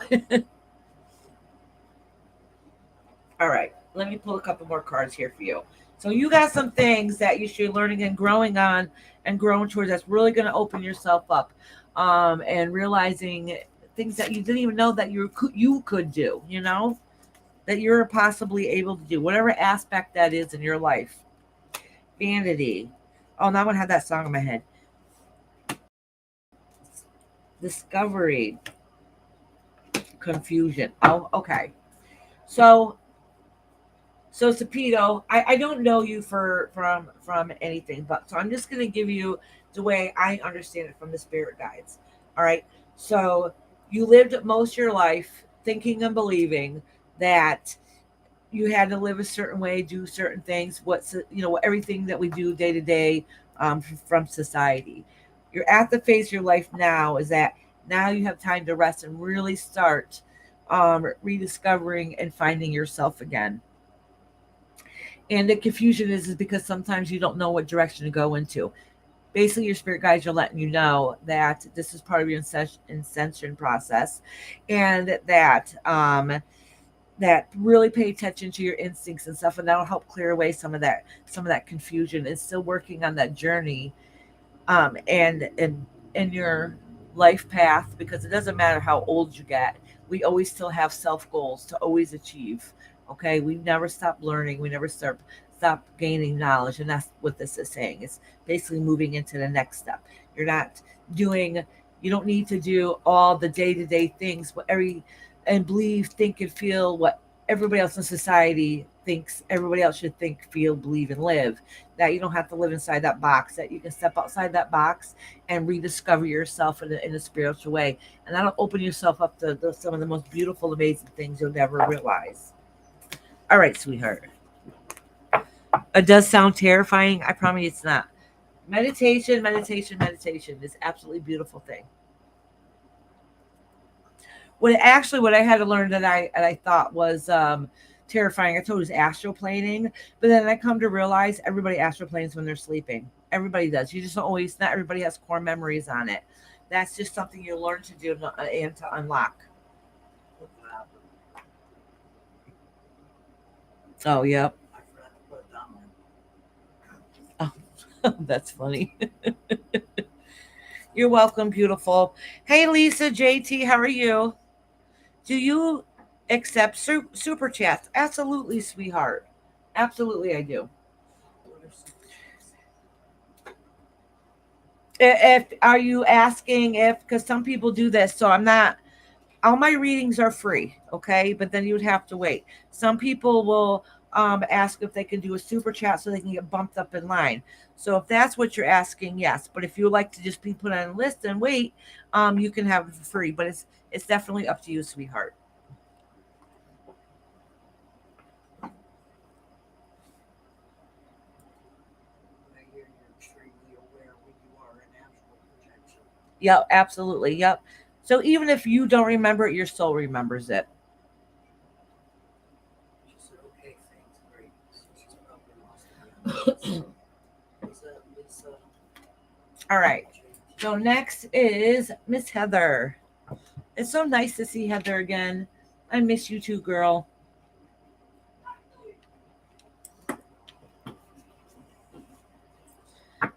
All right, let me pull a couple more cards here for you. So you got some things that you should be learning and growing on and growing towards. That's really going to open yourself up, and realizing things that you didn't even know that you could do. You know that you're possibly able to do whatever aspect that is in your life. Vanity. Oh, now I have that song in my head. Discovery. Confusion. Oh, okay. So So Sapido, I don't know you from anything, but so I'm just gonna give you the way I understand it from the spirit guides. All right. So you lived most of your life thinking and believing that you had to live a certain way, do certain things, everything that we do day to day, from society. You're at the phase of your life now is that now you have time to rest and really start rediscovering and finding yourself again. And the confusion is because sometimes you don't know what direction to go into. Basically, your spirit guides are letting you know that this is part of your ascension process, and that really pay attention to your instincts and stuff, and that'll help clear away some of that confusion. And still working on that journey, and in your life path, because it doesn't matter how old you get, we always still have self goals to always achieve. Okay, we never stop learning, we never stop gaining knowledge, and that's what this is saying. It's basically moving into the next step. You're not doing you don't need to do all the day-to-day things, what every and believe, think, and feel what everybody else in society thinks everybody else should think, feel, believe, and live. That you don't have to live inside that box, that you can step outside that box and rediscover yourself in a spiritual way. And that'll open yourself up to some of the most beautiful, amazing things you'll never realize. All right, sweetheart. It does sound terrifying. I promise you it's not. Meditation, meditation, meditation is absolutely beautiful thing. What I had to learn that I thought was terrifying. I told you it was astroplaning, but then I come to realize everybody astroplanes when they're sleeping. Everybody does. You just don't always. Not everybody has core memories on it. That's just something you learn to do and to unlock. What happened? Oh, yep. I forgot to put it down Oh, that's funny. You're welcome, beautiful. Hey, Lisa, JT, how are you? Do you accept super chats? Absolutely, sweetheart. Absolutely, I do. What are super chats? If are you asking if because some people do this, so I'm not. All my readings are free, okay? But then you would have to wait. Some people will ask if they can do a super chat so they can get bumped up in line. So if that's what you're asking, yes. But if you would like to just be put on a list and wait, you can have it for free. But It's definitely up to you, sweetheart. I hear you're extremely aware when you are in astral projection. Yep, absolutely. Yep. So even if you don't remember it, your soul remembers it. She said, okay, thanks, great. So she's probably lost again. Was that Lisa? All right. JT? So next is Miss Heather. It's so nice to see Heather again. I miss you too, girl.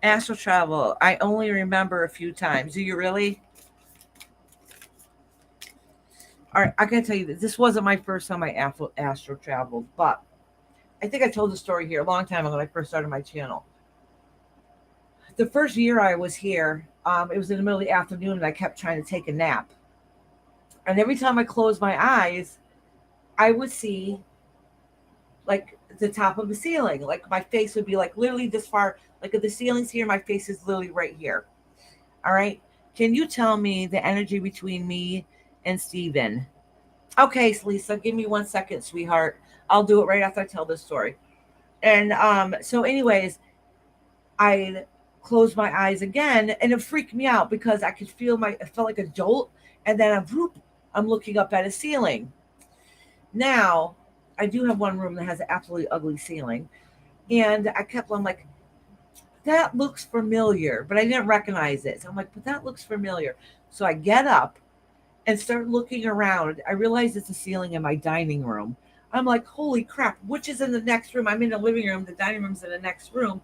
Astral travel. I only remember a few times. Do you really? All right, I gotta tell you that this wasn't my first time I astral traveled, but I think I told the story here a long time ago when I first started my channel. The first year I was here, it was in the middle of the afternoon, and I kept trying to take a nap. And every time I closed my eyes, I would see like the top of the ceiling. Like my face would be like literally this far. Like if the ceiling's here, my face is literally right here. All right. Can you tell me the energy between me and Steven? Okay, Lisa, give me 1 second, sweetheart. I'll do it right after I tell this story. And so anyways, I closed my eyes again and it freaked me out because I could feel it felt like a jolt, and then I'm looking up at a ceiling. Now, I do have one room that has an absolutely ugly ceiling. And I'm like, that looks familiar, but I didn't recognize it. So I'm like, but that looks familiar. So I get up and start looking around. I realize it's a ceiling in my dining room. I'm like, holy crap, which is in the next room? I'm in the living room, the dining room's in the next room.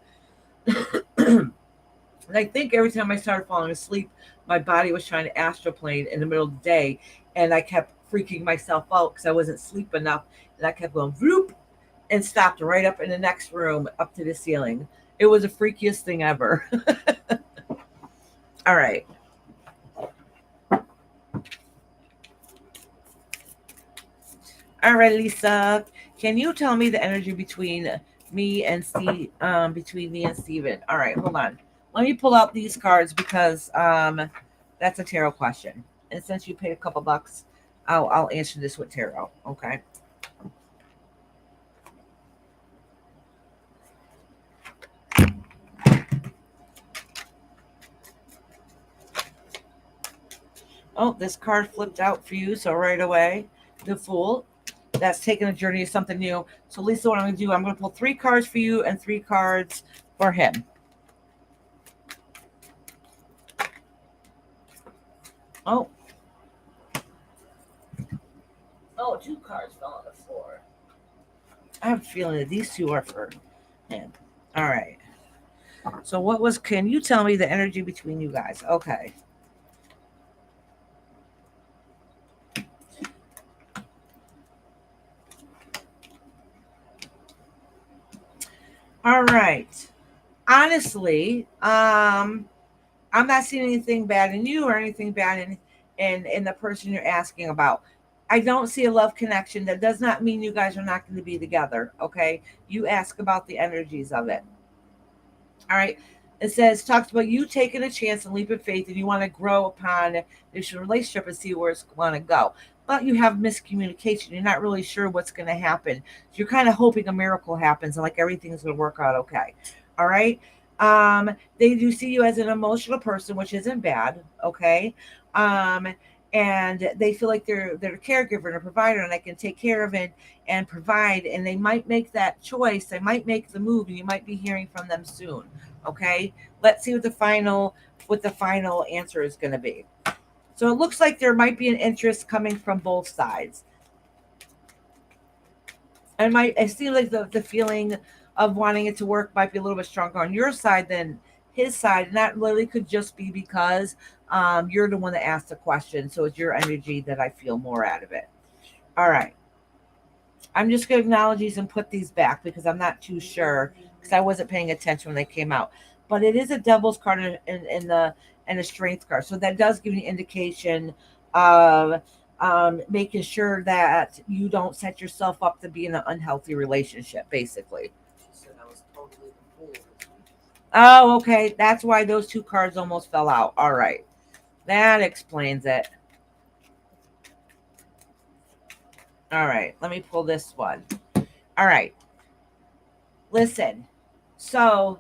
And I think every time I started falling asleep, my body was trying to astroplane in the middle of the day. And I kept freaking myself out because I wasn't sleep enough. And I kept going, whoop, and stopped right up in the next room up to the ceiling. It was the freakiest thing ever. All right. All right, Lisa. Can you tell me the energy between me and between me and Steven? All right, hold on. Let me pull out these cards because that's a tarot question. And since you paid a couple bucks, I'll answer this with tarot. Okay. Oh, this card flipped out for you, so right away, the Fool. That's taking a journey to something new. So, Lisa, what I'm going to do, I'm going to pull 3 cards for you and 3 cards for him. Oh, 2 cards fell on the floor. I have a feeling that these two are for him. All right. So, can you tell me the energy between you guys? Okay. All right. Honestly, I'm not seeing anything bad in you or anything bad in the person you're asking about. I don't see a love connection. That does not mean you guys are not going to be together. Okay. You ask about the energies of it. All right. It says, talks about you taking a chance and leap of faith and you want to grow upon this relationship and see where it's going to go. But you have miscommunication. You're not really sure what's going to happen. So you're kind of hoping a miracle happens and like everything's going to work out okay. All right. They do see you as an emotional person, which isn't bad. Okay. Um, and they feel like they're a caregiver and a provider and they can take care of it and provide, and they might make that choice, they might make the move, and you might be hearing from them soon. Okay, let's see what the final answer is going to be. So it looks like there might be an interest coming from both sides, and it seems like the feeling of wanting it to work might be a little bit stronger on your side than his side, and that literally could just be because you're the one that asked the question, so it's your energy that I feel more out of it. All right, I'm just going to acknowledge these and put these back because I'm not too sure because I wasn't paying attention when they came out. But it is a devil's card and a strength card, so that does give you an indication of making sure that you don't set yourself up to be in an unhealthy relationship, basically. She said I was totally the fool. Oh, okay. That's why those 2 cards almost fell out. All right. That explains it. All right, let me pull this one. All right, listen. So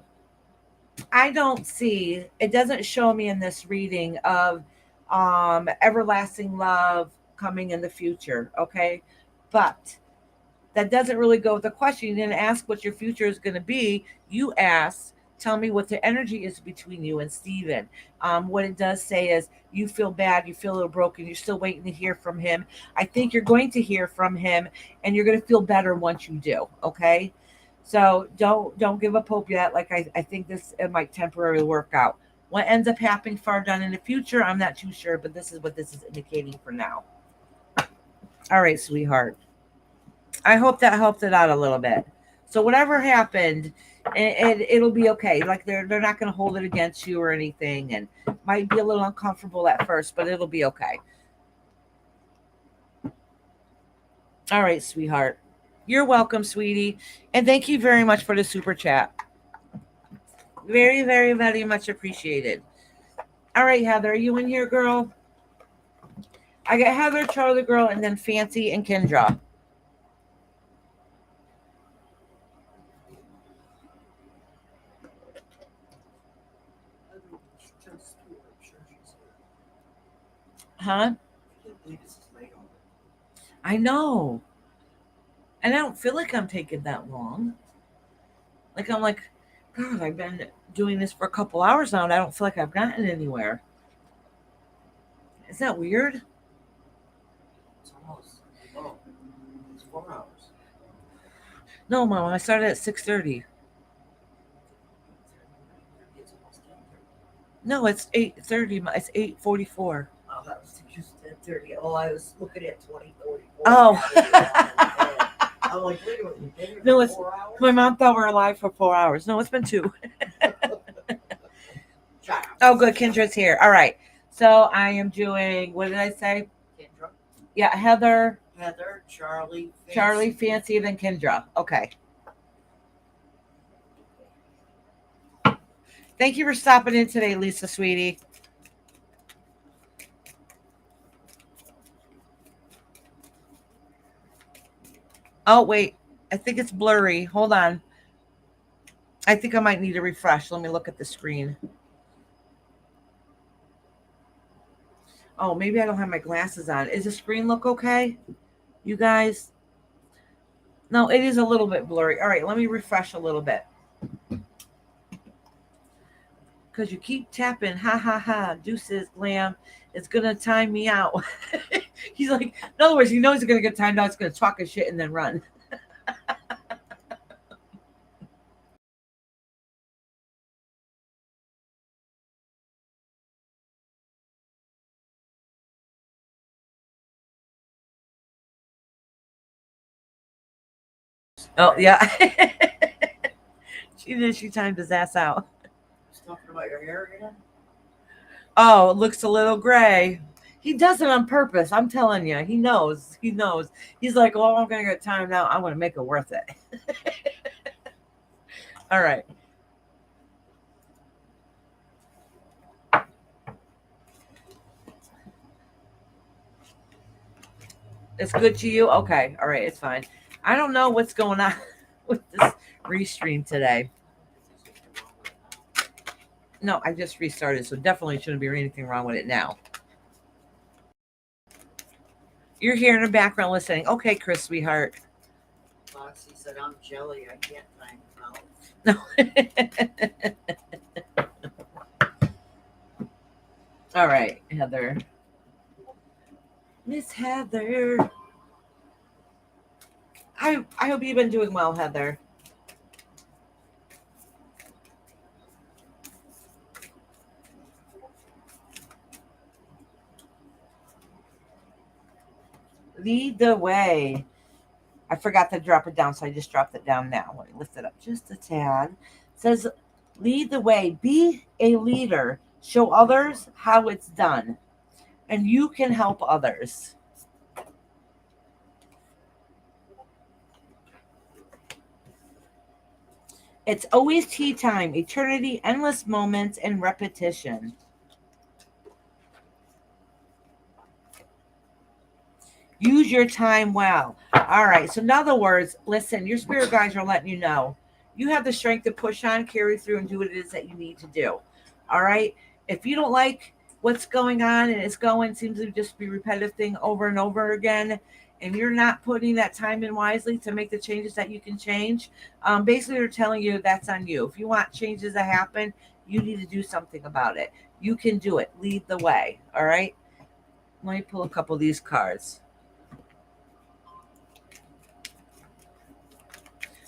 I don't see, it doesn't show me in this reading of everlasting love coming in the future, okay? But that doesn't really go with the question. You didn't ask what your future is going to be. You asked, tell me what the energy is between you and Steven. What it does say is you feel bad, you feel a little broken, you're still waiting to hear from him. I think you're going to hear from him and you're going to feel better once you do, okay? So don't give up hope yet. Like I think this it might temporarily work out. What ends up happening far down in the future, I'm not too sure, but this is what this is indicating for now. All right, sweetheart. I hope that helped it out a little bit. So whatever happened, it'll be okay. Like they're not going to hold it against you or anything, and might be a little uncomfortable at first, but it'll be okay. All right, sweetheart. You're welcome, sweetie, and thank you very much for the super chat. Very, very, very much appreciated. All right, Heather, are you in here, girl? I got Heather, Charlie girl, and then Fancy and Kendra. Huh? I know. And I don't feel like I'm taking that long. Like I'm like, God, I've been doing this for a couple hours now and I don't feel like I've gotten anywhere. Is that weird? It's almost, oh, it's 4 hours. No, Mom, I started at 6:30. It's almost 10:30. No, it's 8:30. It's 8:44. Oh, that was just 10:30. Oh, I was looking at 20:44. Oh. I'm like, wait a minute, you've been here No, for it's 4 hours? my mom thought we were alive for 4 hours. No, it's been 2. Oh, good. Kendra's here. All right. So I am doing, what did I say? Kendra, Yeah, Heather, Charlie, Charlie, Fancy, then Kendra. Okay. Thank you for stopping in today, Lisa, sweetie. Oh, wait. I think it's blurry. Hold on. I think I might need a refresh. Let me look at the screen. Oh, maybe I don't have my glasses on. Is the screen look okay? You guys? No, it is a little bit blurry. All right, let me refresh a little bit. Because you keep tapping, ha ha ha, deuces, glam. It's going to time me out. He's like, in other words, he knows he's going to get timed out. It's going to talk his shit and then run. Oh, yeah. She did. She timed his ass out. Just talking about your hair again? Oh, it looks a little gray. He does it on purpose. I'm telling you. He knows. He knows. He's like, oh, I'm going to get timed out. I'm going to make it worth it. All right. It's good to you? Okay. All right. It's fine. I don't know what's going on with this restream today. No, I just restarted, so definitely shouldn't be anything wrong with it now. You're here in the background listening. Okay, Chris, sweetheart. Foxy said, I'm jelly. I can't time No. All right, Heather. Miss Heather. I hope you've been doing well, Heather. Lead the way. I forgot to drop it down, so I just dropped it down now. Let me lift it up just a tad. It says, lead the way. Be a leader. Show others how it's done. And you can help others. It's always tea time. Eternity, endless moments, and repetition. Use Use your time well. All right. So in other words, listen, your spirit guides are letting you know you have the strength to push on, carry through, and do what it is that you need to do. All right. If you don't like what's going on and it's going, seems to just be repetitive thing over and over again, and you're not putting that time in wisely to make the changes that you can change, basically they're telling you that's on you. If you want changes to happen, you need to do something about it. You can do it. Lead the way. All right. Let me pull a couple of these cards.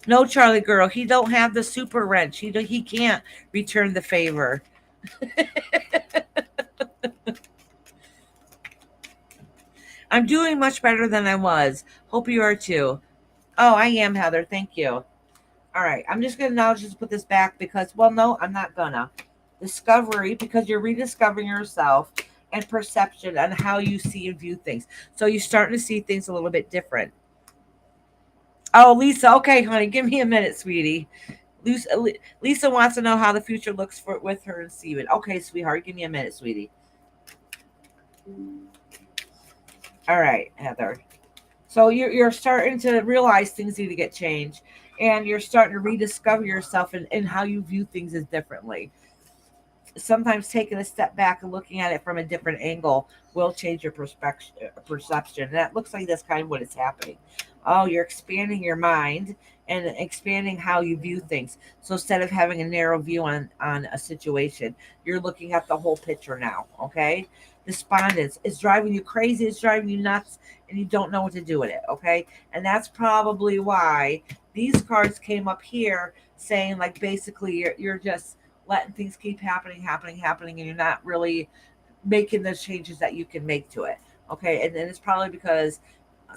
No, Charlie girl, he don't have the super wrench. He can't return the favor. I'm doing much better than I was. Hope you are too. Oh, I am, Heather. Thank you. All right. I'm just going to now just put this back because, well, no, I'm not gonna. Discovery, because you're rediscovering yourself, and perception and how you see and view things. So you're starting to see things a little bit different. Oh, Lisa. Okay, honey. Give me a minute, sweetie. Lisa wants to know how the future looks for with her and Steven. Okay, sweetheart. Give me a minute, sweetie. All right, Heather. So you're starting to realize things need to get changed, and you're starting to rediscover yourself and how you view things as differently. Sometimes taking a step back and looking at it from a different angle will change your perception. And that looks like that's kind of what is happening. Oh, you're expanding your mind and expanding how you view things. So instead of having a narrow view on a situation, you're looking at the whole picture now. Okay. Despondence is driving you crazy, it's driving you nuts, and you don't know what to do with it. Okay. And that's probably why these cards came up here saying, like, basically, you're just letting things keep happening, and you're not really making the changes that you can make to it. Okay. And then it's probably because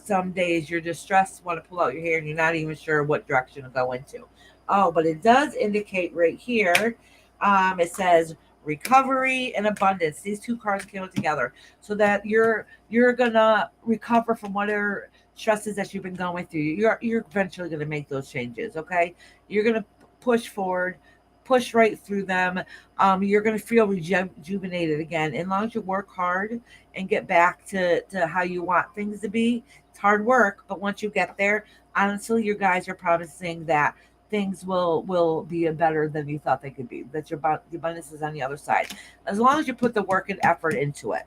some days you're just stressed, want to pull out your hair, and you're not even sure what direction to go into. Oh, but it does indicate right here. It says recovery and abundance. These two cards came together so that you're gonna recover from whatever stresses that you've been going through. You're eventually gonna make those changes. Okay, you're gonna push forward, push right through them. You're gonna feel rejuvenated again. And as long as you work hard and get back to how you want things to be, it's hard work, but once you get there, honestly, you guys are promising that things will be better than you thought they could be. That your abundance is on the other side, as long as you put the work and effort into it.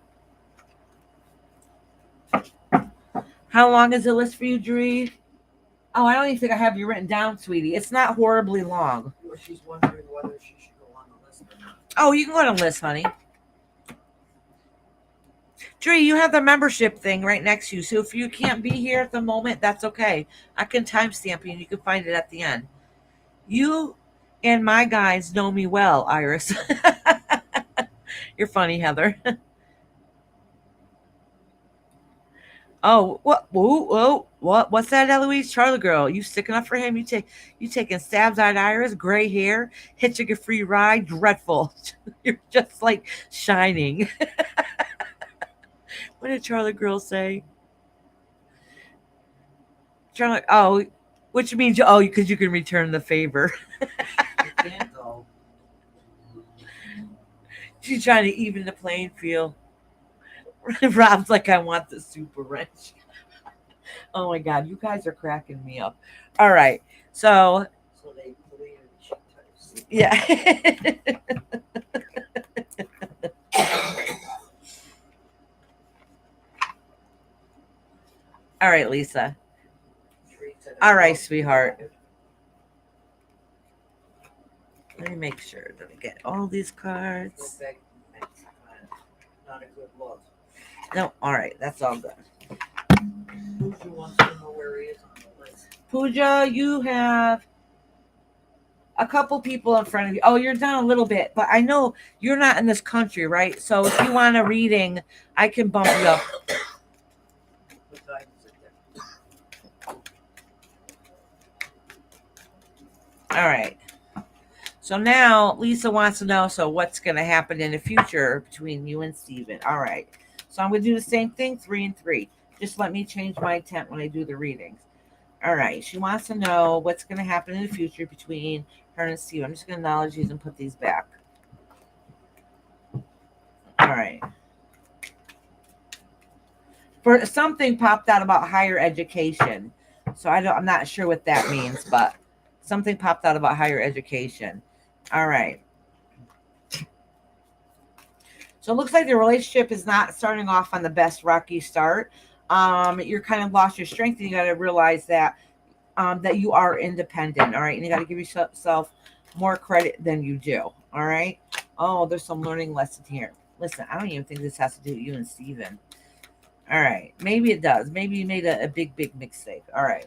How long is the list for you, Dree? Oh, I don't even think I have you written down, sweetie. It's not horribly long. She's wondering whether she should go on the list or not. Oh, you can go on a list, honey. Dree, you have the membership thing right next to you. So if you can't be here at the moment, that's okay. I can timestamp you and you can find it at the end. You and my guys know me well, Iris. You're funny, Heather. Oh, what? Whoa, whoa, what? What's that, Eloise? Charlie girl, you sticking up for him? You taking stabs at Iris? Gray hair, hitching a free ride, dreadful. You're just like shining. What did Charlie girl say? Charlie, oh, which means because you can return the favor. You can't though. She's trying to even the playing field. Rob's like, I want the super wrench. Oh my god, you guys are cracking me up. All right, so So they believe she types. yeah. All right, Lisa. All right, sweetheart. Let me make sure that I get all these cards. Not a good look. No, all right, that's all good. Pooja wants to know where he is on the list. Pooja, you have a couple people in front of you. Oh, you're down a little bit, but I know you're not in this country, right? So if you want a reading, I can bump you up. What time is it there? All right. So now Lisa wants to know, so what's going to happen in the future between you and Steven? All right. So I'm going to do the same thing, 3 and 3. Just let me change my intent when I do the readings. All right. She wants to know what's going to happen in the future between her and Steven. I'm just going to acknowledge these and put these back. All right. For something popped out about higher education. So I'm not sure what that means, but something popped out about higher education. All right. So it looks like the relationship is not starting off on the best rocky start. You're kind of lost your strength, and you got to realize that you are independent. All right, and you got to give yourself more credit than you do. All right. Oh, there's some learning lesson here. Listen, I don't even think this has to do with you and Steven. All right, maybe it does. Maybe you made a big mistake. All right.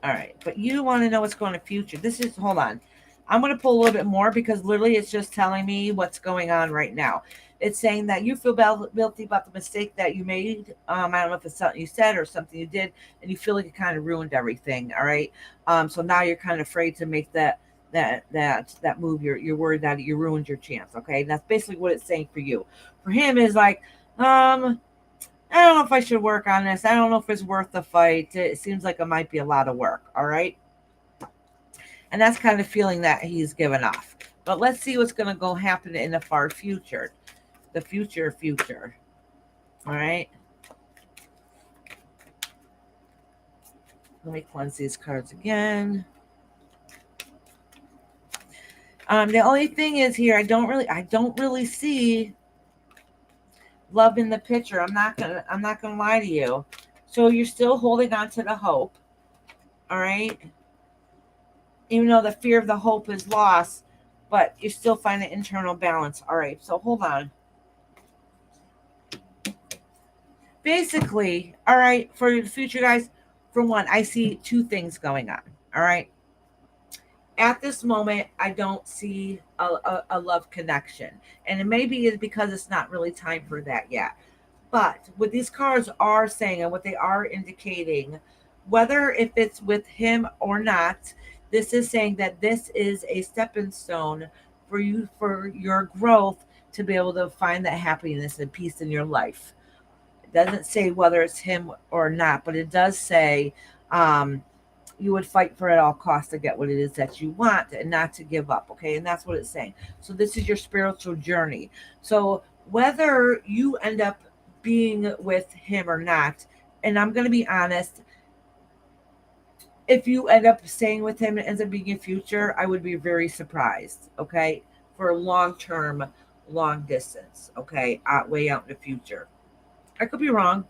All right, but you want to know what's going to future. This is, hold on. I'm going to pull a little bit more because literally it's just telling me what's going on right now. It's saying that you feel guilty about the mistake that you made. I don't know if it's something you said or something you did, and you feel like it kind of ruined everything. All right. So now you're kind of afraid to make that move. You're worried that you ruined your chance. Okay. And that's basically what it's saying for you. For him is like, I don't know if I should work on this. I don't know if it's worth the fight. It seems like it might be a lot of work. All right. And that's kind of feeling that he's given off. But let's see what's going to go happen in the far future. The future. All right. Let me cleanse these cards again. The only thing is here, I don't really see love in the picture. I'm not gonna lie to you. So you're still holding on to the hope. All right. Even though the fear of the hope is lost, but you still find an internal balance. All right, so hold on. Basically, all right, for the future, guys, for one, I see two things going on. All right. At this moment, I don't see a love connection. And it maybe is because it's not really time for that yet. But what these cards are saying and what they are indicating, whether if it's with him or not, this is saying that this is a stepping stone for you, for your growth, to be able to find that happiness and peace in your life. It doesn't say whether it's him or not, but it does say um, you would fight for at all costs to get what it is that you want and not to give up. Okay. And that's what it's saying. So this is your spiritual journey. So whether you end up being with him or not, and I'm going to be honest, if you end up staying with him and ends up being in future, I would be very surprised. Okay. For long term, long distance. Okay. Way out in the future. I could be wrong.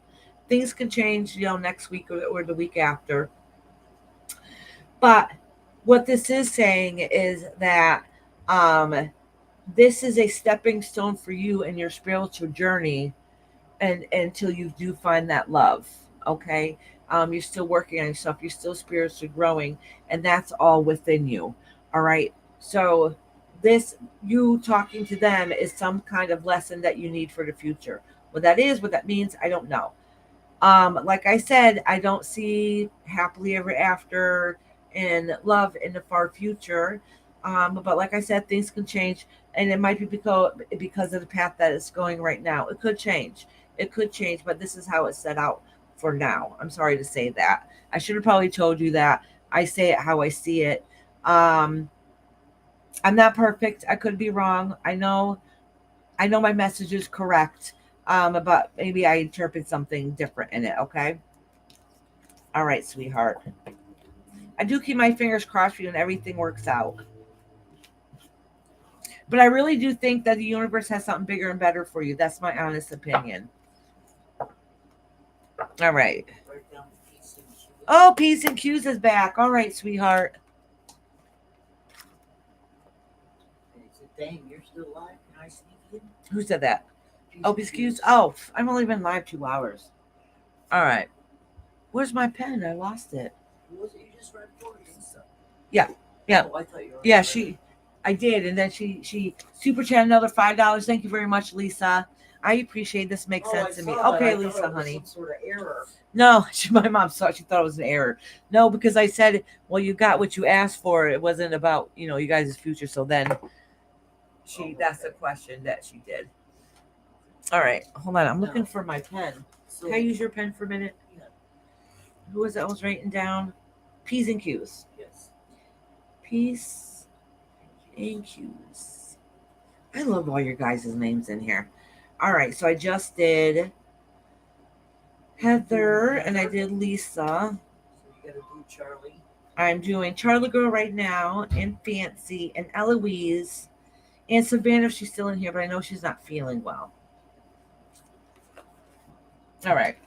Things can change, next week or the week after. But what this is saying is that um, this is a stepping stone for you in your spiritual journey, and until you do find that love. Okay. You're still working on yourself. You're still spiritually growing, and that's all within you. All right. So this, you talking to them, is some kind of lesson that you need for the future. What that is, what that means, I don't know. Like I said, I don't see happily ever after and love in the far future. But like I said, things can change, and it might be because of the path that it's going right now. It could change. It could change, but this is how it's set out for now. I'm sorry to say that. I should have probably told you that. I say it how I see it. Um, I'm not perfect. I could be wrong. I know my message is correct. But maybe I interpret something different in it. Okay. All right, sweetheart. I do keep my fingers crossed for you and everything works out. But I really do think that the universe has something bigger and better for you. That's my honest opinion. All right. Oh, Peace and Q's is back. All right, sweetheart. Dang, you're still alive. Can I sneak in? Who said that? Oh, Peace and Q's. Oh, I've only been live 2 hours. All right. Where's my pen? I lost it. Who was it you just read for? Lisa. Yeah. Yeah. Oh, I thought you were. Yeah, I did, and then she super chat another $5. Thank you very much, Lisa. I appreciate this. Makes sense to me. Okay, Lisa, honey. Some sort of error. No, my mom thought it was an error. No, because I said, well, you got what you asked for. It wasn't about you guys' future. So then that's the question that she did. All right, hold on. I'm looking for my pen. Can I use your pen for a minute? Yeah. Who was that? I was writing down P's and Q's. Yes. P's and Q's. I love all your guys' names in here. All right, so I just did Heather and I did Lisa. So you gotta do Charlie. I'm doing Charlie Girl right now, and Fancy, and Eloise, and Savannah if she's still in here, but I know she's not feeling well. All right.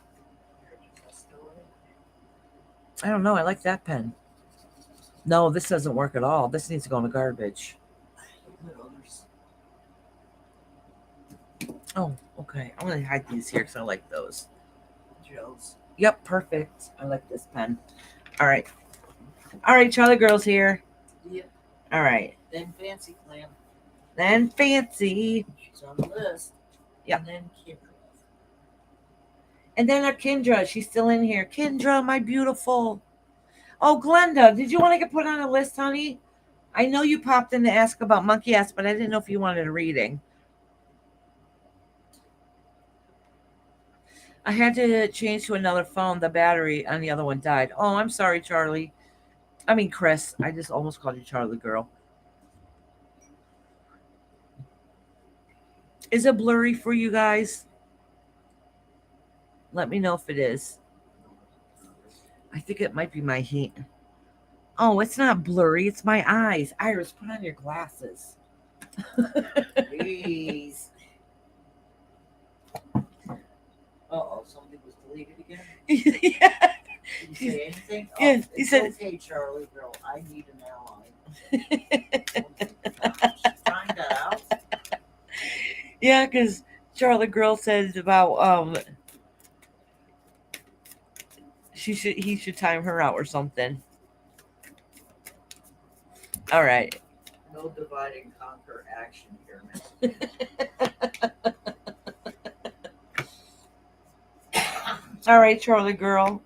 I don't know. I like that pen. No, this doesn't work at all. This needs to go in the garbage. Oh, okay. I'm going to hide these here because I like those. Joe's. Yep, perfect. I like this pen. All right. All right, Charlie Girl's here. Yep. All right. Then Fancy Clam. Then Fancy. She's on the list. Yep. And then Kendra. And then our Kendra. She's still in here. Kendra, my beautiful. Oh, Glenda, did you want to get put on a list, honey? I know you popped in to ask about Monkey Ass, but I didn't know if you wanted a reading. I had to change to another phone. The battery on the other one died. Oh, I'm sorry, Charlie. I mean, Chris. I just almost called you Charlie Girl. Is it blurry for you guys? Let me know if it is. I think it might be my heat. Oh, it's not blurry. It's my eyes. Iris, put on your glasses. Please. Uh-oh, something was deleted again? Yeah. Did you say anything? Yeah, Oh, he it's said- okay, Charlie Girl. I need an ally. She's trying that out. Yeah, because Charlie Girl said about he should time her out or something. All right. No divide and conquer action here, man. All right, Charlie Girl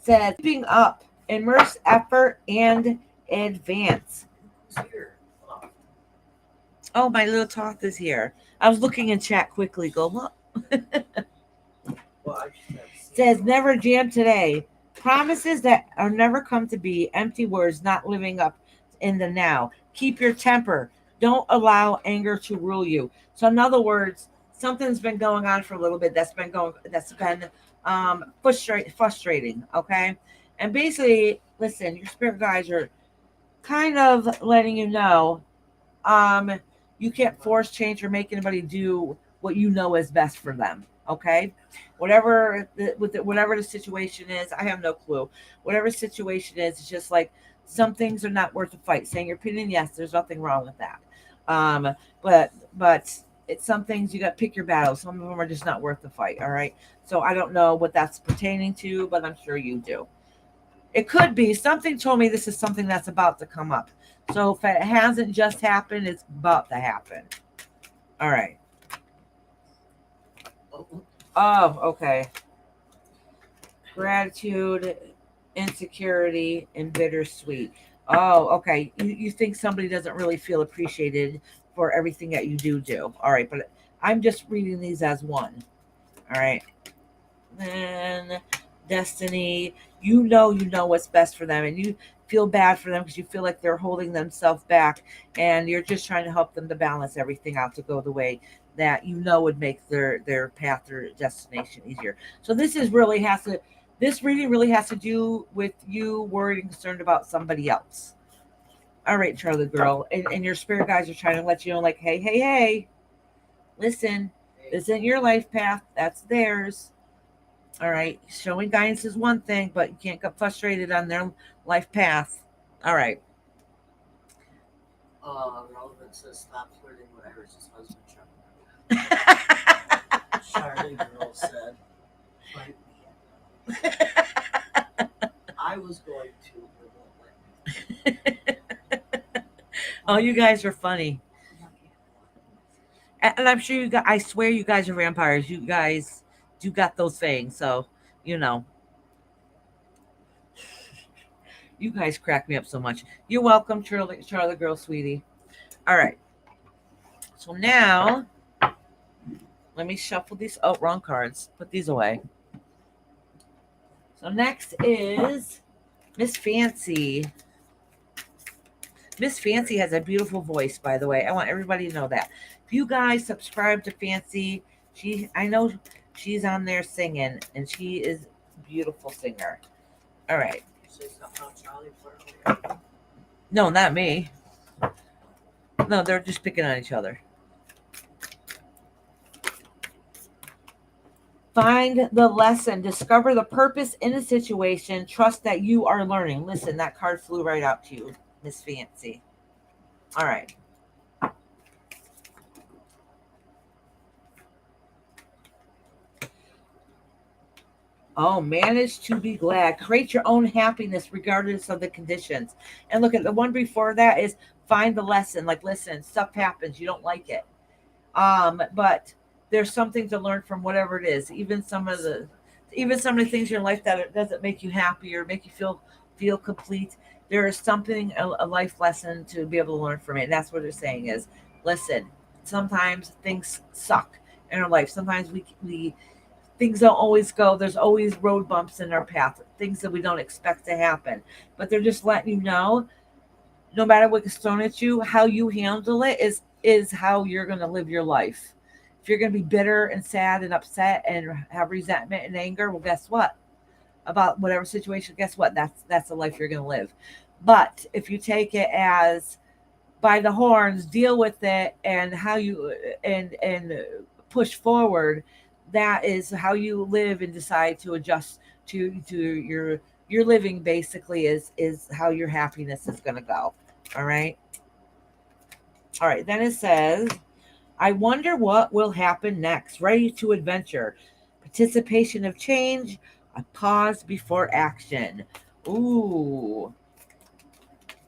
said, keeping up, immerse effort and advance. Who's here? Oh, my little Toth is here. I was looking in chat quickly. Go look. Well, I just haven't seen Says, it. never jam today. Promises that are never come to be. Empty words, not living up in the now. Keep your temper. Don't allow anger to rule you. So, in other words, something's been going on for a little bit that's been frustrating. Okay, and basically, listen, your spirit guides are kind of letting you know, you can't force change or make anybody do what you know is best for them. Okay, whatever the situation is, I have no clue. Whatever situation is, it's just like some things are not worth the fight. Saying your opinion, yes, there's nothing wrong with that. But it's some things you got to pick your battles. Some of them are just not worth the fight. All right. So I don't know what that's pertaining to, but I'm sure you do. It could be something told me this is something that's about to come up. So if it hasn't just happened, it's about to happen. All right. Oh, okay. Gratitude, insecurity, and bittersweet. Oh, okay. You think somebody doesn't really feel appreciated for everything that you do. All right, but I'm just reading these as one. All right. Then destiny, you know what's best for them, and you feel bad for them because you feel like they're holding themselves back, and you're just trying to help them to balance everything out to go the way that would make their path, their destination easier. So this reading really has to do with you worried and concerned about somebody else. All right, Charlie Girl, and your spirit guides are trying to let you know, like, hey, listen, this isn't your life path, that's theirs. All right, showing guidance is one thing, but you can't get frustrated on their life path. All right. Relevant says stop flirting with Iris' husband, Charlie Girl said, fight me. I was going to, but won't let me. Oh, you guys are funny. And I'm sure you guys, I swear you guys are vampires. You guys do got those things. So, you guys crack me up so much. You're welcome, Charlie Girl, sweetie. All right. So now, let me shuffle these. Oh, wrong cards. Put these away. So next is Miss Fancy. Miss Fancy has a beautiful voice, by the way. I want everybody to know that. If you guys subscribe to Fancy, I know she's on there singing, and she is a beautiful singer. All right. Say something about Charlie Flair. No, not me. No, they're just picking on each other. Find the lesson. Discover the purpose in a situation. Trust that you are learning. Listen, that card flew right out to you, Miss Fancy. All right. Oh, manage to be glad. Create your own happiness regardless of the conditions. And look at the one before that is find the lesson. Like, listen, stuff happens. You don't like it. But there's something to learn from whatever it is. Even some of the things in your life that it doesn't make you happy or make you feel complete. There is something, a life lesson to be able to learn from it. And that's what they're saying is, listen, sometimes things suck in our life. Sometimes we things don't always go. There's always road bumps in our path, things that we don't expect to happen. But they're just letting you know, no matter what gets thrown at you, how you handle it is how you're going to live your life. If you're going to be bitter and sad and upset and have resentment and anger, well, guess what? About whatever situation, guess what? That's the life you're going to live. But if you take it as by the horns, deal with it, and how you and push forward, that is how you live and decide to adjust to your living. Basically, is how your happiness is going to go. All right. All right. Then it says, I wonder what will happen next. Ready to adventure. Participation of change. A pause before action. Ooh.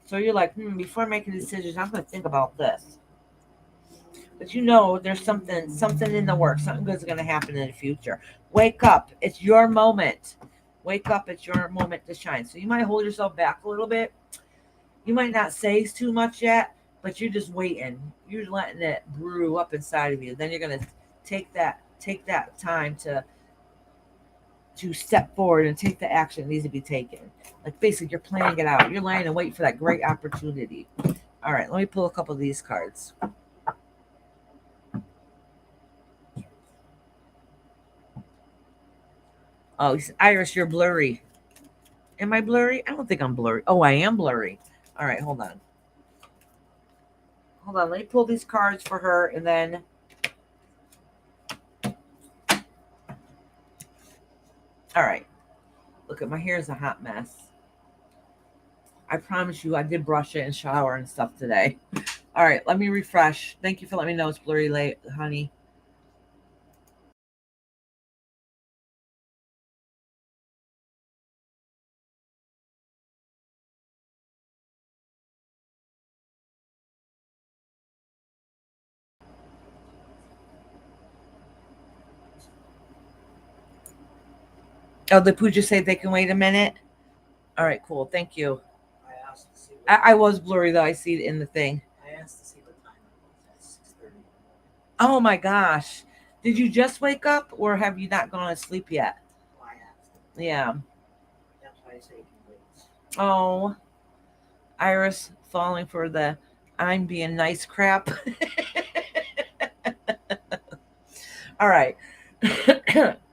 So you're like, before making decisions, I'm going to think about this. But you know, there's something in the works. Something good's going to happen in the future. Wake up. It's your moment. Wake up. It's your moment to shine. So you might hold yourself back a little bit. You might not say too much yet, but you're just waiting. You're letting it brew up inside of you. Then you're going to take that time to step forward and take the action that needs to be taken. Like basically, you're planning it out. You're lying and waiting for that great opportunity. All right, let me pull a couple of these cards. Oh, Iris, you're blurry. Am I blurry? I don't think I'm blurry. Oh, I am blurry. All right, hold on. Hold on. Let me pull these cards for her, and then. All right. Look at my hair is a hot mess. I promise you, I did brush it and shower and stuff today. All right, let me refresh. Thank you for letting me know it's blurry late, honey. Oh, the Pooja say they can wait a minute. All right, cool. Thank you. I asked to see I was blurry though. I see it in the thing. I asked to see the time. It's 6:30. Oh my gosh. Did you just wake up or have you not gone to sleep yet? Well, I asked. Yeah. That's why I say you can wait. Oh, Iris falling for the I'm being nice crap. All right.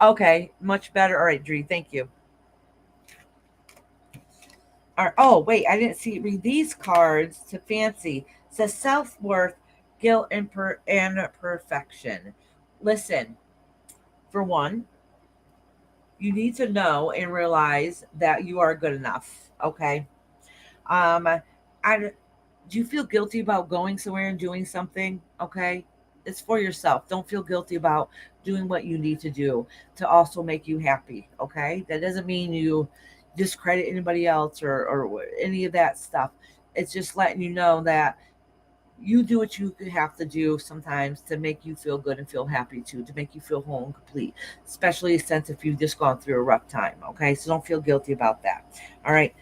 Okay, much better. All right, Dree, thank you. All right. Oh, wait, I didn't see read these cards to Fancy. It says self-worth, guilt, and perfection. Listen, for one, you need to know and realize that you are good enough. Okay. I do you feel guilty about going somewhere and doing something? Okay. It's for yourself. Don't feel guilty about doing what you need to do to also make you happy. Okay. That doesn't mean you discredit anybody else or any of that stuff. It's just letting you know that you do what you have to do sometimes to make you feel good and feel happy too, to make you feel whole and complete, especially since if you've just gone through a rough time. Okay. So don't feel guilty about that. All right.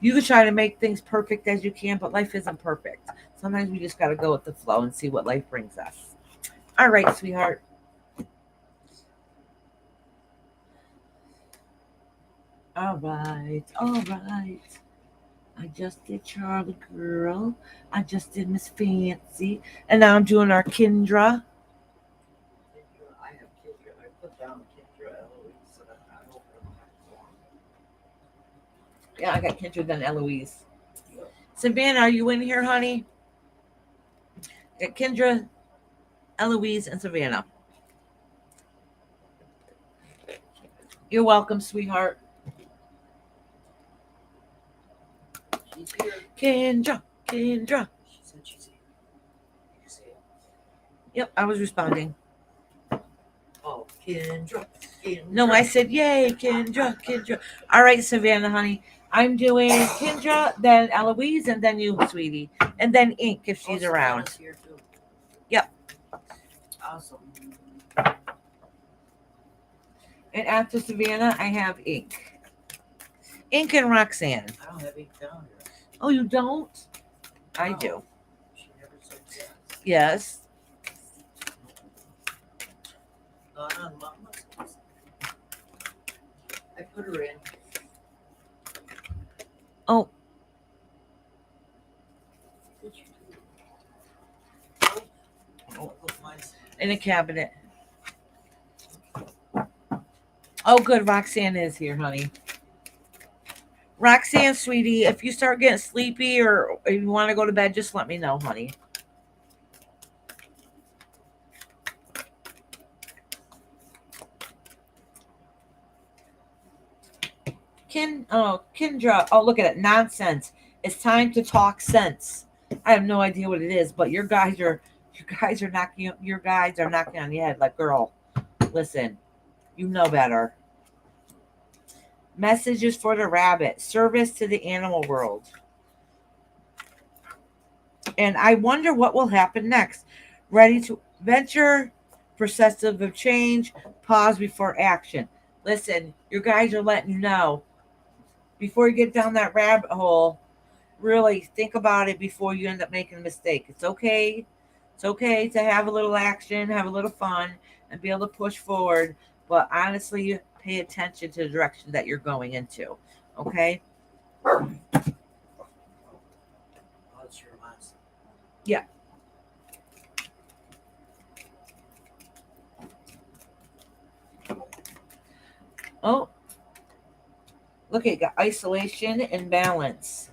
You can try to make things perfect as you can, but life isn't perfect. Sometimes we just got to go with the flow and see what life brings us. All right, sweetheart. All right. All right. I just did Charlie Girl. I just did Miss Fancy. And now I'm doing our Kendra. Kendra, I have Kendra. I put down Kendra Eloise, so that I hope I don't have to go on. Yeah, I got Kendra, then Eloise. Yep. Savannah, are you in here, honey? Got Kendra, Eloise, and Savannah. You're welcome, sweetheart. She's here. Kendra, Kendra. She said she's here. Did you say it? Yep, I was responding. Oh, Kendra. Kendra. No, I said, yay, Kendra, Kendra. All right, Savannah, honey. I'm doing Kendra, then Eloise, and then you, sweetie. And then Ink, if she's around. Savannah's here too. Yep. Awesome. And after Savannah, I have Ink. Ink and Roxanne. I don't have ink down here. Oh, you don't? I No. do. She never said yes. Yes. Not on my I put her in. Oh, Did you do? Oh, look, mine's. in a cabinet. Oh, good. Roxanne is here, honey. Roxanne, sweetie, if you start getting sleepy or if you want to go to bed, just let me know, honey. Kendra. Oh, look at it. Nonsense. It's time to talk sense. I have no idea what it is, but your guys are knocking on your head like, girl, listen, you know better. Messages for the rabbit. Service to the animal world. And I wonder what will happen next. Ready to venture, perceptive of change, pause before action. Listen, your guys are letting you know before you get down that rabbit hole, really think about it before you end up making a mistake. It's okay. It's okay to have a little action, have a little fun, and be able to push forward. But honestly, pay attention to the direction that you're going into. Okay? Oh, it's your last. Yeah. Oh, look, it got isolation and balance.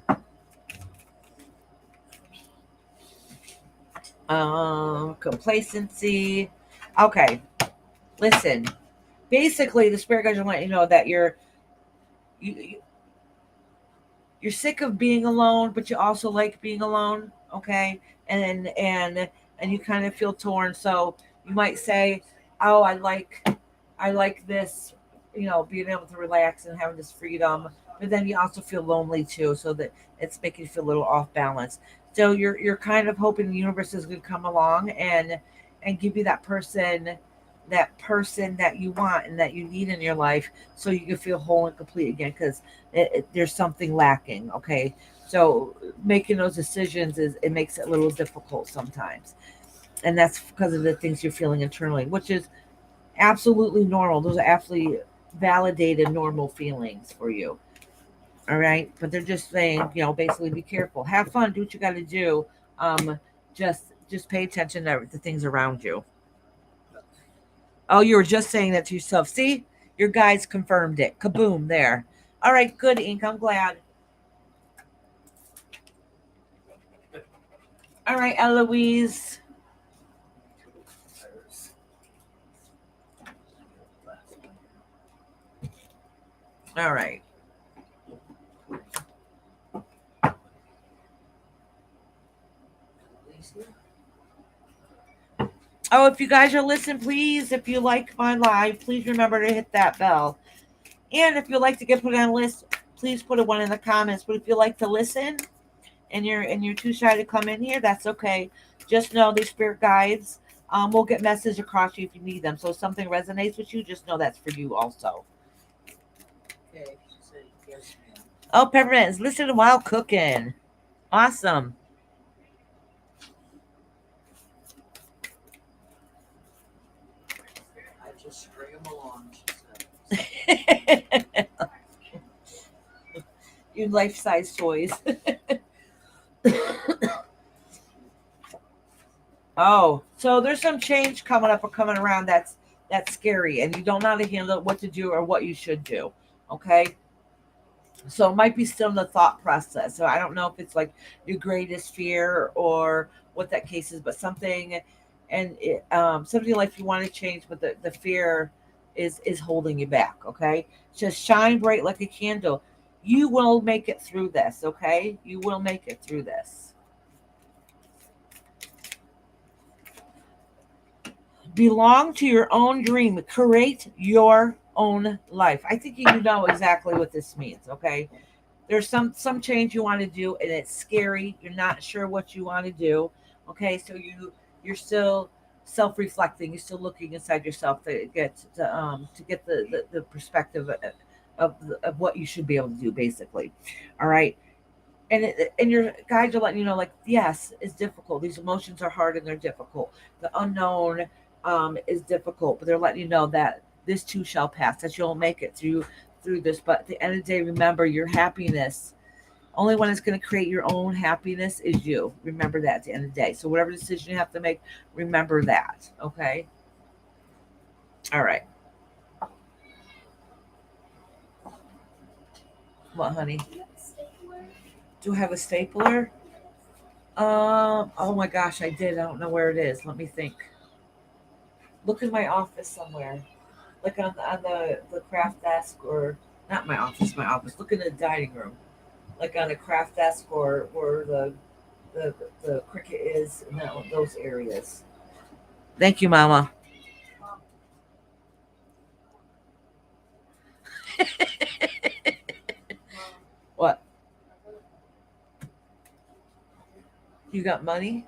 Complacency. Okay, listen. Basically, the spirit guides are letting you know that you you're sick of being alone, but you also like being alone. Okay, and you kind of feel torn. So you might say, "Oh, I like this, being able to relax and having this freedom." But then you also feel lonely too, so that it's making you feel a little off balance. So you're kind of hoping the universe is going to come along and give you that person that you want and that you need in your life, so you can feel whole and complete again. Because there's something lacking. Okay, so making those decisions it makes it a little difficult sometimes, and that's because of the things you're feeling internally, which is absolutely normal. Those are absolutely validated normal feelings for you. All right. But they're just saying, basically be careful. Have fun, do what you gotta do. Um just pay attention to the things around you. Oh, you were just saying that to yourself. See? Your guys confirmed it. Kaboom there. All right, good, Ink. I'm glad. All right, Eloise. All right. Oh, if you guys are listening, please, if you like my live, please remember to hit that bell. And if you'd like to get put on a list, please put a one in the comments. But if you like to listen and you're too shy to come in here, that's okay. Just know these spirit guides will get message across you if you need them. So if something resonates with you, just know that's for you also. Okay, she said yes, ma'am. Oh, Peppermint is listening while cooking. Awesome. I just string them along, she said. Your life-size toys. Oh, so there's some change coming up or coming around that's scary, and you don't know how to handle it, what to do or what you should do. Okay, so it might be still in the thought process. So I don't know if it's like your greatest fear or what that case is, but something, and something in life you want to change, but the fear is holding you back. Okay, just shine bright like a candle. You will make it through this. Okay, you will make it through this. Belong to your own dream. Create your own life. I think you know exactly what this means. Okay, there's some change you want to do and it's scary, you're not sure what you want to do. Okay, so you're still self-reflecting, you're still looking inside yourself to get the perspective of what you should be able to do, basically. All right, and your guides are letting you know, like, yes, it's difficult, these emotions are hard and they're difficult, the unknown is difficult, but they're letting you know that this too shall pass, that you'll make it through this. But at the end of the day, remember, your happiness, only one that's going to create your own happiness is you. Remember that at the end of the day. So whatever decision you have to make, remember that. Okay. All right. What, honey? Do I have a stapler? Oh my gosh, I did. I don't know where it is. Let me think. Look in my office somewhere, like on the craft desk, or not my office. My office. Look in the dining room, like on a craft desk, or the the cricket is in those areas. Thank you, Mama. What? You got money?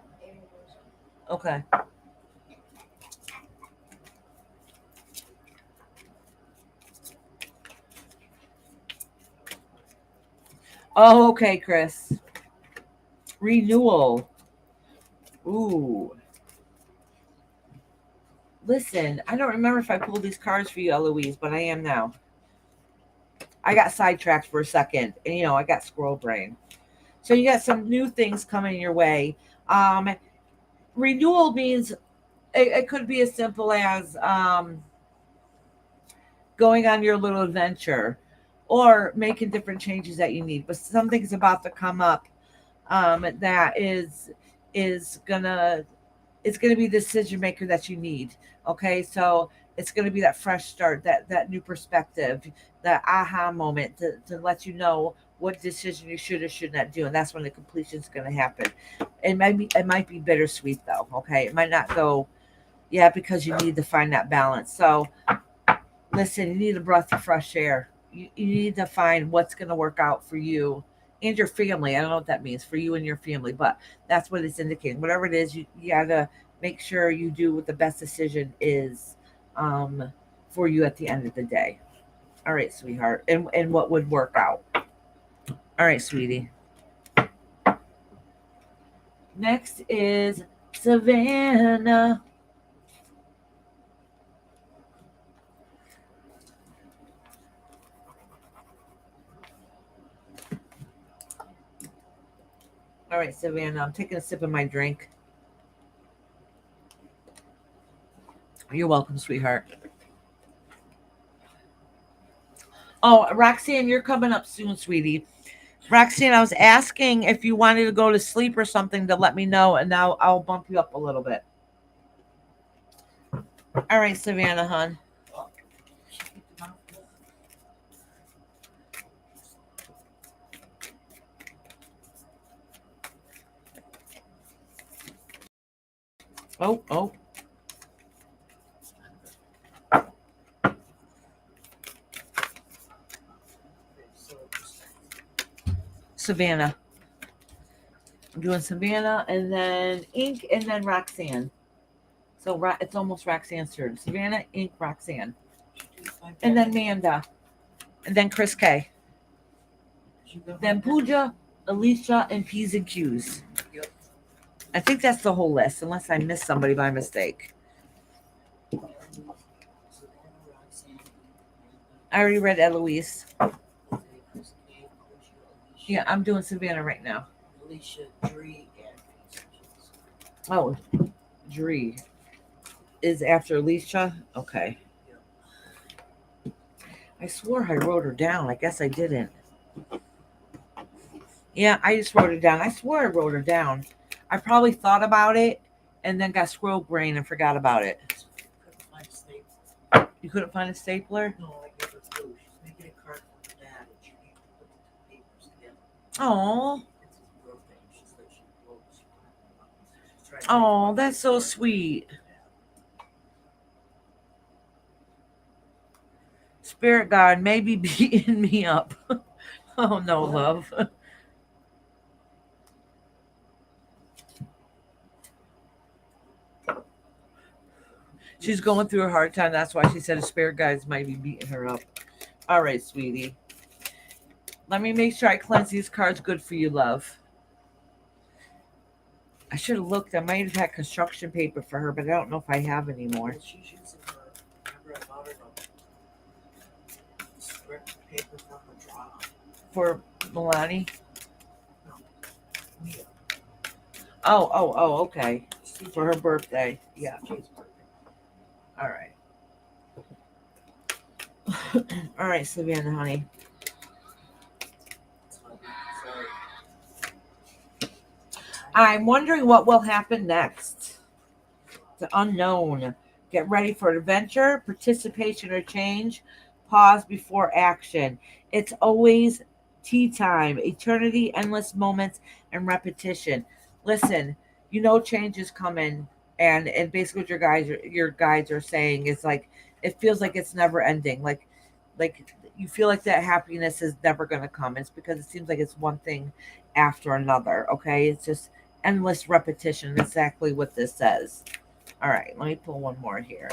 Okay. Oh, okay, Chris. Renewal. Ooh. Listen, I don't remember if I pulled these cards for you, Eloise, but I am now. I got sidetracked for a second, and I got squirrel brain. So you got some new things coming your way. Um, Renewal means it could be as simple as going on your little adventure or making different changes that you need. But something's about to come up that is gonna it's gonna be the decision maker that you need. Okay, so it's gonna be that fresh start, that new perspective, that aha moment to let you know what decision you should or should not do, and that's when the completion is gonna happen. It might be bittersweet though. Okay, it might not go, yeah, because you need to find that balance. So listen, you need a breath of fresh air. You need to find what's going to work out for you and your family. I don't know what that means for you and your family, but that's what it's indicating. Whatever it is, you got to make sure you do what the best decision is um, for you at the end of the day. All right, sweetheart. And what would work out. All right, sweetie. Next is Savannah. All right, Savannah. I'm taking a sip of my drink. You're welcome, sweetheart. Oh, Roxanne, you're coming up soon, sweetie. Roxanne, I was asking if you wanted to go to sleep or something to let me know, and now I'll bump you up a little bit. All right, Savannah, hon. Oh, oh, Savannah. I'm doing Savannah, and then Ink, and then Roxanne. So it's almost Roxanne's turn. Savannah, Ink, Roxanne, and then Manda, and then Chris K. Then Pooja, Alicia, and P's and Q's. I think that's the whole list, unless I missed somebody by mistake. I already read Eloise. Yeah, I'm doing Savannah right now. Alicia Dree and messages. Oh, Dree is after Alicia. Okay. Yeah. I swore I wrote her down. I guess I didn't. Yeah, I just wrote it down. I swore I wrote her down. I probably thought about it and then got squirrel brain and forgot about it. Couldn't find a stapler. You couldn't find a stapler? No, I gave her two. She's making a card for her dad, and she can't put the two papers together. Oh, It's his birthday, and she said she wrote. She's trying to oh, make that's so card for sweet. her dad. Spirit God may be beating me up. Oh no, What? love. She's going through a hard time. That's why she said a spirit guides might be beating her up. All right, sweetie. Let me make sure I cleanse these cards good for you, love. I should have looked. I might have had construction paper for her, but I don't know if I have anymore. Well, she's using her. Remember, I bought her the script paper for her drama. For Milani? No, Mia. Oh, okay. CJ. For her birthday. Yeah. CJ's birthday. All right. All right, Savannah, honey. Sorry. I'm wondering what will happen next. The unknown. Get ready for adventure, participation, or change. Pause before action. It's always tea time, eternity, endless moments, and repetition. Listen, you know change is coming, and basically what your guides are saying is like it feels like it's never ending. Like you feel like that happiness is never going to come. It's because it seems like it's one thing after another. Okay, it's just endless repetition. Exactly what this says. All right, let me pull one more here.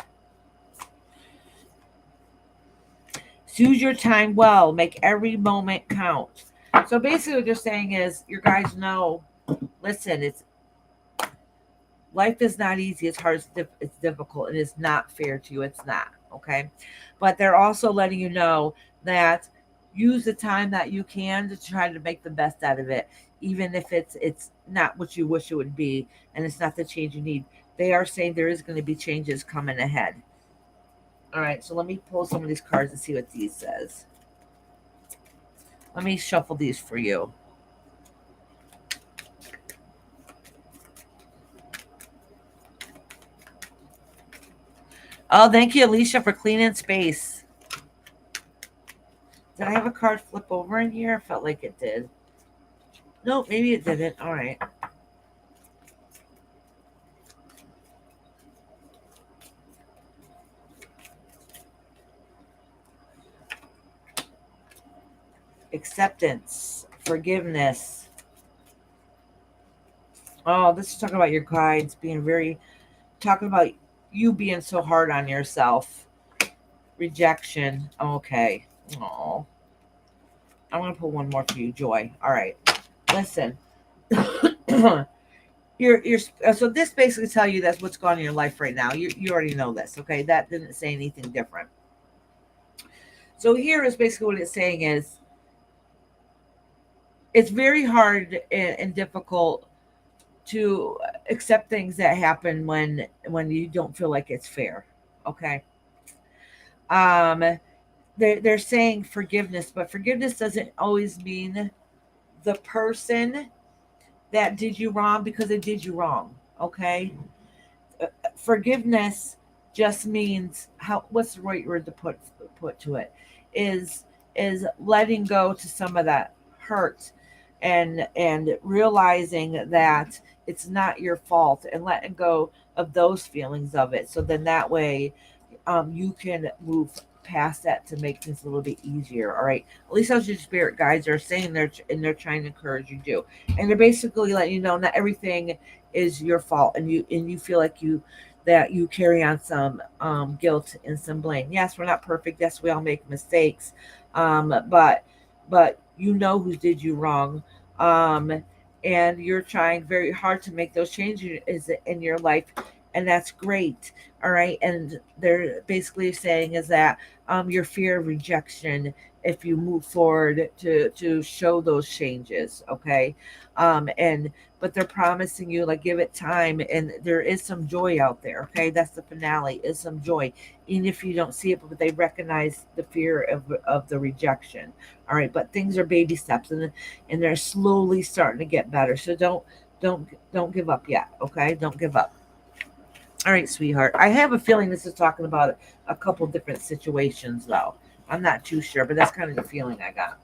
Use your time well. Make every moment count. So basically, what they're saying is, your guys know. Listen, it's life is not easy. It's hard. It's difficult. It is not fair to you. It's not okay. But they're also letting you know that use the time that you can to try to make the best out of it, even if it's not what you wish it would be, and it's not the change you need. They are saying there is going to be changes coming ahead. All right, so let me pull some of these cards and see what these says. Let me shuffle these for you. Oh, thank you, Alicia, for cleaning space. Did I have a card flip over in here? I felt like it did. Nope, maybe it didn't. All right. Acceptance, forgiveness. Oh, this is talking about your guides being talking about you being so hard on yourself. Rejection. Okay. Oh, I'm gonna pull one more for you, Joy. All right. Listen. you're so this basically tell you that's what's going on in your life right now. You already know this. Okay, that didn't say anything different. So here is basically what it's saying is it's very hard and difficult to accept things that happen when you don't feel like it's fair. Okay. Um, they're saying forgiveness, but forgiveness doesn't always mean the person that did you wrong because they did you wrong. Okay. Forgiveness just means how what's the right word to put to it is letting go to some of that hurt and realizing that it's not your fault and letting go of those feelings of it, so then that way you can move past that to make things a little bit easier. All right, at least that's your spirit guides are saying they're trying to encourage you to, and they're basically letting you know not everything is your fault, and you feel like you carry on some guilt and some blame. Yes, we're not perfect. Yes, we all make mistakes, but you know who did you wrong, um, and you're trying very hard to make those changes in your life, and that's great. All right, and they're basically saying is that your fear of rejection if you move forward to show those changes, okay, and but they're promising you like give it time, and there is some joy out there, okay, that's the finale, is some joy, even if you don't see it, but they recognize the fear of the rejection. All right, but things are baby steps, and they're slowly starting to get better, so don't give up yet, okay, don't give up. All right, sweetheart. I have a feeling this is talking about a couple different situations, though. I'm not too sure, but that's kind of the feeling I got.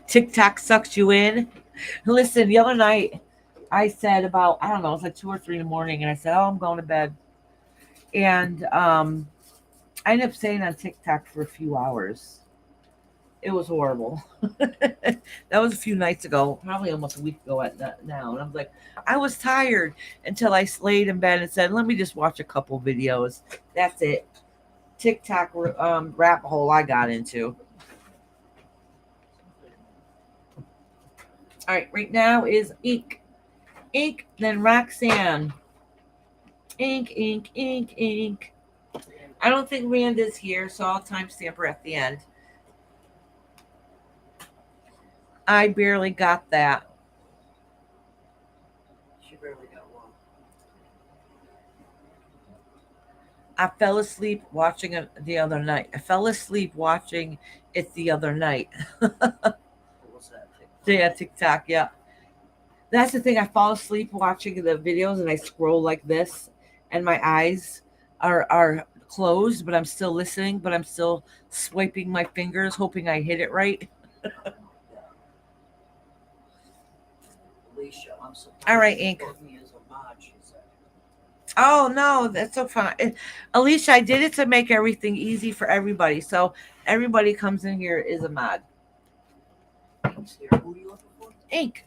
TikTok sucks you in. Listen, the other night I said about, I don't know, it's like 2 or 3 in the morning, and I said, "Oh, I'm going to bed," and I ended up staying on TikTok for a few hours. It was horrible. That was a few nights ago, probably almost a week ago at now. And I was like, I was tired until I laid in bed and said, let me just watch a couple videos. That's it. TikTok rabbit hole I got into. All right now is ink. Ink, then Roxanne. Ink, ink, ink, ink. I don't think Rand is here, so I'll timestamp her at the end. I barely got that. She barely got one. I fell asleep watching it the other night. I fell asleep watching it the other night. What was that? Yeah, TikTok, yeah. That's the thing. I fall asleep watching the videos and I scroll like this, and my eyes are closed, but I'm still listening, but I'm still swiping my fingers, hoping I hit it right. Yeah. Alicia, I'm surprised All right, you Ink. put me as a mod, she said. Oh no, that's so fine. Alicia, I did it to make everything easy for everybody. So everybody comes in here is a mod. Ink's here. Who are you looking for? Ink.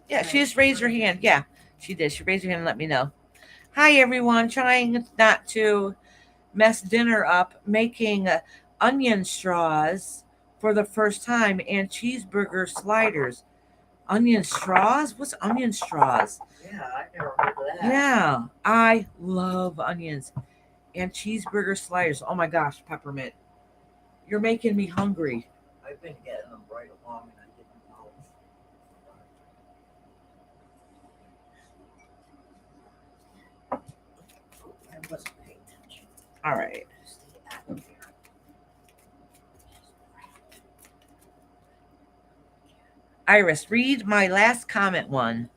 Yeah, she just raised her hand. Yeah, she did. She raised her hand and let me know. Hi, everyone. Trying not to mess dinner up, making onion straws for the first time and cheeseburger sliders. Onion straws? What's onion straws? Yeah, I never heard of that. Yeah, I love onions and cheeseburger sliders. Oh my gosh, peppermint. You're making me hungry. I've been getting them right along and I didn't know. I wasn't paying attention. All right. Stay active here. Iris, read my last comment one.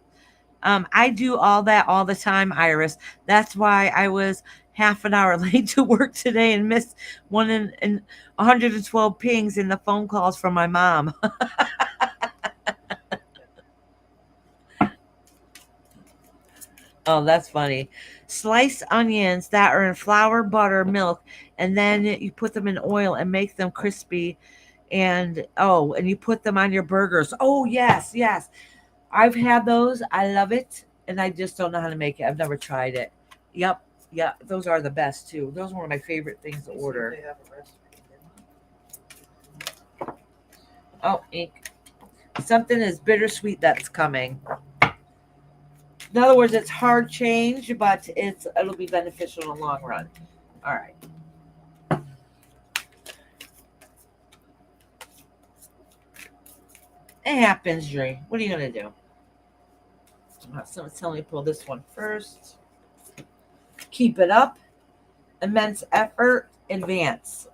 I do all that all the time, Iris. That's why I was half an hour late to work today and missed one in 112 pings in the phone calls from my mom. Oh, that's funny. Slice onions that are in flour, butter, milk, and then you put them in oil and make them crispy. And oh, and you put them on your burgers. Oh, yes, yes. I've had those. I love it. And I just don't know how to make it. I've never tried it. Yep. Yeah. Those are the best too. Those are one of my favorite things to Let me see if order. they have a recipe. Oh, ink. Something is bittersweet that's coming. In other words, it's hard change, but it'll be beneficial in the long run. All right. It happens, Dre. What are you gonna do? Someone's telling me to pull this one first. Keep it up. Immense effort. Advance.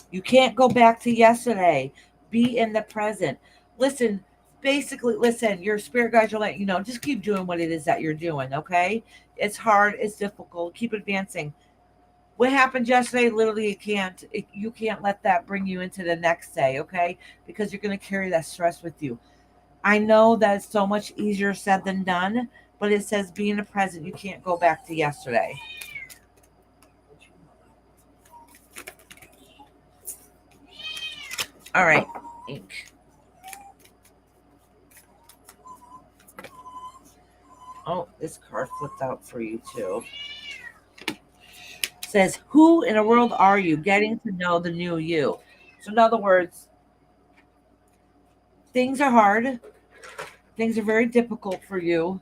You can't go back to yesterday. Be in the present. Listen, basically, listen, your spirit guides are letting you know, just keep doing what it is that you're doing, okay? It's hard, it's difficult. Keep advancing. What happened yesterday, literally, you can't let that bring you into the next day, okay? Because you're going to carry that stress with you. I know that it's so much easier said than done, but it says be in the present. You can't go back to yesterday. All right, ink. Oh, this card flipped out for you too. says, who in the world are you? Getting to know the new you. So, in other words, things are hard. Things are very difficult for you.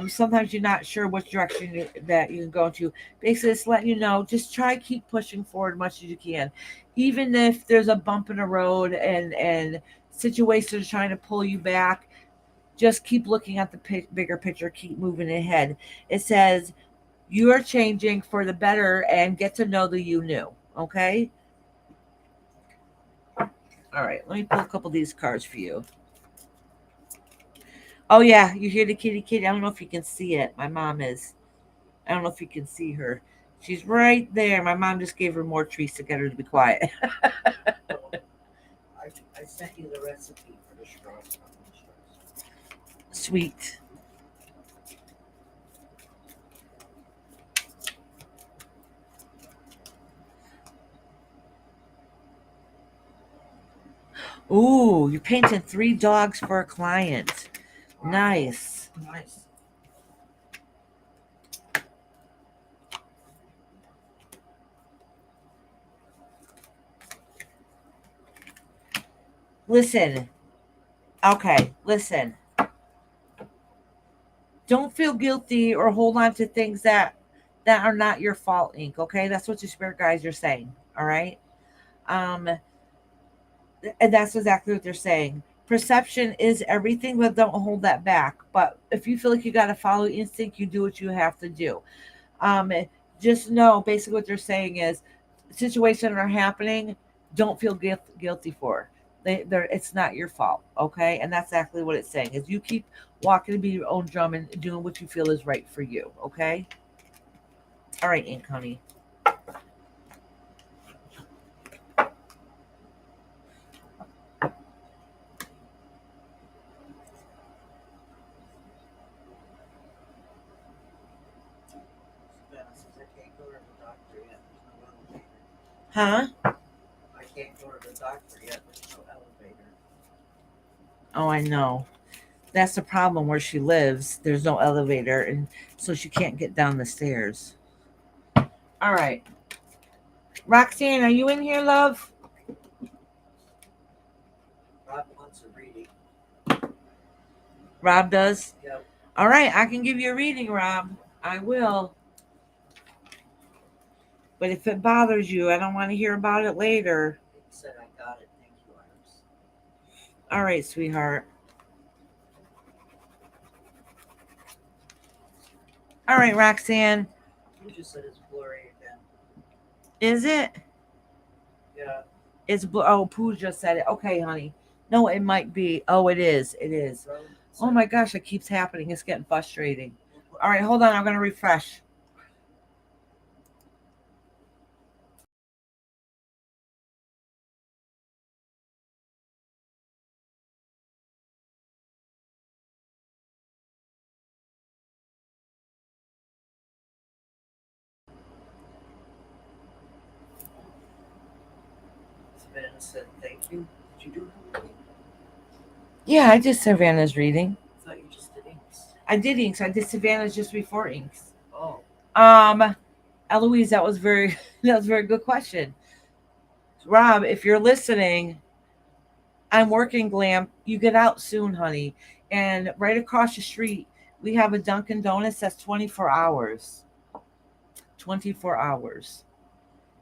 Sometimes you're not sure which direction that you can go into. Basically, it's letting you know, just try keep pushing forward as much as you can, even if there's a bump in the road and situations trying to pull you back. Just keep looking at the bigger picture. Keep moving ahead. It says you are changing for the better and get to know the you new. Okay. All right. Let me pull a couple of these cards for you. Oh yeah, you hear the kitty kitty. I don't know if you can see it. My mom is. I don't know if you can see her. She's right there. My mom just gave her more treats to get her to be quiet. Well, I sent you the recipe for the straws. Sweet. Ooh, you're painting 3 dogs for a client. Wow. Nice. Nice. Listen. Okay, listen. Don't feel guilty or hold on to things that are not your fault, Ink. Okay, that's what your spirit guides are saying. All right. Um, and that's exactly what they're saying. Perception is everything, but don't hold that back. But if you feel like you got to follow instinct, you do what you have to do. Um, just know, basically, what they're saying is, situations that are happening, don't feel guilty for. It's not your fault, okay? And that's exactly what it's saying. Is you keep walking to be your own drum and doing what you feel is right for you, okay? All right, Ink, honey. Savannah says I can't go to the doctor yet. There's no elevator. Huh? I can't go to the doctor yet. There's no elevator. Oh, I know. That's the problem where she lives. There's no elevator, and so she can't get down the stairs. All right. Roxanne, are you in here, love? Rob wants a reading. Rob does? Yep. All right, I can give you a reading, Rob. I will. But if it bothers you, I don't want to hear about it later. He said I got it. Thank you, Iris. All right, sweetheart. All right, Roxanne. You just said it's blurry again. Is it? Yeah. Oh, Pooh just said it. Okay, honey. No, it might be. Oh, it is. It is. Oh my gosh, it keeps happening. It's getting frustrating. All right, hold on. I'm going to refresh. Savannah said thank you. Did you do her reading? Yeah, I did Savannah's reading. I thought you just did Inks. I did Inks. I did Savannah's just before Inks. Oh. Eloise, that was very that was a very good question. Rob, if you're listening, I'm working glam. You get out soon, honey. And right across the street, we have a Dunkin' Donuts that's 24 hours. 24 hours.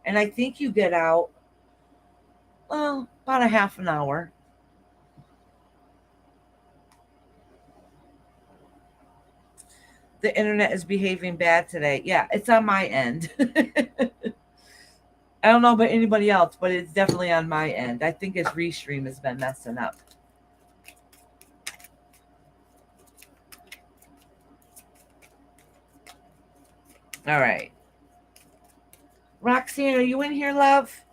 And I think you get out, well, about a half an hour. The internet is behaving bad today. Yeah, it's on my end. I don't know about anybody else, but it's definitely on my end. I think his restream has been messing up. All right. Roxanne, are you in here, love?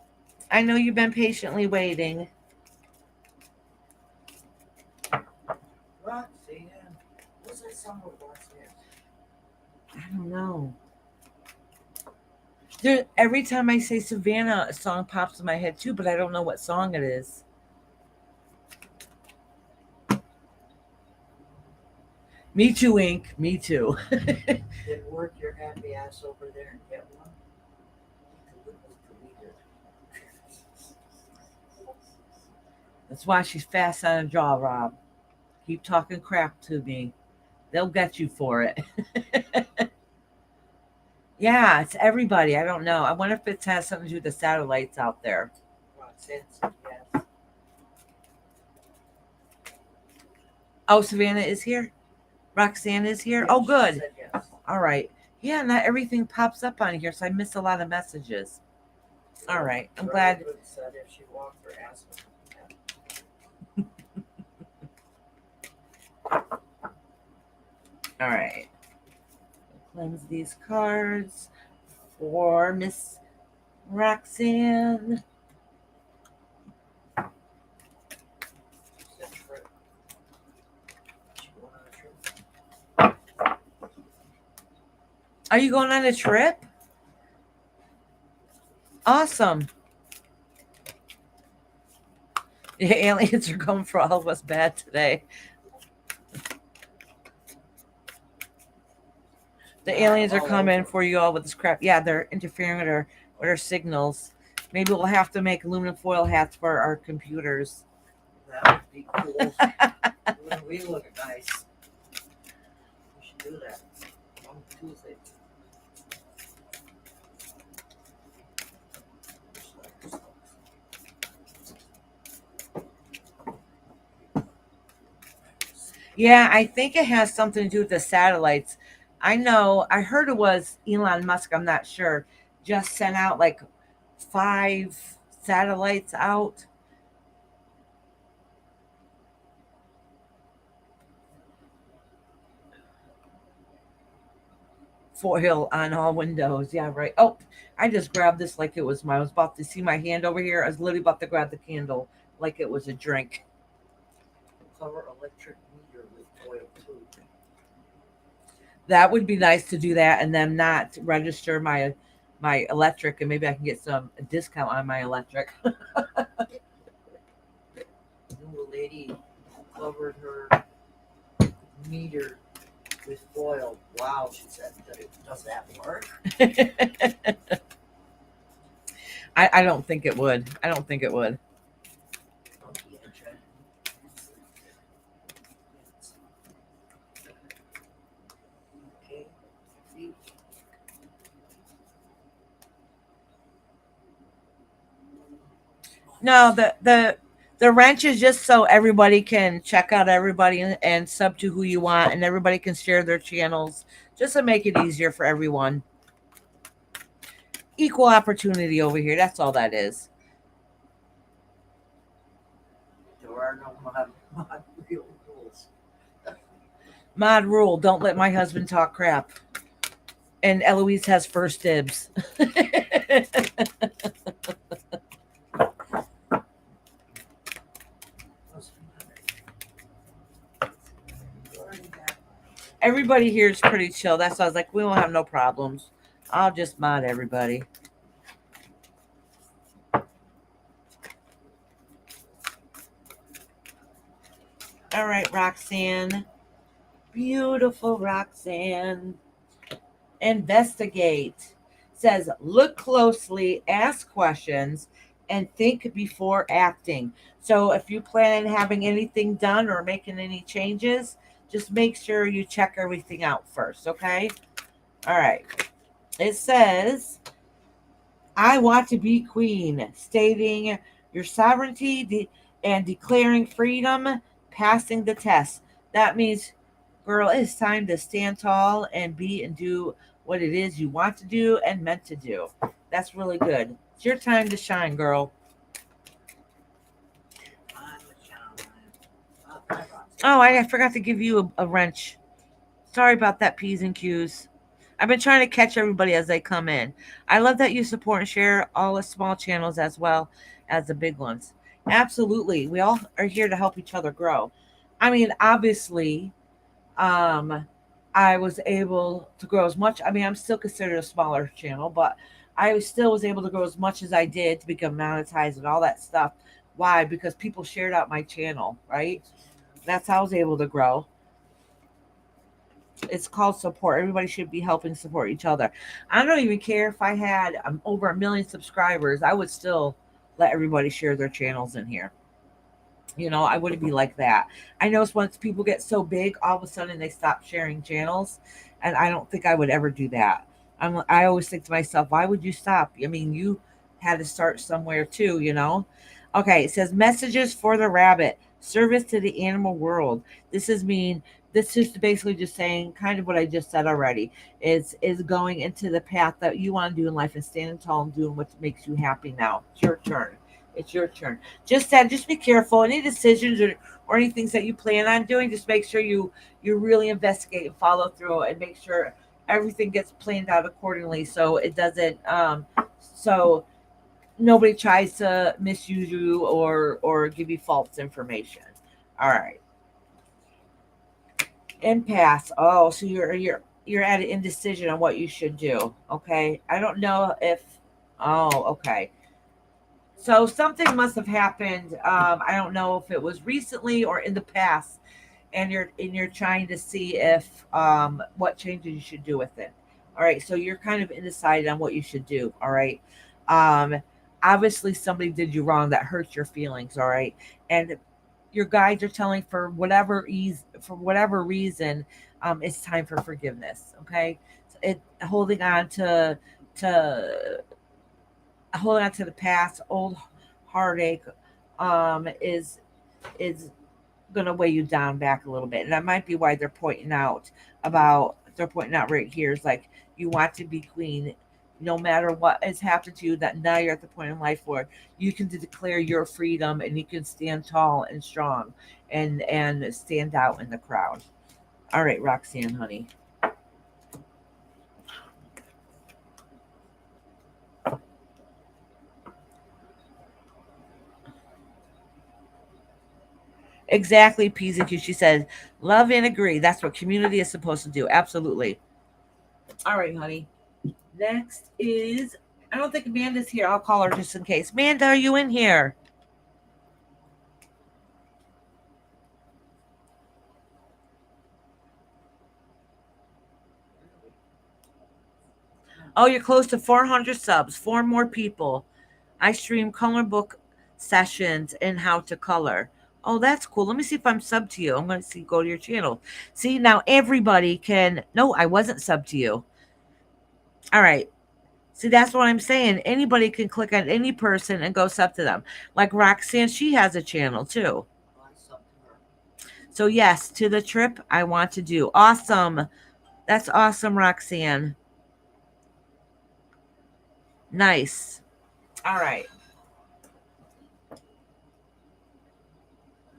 I know you've been patiently waiting. Roxanne. What's that song with Roxanne? I don't know. Every time I say Savannah, a song pops in my head too, but I don't know what song it is. Me too, Ink. Me too. Then work your happy ass over there and get one. That's why she's fast on a jaw, Rob. Keep talking crap to me. They'll get you for it. Yeah, it's everybody. I don't know. I wonder if it has something to do with the satellites out there. Roxanne said yes. Oh, Savannah is here. Roxanne is here. Yeah, Oh, she good. said yes. All right. Yeah, not everything pops up on here, so I miss a lot of messages. All right. I'm glad. Rutherford said if she walked her ass would All right. Cleanse these cards for Miss Roxanne. She said trip. She going on a trip. Are you going on a trip? Awesome. The aliens are coming for all of us bad today. The aliens are coming for you all with this crap. Yeah, they're interfering with our signals. Maybe we'll have to make aluminum foil hats for our computers. That would be cool. We look nice. We should do that on Tuesday. Yeah, I think it has something to do with the satellites. I know, I heard it was Elon Musk, I'm not sure, just sent out like 5 satellites out. Foil on all windows. Yeah, right. Oh, I just grabbed this like it was my. I was about to see my hand over here. I was literally about to grab the candle like it was a drink. Cover electric meter with oil too. That would be nice to do that, and then not register my electric, and maybe I can get some discount on my electric. The lady covered her meter with foil. Wow, she said, does that work? I don't think it would. I don't think it would. No, the wrench is just so everybody can check out everybody and sub to who you want, and everybody can share their channels, just to make it easier for everyone. Equal opportunity over here. That's all that is. There are no mod real rules. Mod rule: don't let my husband talk crap. And Eloise has first dibs. Everybody here is pretty chill. That's why I was like, we won't have no problems. I'll just mod everybody. All right, Roxanne. Beautiful Roxanne. Investigate. Says, look closely, ask questions, and think before acting. So if you plan on having anything done or making any changes, just make sure you check everything out first, okay? All right. It says, I want to be queen, stating your sovereignty and declaring freedom, passing the test. That means, girl, it's time to stand tall and be and do what it is you want to do and meant to do. That's really good. It's your time to shine, girl. Oh, I forgot to give you a wrench. Sorry about that, P's and Q's. I've been trying to catch everybody as they come in. I love that you support and share all the small channels as well as the big ones. Absolutely. We all are here to help each other grow. I mean, obviously, I was able to grow as much. I mean, I'm still considered a smaller channel, but I still was able to grow as much as I did to become monetized and all that stuff. Why? Because people shared out my channel, right? That's how I was able to grow. It's called support. Everybody should be helping support each other. I don't even care if I had over 1 million subscribers. I would still let everybody share their channels in here. I wouldn't be like that. I notice once people get so big, all of a sudden they stop sharing channels, and I don't think I would ever do that. I always think to myself, why would you stop? I mean, you had to start somewhere too. Okay, it says messages for the rabbit, service to the animal world. This is mean. This is basically just saying kind of what I just said already. Is going into the path that you want to do in life and standing tall and doing what makes you happy now. It's your turn. It's your turn. Just be careful. Any decisions or any things that you plan on doing, just make sure you really investigate and follow through and make sure everything gets planned out accordingly so it doesn't so nobody tries to misuse you or give you false information. All right. Impasse. Oh, so you're at an indecision on what you should do. Okay. I don't know if okay. So something must have happened. I don't know if it was recently or in the past, and you're trying to see if what changes you should do with it. All right. So you're kind of undecided on what you should do. All right. Um, Obviously somebody did you wrong that hurt your feelings. All right, and your guides are telling for whatever reason, it's time for forgiveness. Okay, it to holding on to the past, old heartache, is gonna weigh you down back a little bit, and that might be why they're pointing out right here is like you want to be queen. No matter what has happened to you, that now you're at the point in life where you can declare your freedom and you can stand tall and strong and stand out in the crowd. All right, Roxanne, honey. Exactly, Peas and Q. She said, love and agree. That's what community is supposed to do. Absolutely. All right, honey. Next is, I don't think Amanda's here. I'll call her just in case. Amanda, are you in here? Oh, you're close to 400 subs. Four more people. I stream color book sessions and how to color. Oh, that's cool. Let me see if I'm sub to you. I'm going to see, go to your channel. See, now everybody can. No, I wasn't sub to you. All right. See, that's what I'm saying. Anybody can click on any person and go sub to them. Like Roxanne, she has a channel too. I subbed to her. So, yes, to the trip I want to do. Awesome. That's awesome, Roxanne. Nice. All right.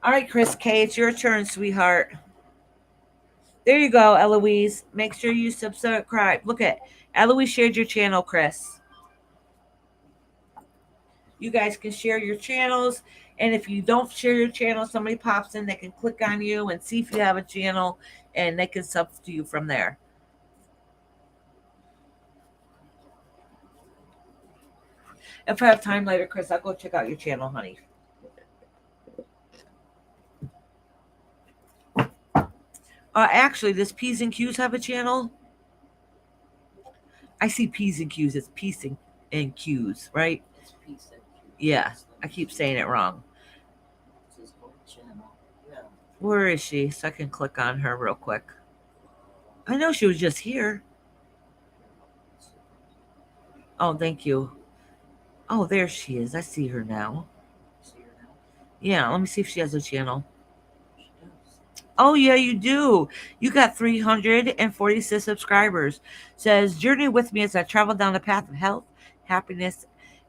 All right, Chris K, it's your turn, sweetheart. There you go, Eloise. Make sure you subscribe. Look at Eloise shared your channel, Chris. You guys can share your channels. And if you don't share your channel, somebody pops in, they can click on you and see if you have a channel and they can sub to you from there. If I have time later, Chris, I'll go check out your channel, honey. Actually, does P's and Q's have a channel? I see P's and Q's. It's P's and Q's, right? It's peace and Q. Yeah, I keep saying it wrong. It's his whole channel. Yeah. Where is she? So I can click on her real quick. I know she was just here. Oh, thank you. Oh, there she is. I see her now. See her now? Yeah, let me see if she has a channel. She does. Oh, yeah, you do. You got 346 subscribers. Says, journey with me as I travel down the path of health, happiness,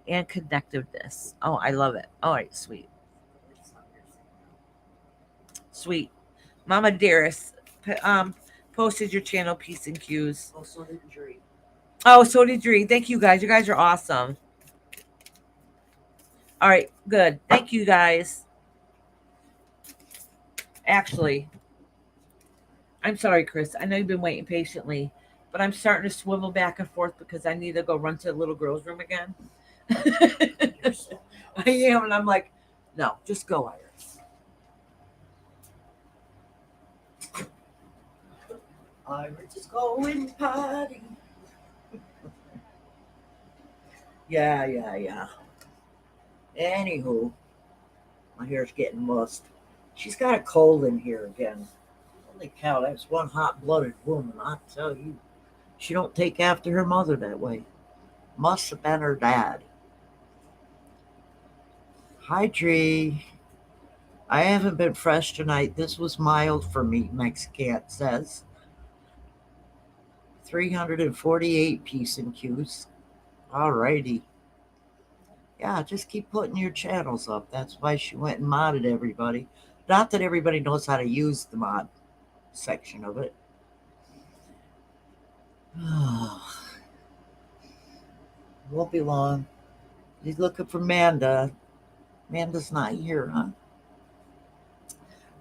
and connectiveness. Oh, I love it. All right, sweet. It's not your thing. Sweet. Mama Dearest posted your channel, Peace and Cues. Oh, so did Dree. Oh, so did Dree. Thank you guys. You guys are awesome. All right, good. Thank you guys. Actually, I'm sorry, Chris. I know you've been waiting patiently, but I'm starting to swivel back and forth because I need to go run to the little girl's room again. You're so I am, and I'm like, no, just go, Iris. Iris is going party. Yeah. Anywho, My hair's getting mussed. She's got a cold in here again. Holy cow, that's one hot-blooded woman, I tell you. She don't take after her mother that way. Must have been her dad. Hi, Dree. I haven't been fresh tonight. This was mild for me, Mexican says. 348 piece and cues. Alrighty. Yeah, just keep putting your channels up. That's why she went and modded everybody. Not that everybody knows how to use the mod section of it. Won't be long. He's looking for Manda. Manda's not here, huh?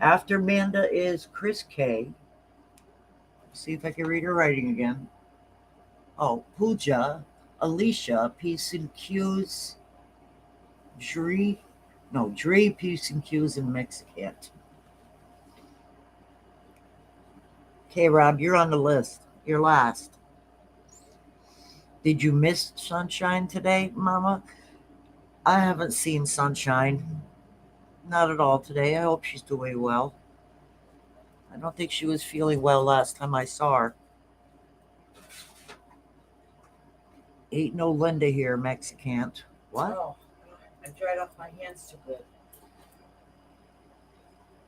After Manda is Chris K. See if I can read her writing again. Oh, Pooja, Alicia, Peace and Q's, Dree, no, Dree, Peace and Q's in Mexican. Okay, Rob, you're on the list. You're last. Did you miss Sunshine today, Mama? I haven't seen Sunshine. Not at all today. I hope she's doing well. I don't think she was feeling well last time I saw her. Ain't no Linda here, Mexican. What? Oh, I dried off my hands too good.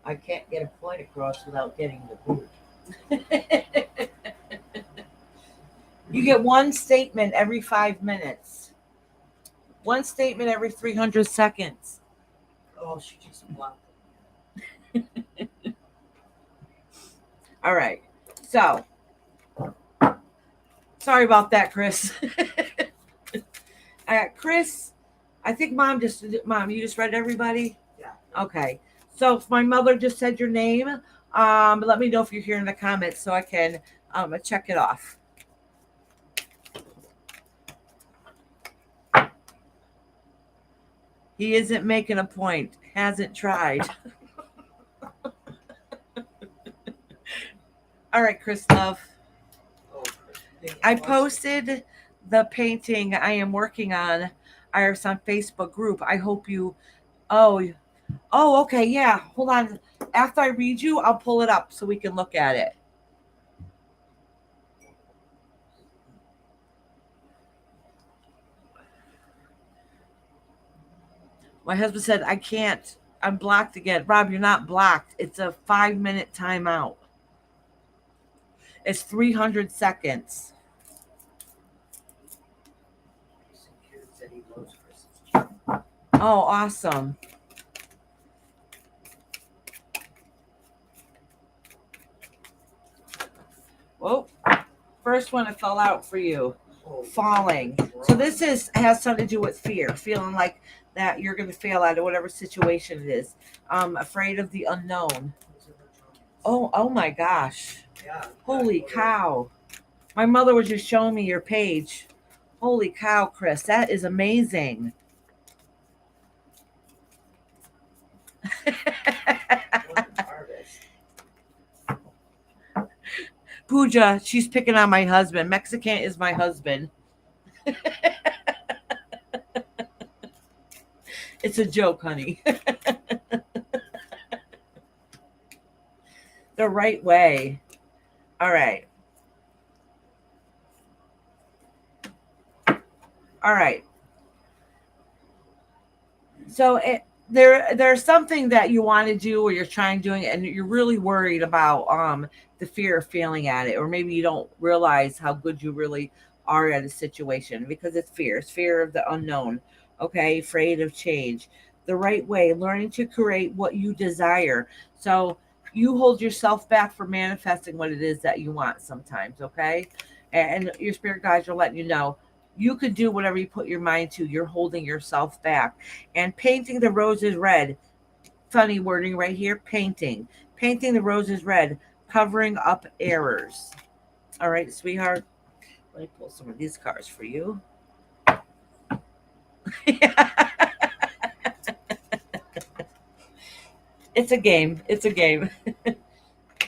I can't get a point across without getting the boot. You get one statement every 5 minutes. One statement every 300 seconds. Oh, she just blocked All right. So, sorry about that, Chris. Chris, I think Mom, you just read everybody? Yeah. Okay. So if my mother just said your name, let me know if you're here in the comments so I can check it off. He isn't making a point. Hasn't tried. All right, Chris Love. I posted the painting I am working on our son Facebook group. I hope you. Oh, okay. Yeah. Hold on. After I read you, I'll pull it up so we can look at it. My husband said, I can't. I'm blocked again. Rob, you're not blocked. It's a 5-minute timeout. It's 300 seconds. Oh, awesome. Whoa. First one that fell out for you. Falling. So this has something to do with fear. Feeling like that you're going to fail out of whatever situation it is. Afraid of the unknown. Oh my gosh. Holy cow. My mother was just showing me your page. Holy cow, Chris. That is amazing. Pooja, she's picking on my husband. Mexican is my husband. It's a joke, honey. The right way. All right. All right. So there's something that you want to do or you're trying doing and you're really worried about the fear of failing at it, or maybe you don't realize how good you really are at a situation because it's fear of the unknown. Okay, afraid of change. The right way, learning to create what you desire. So you hold yourself back from manifesting what it is that you want sometimes. Okay, and your spirit guides are letting you know you could do whatever you put your mind to. You're holding yourself back. And painting the roses red. Funny wording right here. Painting the roses red, covering up errors. All right, sweetheart. Let me pull some of these cards for you. It's a game.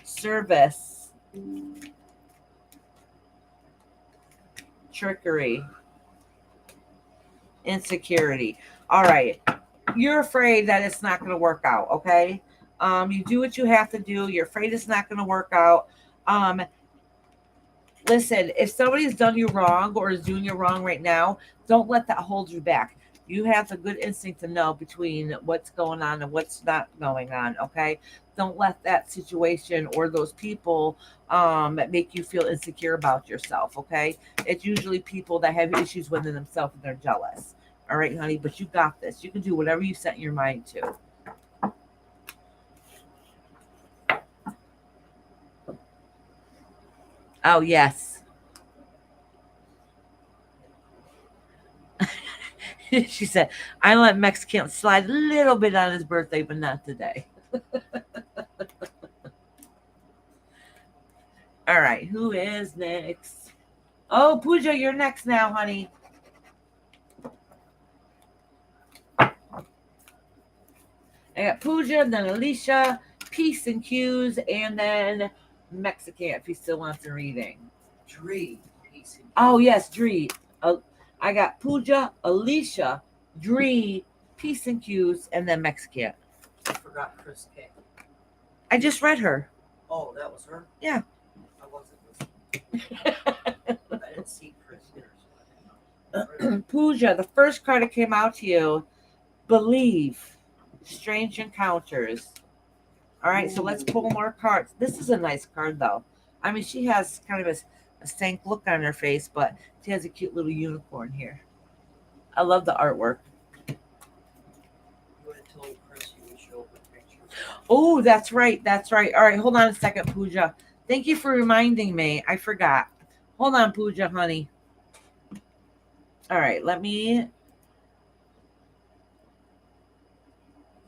Service. Trickery. Insecurity. All right. you're afraid that it's not going to work out. Okay. You do what you have to do. You're afraid it's not going to work out. Um, Listen, if somebody's done you wrong or is doing you wrong right now, don't let that hold you back. You have a good instinct to know between what's going on and what's not going on. Okay. Don't let that situation or those people make you feel insecure about yourself. Okay. It's usually people that have issues within themselves and they're jealous. All right, honey, but you got this. You can do whatever you set your mind to. Oh, yes. She said, I let Mexican slide a little bit on his birthday, but not today. All right, who is next? Oh, Pooja, you're next now, honey. I got Pooja, then Alicia, Peace and Cues, and then Mexican, if he still wants a reading. Dree. Oh, yes, Dree. I got Pooja, Alicia, Dree, Peace and Cues, and then Mexican. I forgot Chris K. I just read her. Oh, that was her? Yeah. I wasn't listening. I didn't see Chris here, so I didn't know. Pooja, the first card that came out to you, Believe, Strange Encounters. All right, so let's pull more cards. This is a nice card, though. I mean, she has kind of a stank look on her face, but she has a cute little unicorn here. I love the artwork. You would have told Chris you would show up with pictures. Oh, that's right. That's right. All right, hold on a second, Pooja. Thank you for reminding me. I forgot. Hold on, Pooja, honey. All right, let me.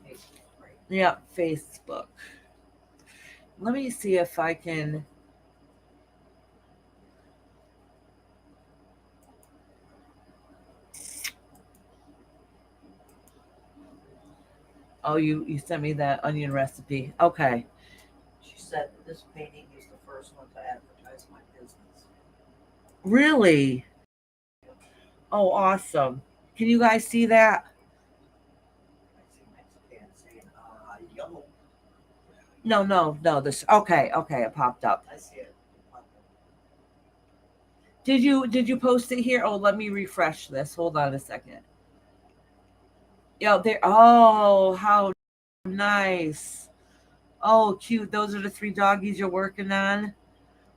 Facebook, right? Yeah, Facebook. Let me see if I can. Oh, you sent me that onion recipe. Okay. She said that this painting is the first one to advertise my business. Really? Oh, awesome. Can you guys see that? I see Mexican saying, yellow. No, no, no. This. Okay, okay. It popped up. I see it. Did you post it here? Oh, let me refresh this. Hold on a second. Yo, there. Oh, how nice. Oh, cute. Those are the three doggies you're working on.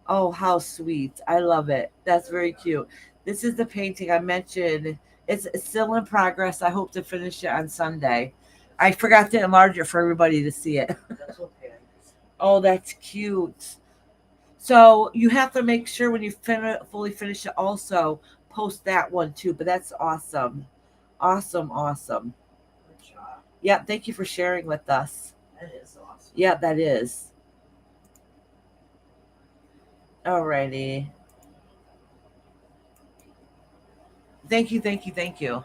Oh, how sweet. I love it. That's very cute. This is the painting I mentioned. It's still in progress. I hope to finish it on Sunday. I forgot to enlarge it for everybody to see it. That's okay. Oh, that's cute. So you have to make sure when you fully finish it, also post that one too. But that's awesome. Awesome, awesome. Good job. Yeah, thank you for sharing with us. That is awesome. Yeah, that is. Alrighty. Thank you, thank you, thank you.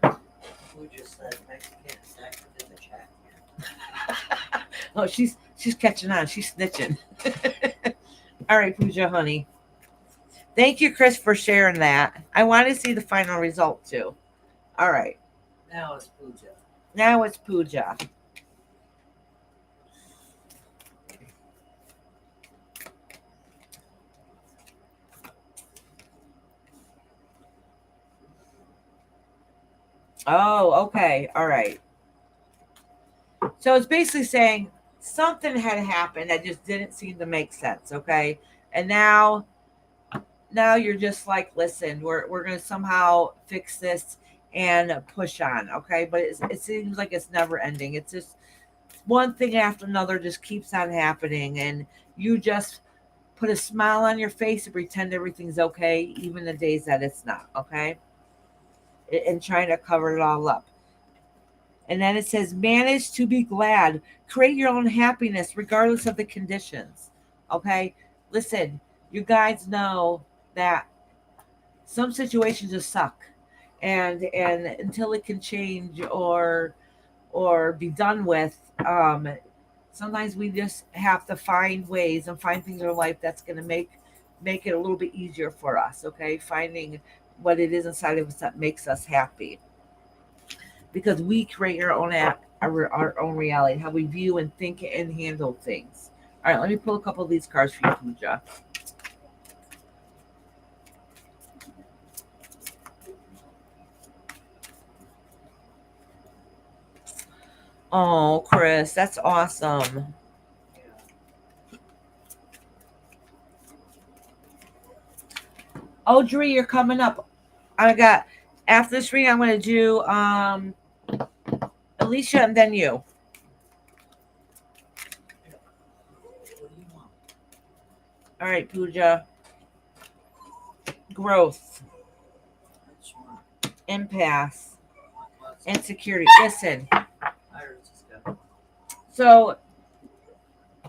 Who just said Mexican is active in the chat? Oh, she's catching on. She's snitching. All right, Pooja, honey. Thank you, Chris, for sharing that. I want to see the final result too. All right. Now it's Pooja. Now it's Pooja. Oh, okay. All right. So it's basically saying something had happened that just didn't seem to make sense, okay? And now you're just like, listen, we're gonna somehow fix this and push on, okay? But it seems like it's never ending. It's just one thing after another just keeps on happening, and you just put a smile on your face and pretend everything's okay, even the days that it's not, okay? And trying to cover it all up. And then it says, manage to be glad. Create your own happiness regardless of the conditions. Okay? Listen, you guys know that some situations just suck. And until it can change or be done with, sometimes we just have to find ways and find things in our life that's gonna make it a little bit easier for us. Okay? Finding what it is inside of us that makes us happy. Because we create our own reality, how we view and think and handle things. All right, let me pull a couple of these cards for you, Pooja. Oh, Chris, that's awesome. Audrey, you're coming up. I got after this reading, I'm gonna do Alicia and then you. All right, Pooja. Growth, impasse, insecurity. Listen. So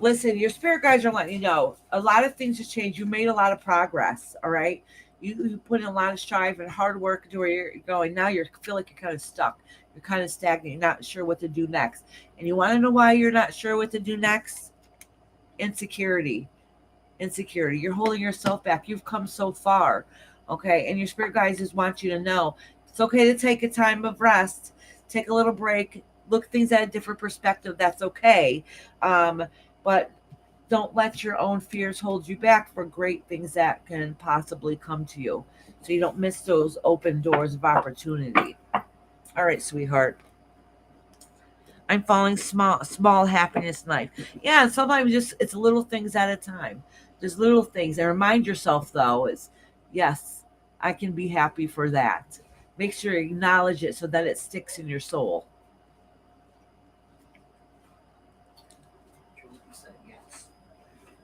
listen, your spirit guides are letting you know a lot of things have changed. You made a lot of progress. All right. You put in a lot of strive and hard work to where you're going. Now you feel like you're kind of stuck. You're kind of stagnant. You're not sure what to do next. And you want to know why you're not sure what to do next? Insecurity. Insecurity. You're holding yourself back. You've come so far. Okay. And your spirit guides just want you to know it's okay to take a time of rest, take a little break, look things at a different perspective. That's okay. But don't let your own fears hold you back for great things that can possibly come to you. So you don't miss those open doors of opportunity. All right, sweetheart. I'm following small happiness in life. Yeah, and sometimes just it's little things at a time. Just little things. And remind yourself though, is yes, I can be happy for that. Make sure you acknowledge it so that it sticks in your soul.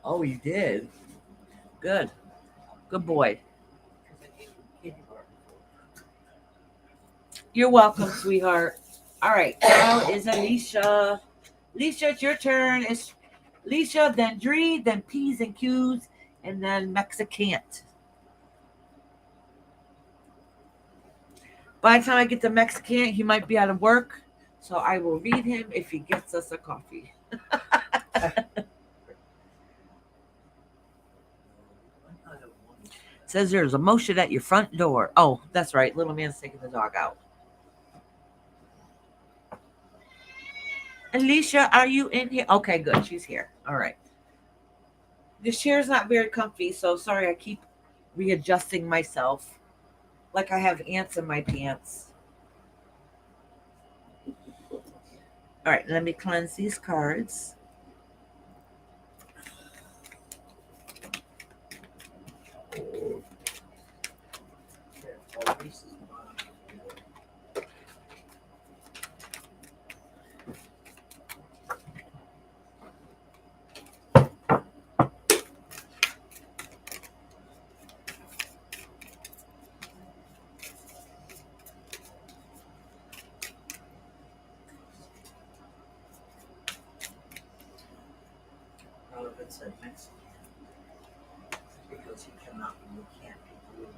Oh, you did. Good. Good boy. You're welcome, sweetheart. All right. Now is Alicia. Alicia, it's your turn. It's Alicia, then Dree, then P's and Q's, and then Mexicant. By the time I get to Mexicant, he might be out of work. So I will read him if he gets us a coffee. Says there's a motion at your front door. Oh, that's right. Little man's taking the dog out. Alicia, are you in here? Okay, good. She's here. All right. This chair's not very comfy, so sorry. I keep readjusting myself like I have ants in my pants. All right, let me cleanse these cards. Said Mexican because he cannot be blue.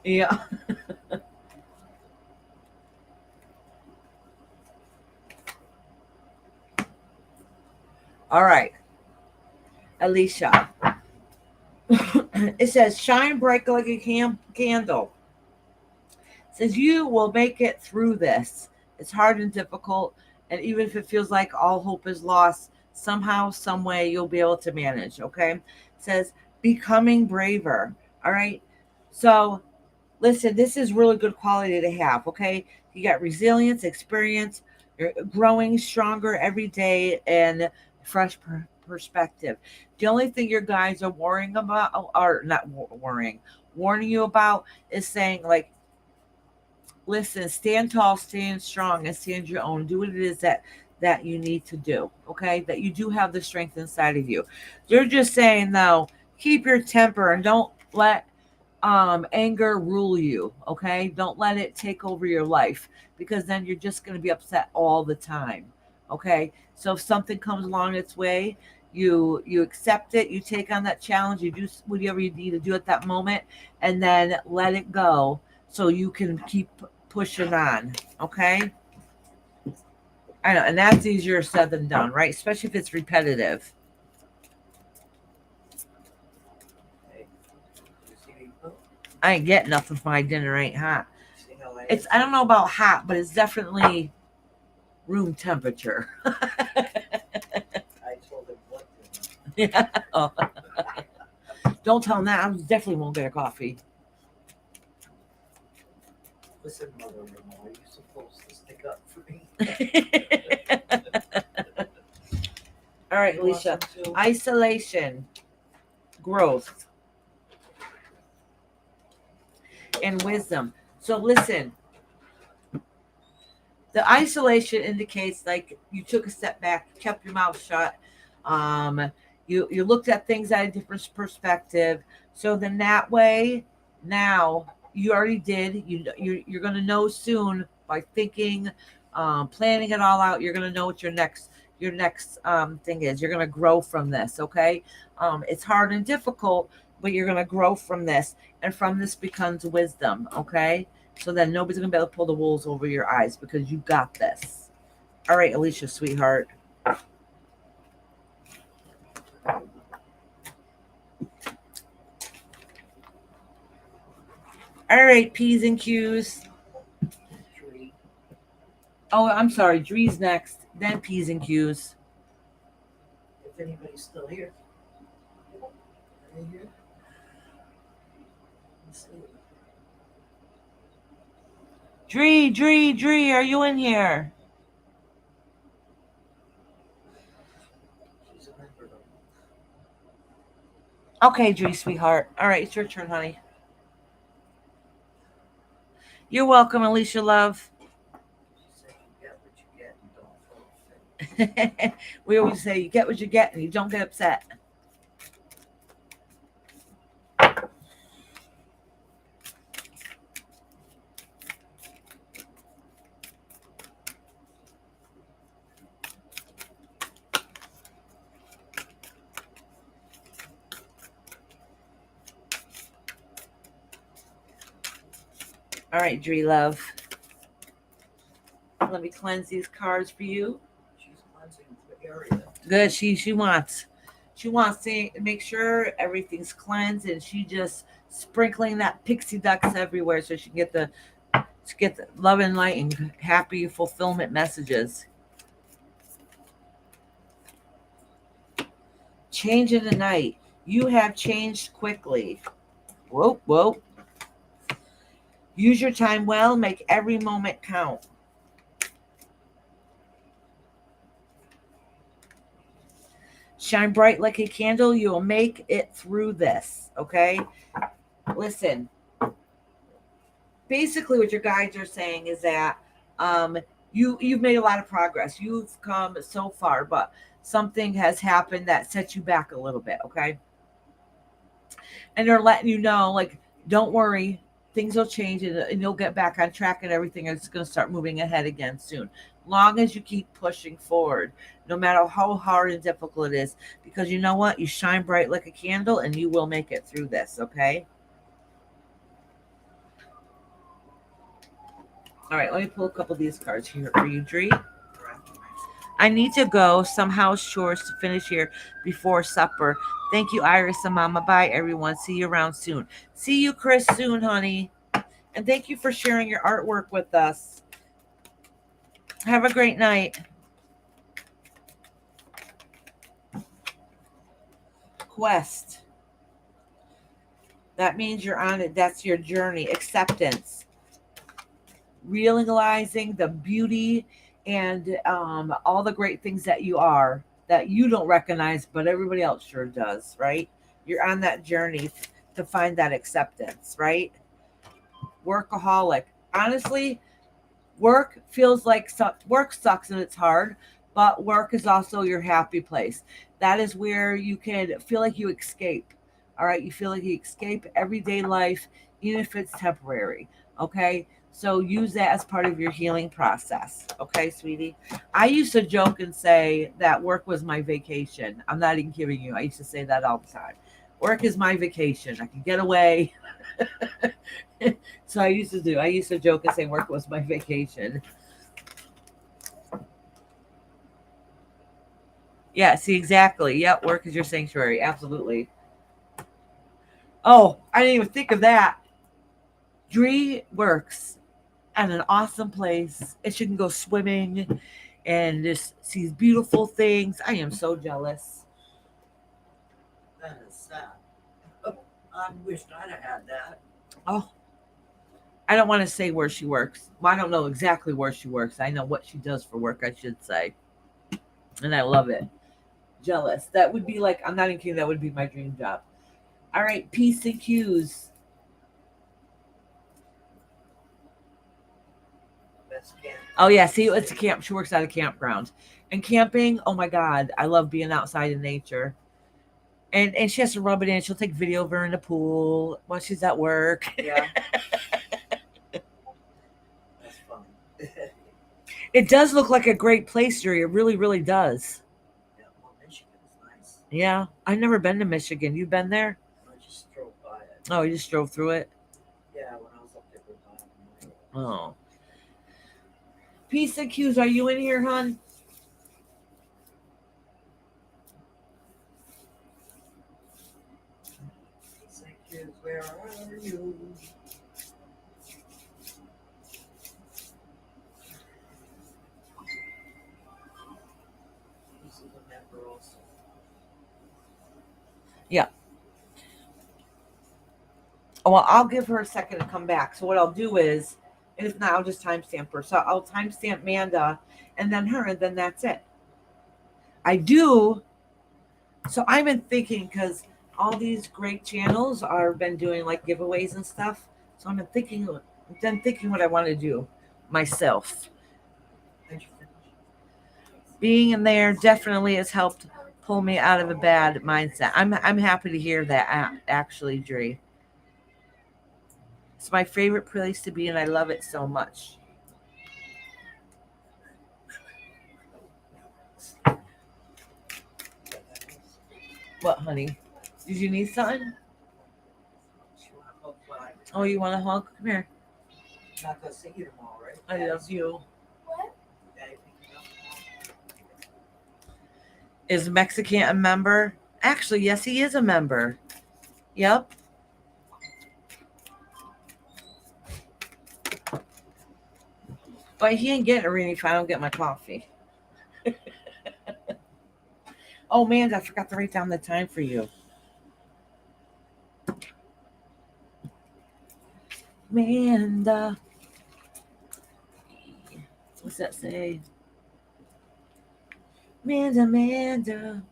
Yeah. All right, Alicia. It says, shine bright like a candle. It says, you will make it through this. It's hard and difficult. And even if it feels like all hope is lost, somehow, some way, you'll be able to manage. Okay. It says, becoming braver. All right. So, listen, this is really good quality to have. Okay. You got resilience, experience, you're growing stronger every day, and fresh perspective. The only thing your guys are worrying about, or not worrying, warning you about, is saying, like, listen, stand tall, stand strong, and stand your own. Do what it is that you need to do. Okay, that you do have the strength inside of you. They're just saying though, keep your temper and don't let anger rule you. Okay, don't let it take over your life, because then you're just going to be upset all the time. Okay, so if something comes along its way, you accept it, you take on that challenge, you do whatever you need to do at that moment, and then let it go so you can keep pushing on. Okay, I know, and that's easier said than done, right? Especially if it's repetitive. I ain't getting nothing for my dinner ain't hot. It's, I don't know about hot, but it's definitely room temperature. I told him what to. Yeah. Oh. Don't tell him that. I definitely won't get a coffee. Listen, mother-in-law, are you supposed to stick up for me? All right, You want Alicia. some too? Isolation, growth, and wisdom. So listen, the isolation indicates like you took a step back, kept your mouth shut. Um, you looked at things at a different perspective. So then that way, now you already did. You're gonna know soon by thinking, planning it all out. You're gonna know what your next thing is. You're gonna grow from this. Okay, it's hard and difficult, but you're gonna grow from this, and from this becomes wisdom. Okay, so then nobody's gonna be able to pull the wolves over your eyes because you got this. All right, Alicia, sweetheart. All right, P's and Q's. Tree. Oh, I'm sorry. Dre's next, then P's and Q's. If anybody's still here. Are they here? Let's see. Dree, are you in here? She's a member of. Okay, Dree, sweetheart. All right, it's your turn, honey. You're welcome, Alicia, love. She said you get what you get and don't throw a fit. We always say you get what you get and you don't get upset. All right, Dree, love. Let me cleanse these cards for you. She's cleansing the area. Good. She wants to make sure everything's cleansed, and she just sprinkling that pixie dust everywhere so she can get the love and light and happy fulfillment messages. Change in the night. You have changed quickly. Whoa, whoa. Use your time well. Make every moment count. Shine bright like a candle. You'll make it through this. Okay? Listen. Basically, what your guides are saying is that you've made a lot of progress. You've come so far, but something has happened that sets you back a little bit. Okay? And they're letting you know, like, don't worry, things will change and you'll get back on track and everything is going to start moving ahead again soon. Long as you keep pushing forward, no matter how hard and difficult it is, because you know what? You shine bright like a candle and you will make it through this, okay? All right, let me pull a couple of these cards here for you, Dree. I need to go. Some house chores to finish here before supper. Thank you, Iris and Mama. Bye, everyone. See you around soon. See you, Chris, soon, honey. And thank you for sharing your artwork with us. Have a great night. Quest. That means you're on it. That's your journey. Acceptance. Realizing the beauty and all the great things that you are that you don't recognize, but everybody else sure does, right? You're on that journey to find that acceptance, right? Workaholic. Honestly, work feels like work sucks and it's hard, but work is also your happy place. That is where you can feel like you escape. All right, you feel like you escape everyday life, even if it's temporary. Okay, so use that as part of your healing process. Okay, sweetie. I used to joke and say that work was my vacation. I'm not even kidding you. I used to say that all the time. Work is my vacation. I can get away. So I used to do. I used to joke and say work was my vacation. Yeah, see, exactly. Yep, work is your sanctuary. Absolutely. Oh, I didn't even think of that. Dree works at an awesome place, and she can go swimming and just sees beautiful things. I am so jealous. That is sad. Oh, I wished I'd have had that. Oh, I don't want to say where she works. Well, I don't know exactly where she works. I know what she does for work, I should say. And I love it. Jealous. That would be like, I'm not even kidding, that would be my dream job. All right, P's and Q's. That's camp. Oh, yeah, see, it's a camp. She works at a campground. And camping, oh my God, I love being outside in nature. And she has to rub it in. She'll take video of her in the pool while she's at work. Yeah. That's fun. It does look like a great place, Jerry. It really, really does. Yeah, well, Michigan is nice. Yeah, I've never been to Michigan. You been there? I just drove by it. Oh, you just drove through it? Yeah, when I was up there with Bob. Oh. Peace and Q's, are you in here, hon? Thank you. Where are you? This is a member also. Yeah. Well, I'll give her a second to come back. So what I'll do is, and if not, I'll just timestamp her. So I'll timestamp Manda and then her, and then that's it. I do. So I've been thinking, because all these great channels are been doing like giveaways and stuff. So I've been thinking what I want to do myself. Thank you. Being in there definitely has helped pull me out of a bad mindset. I'm happy to hear that, actually, Dree. It's my favorite place to be, and I love it so much. What, honey? Did you need something? Oh, you want a hug? Come here. Not gonna see you tomorrow, right? I love you. What? Is Mexican a member? Actually, yes, he is a member. Yep. But he ain't getting a reading if I don't get my coffee. Oh, man, I forgot to write down the time for you. Manda. What's that say? Manda.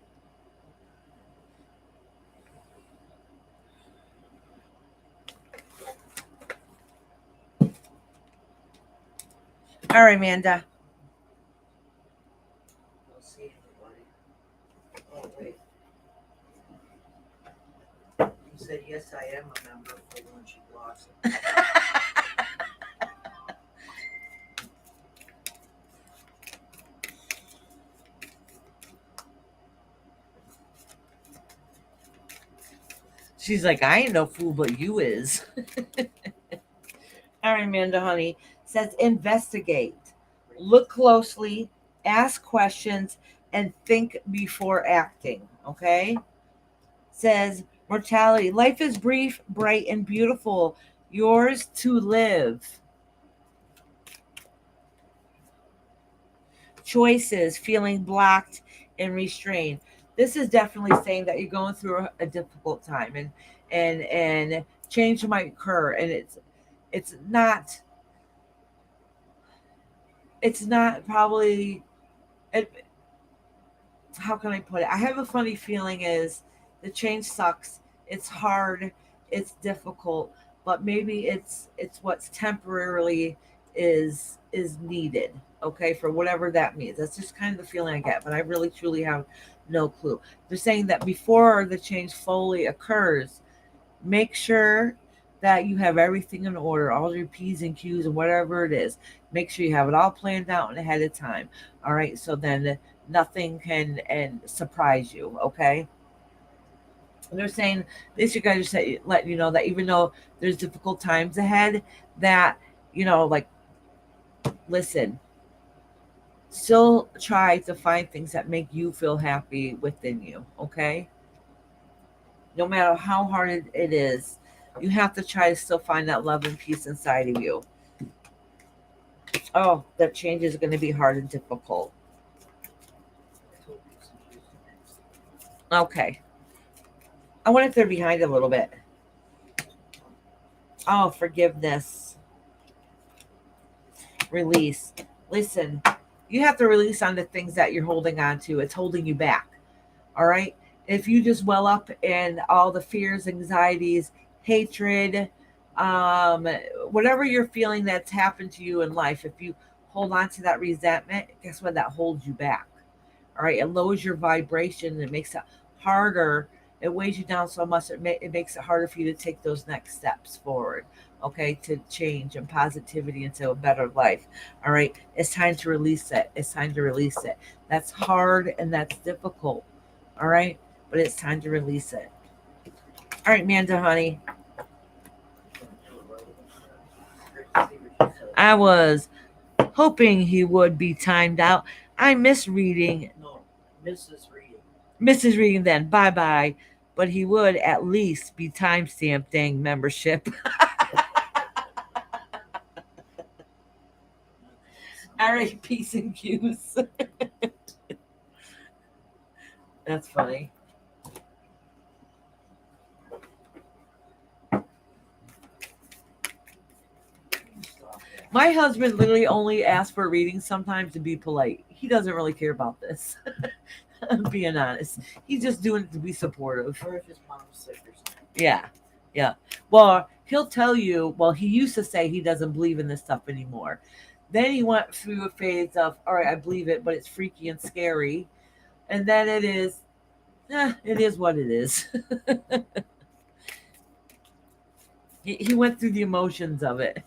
All right, Manda. Don't see anybody. Oh, wait. You said, yes, I am a member for Lunch and Blossom. She's like, I ain't no fool, but you is. All right, Amanda, honey. Says investigate. Look closely, ask questions, and think before acting. Okay? Says mortality. Life is brief, bright, and beautiful. Yours to live. Choices, feeling blocked and restrained. This is definitely saying that you're going through a difficult time, and change might occur, and it's not probably it, how can I put it? I have a funny feeling is the change sucks. It's hard. It's difficult, but maybe it's what's temporarily is needed. Okay, for whatever that means. That's just kind of the feeling I get, but I really truly have no clue. They're saying that before the change fully occurs, make sure that you have everything in order, all your P's and Q's and whatever it is. Make sure you have it all planned out and ahead of time. All right, so then nothing can and surprise you. Okay. And they're saying this, you guys are letting you know that even though there's difficult times ahead, that like listen, still try to find things that make you feel happy within you. Okay. No matter how hard it is, You have to try to still find that love and peace inside of you. Oh, that change is going to be hard and difficult. Okay. I wonder if they're behind a little bit. Oh, forgiveness. Release. Listen, you have to release on the things that you're holding on to. It's holding you back. All right. If you just well up in all the fears, anxieties, hatred, um, whatever you're feeling that's happened to you in life, if you hold on to that resentment, guess what? That holds you back. All right. It lowers your vibration. It makes it harder. It weighs you down so much. It makes it harder for you to take those next steps forward. Okay. To change and positivity into a better life. All right. It's time to release it. It's time to release it. That's hard and that's difficult. All right. But it's time to release it. All right, Manda, honey. I was hoping he would be timed out. I miss reading. No, Mrs. Reading. Mrs. Reading then. Bye bye. But he would at least be timestamped dang membership. All right, peace and cues. That's funny. My husband literally only asks for readings sometimes to be polite. He doesn't really care about this. I'm being honest. He's just doing it to be supportive. Or if his mom's sick or something. Yeah. Yeah. Well, he'll tell you, well, he used to say he doesn't believe in this stuff anymore. Then he went through a phase of, all right, I believe it, but it's freaky and scary. And then it is what it is. He went through the emotions of it.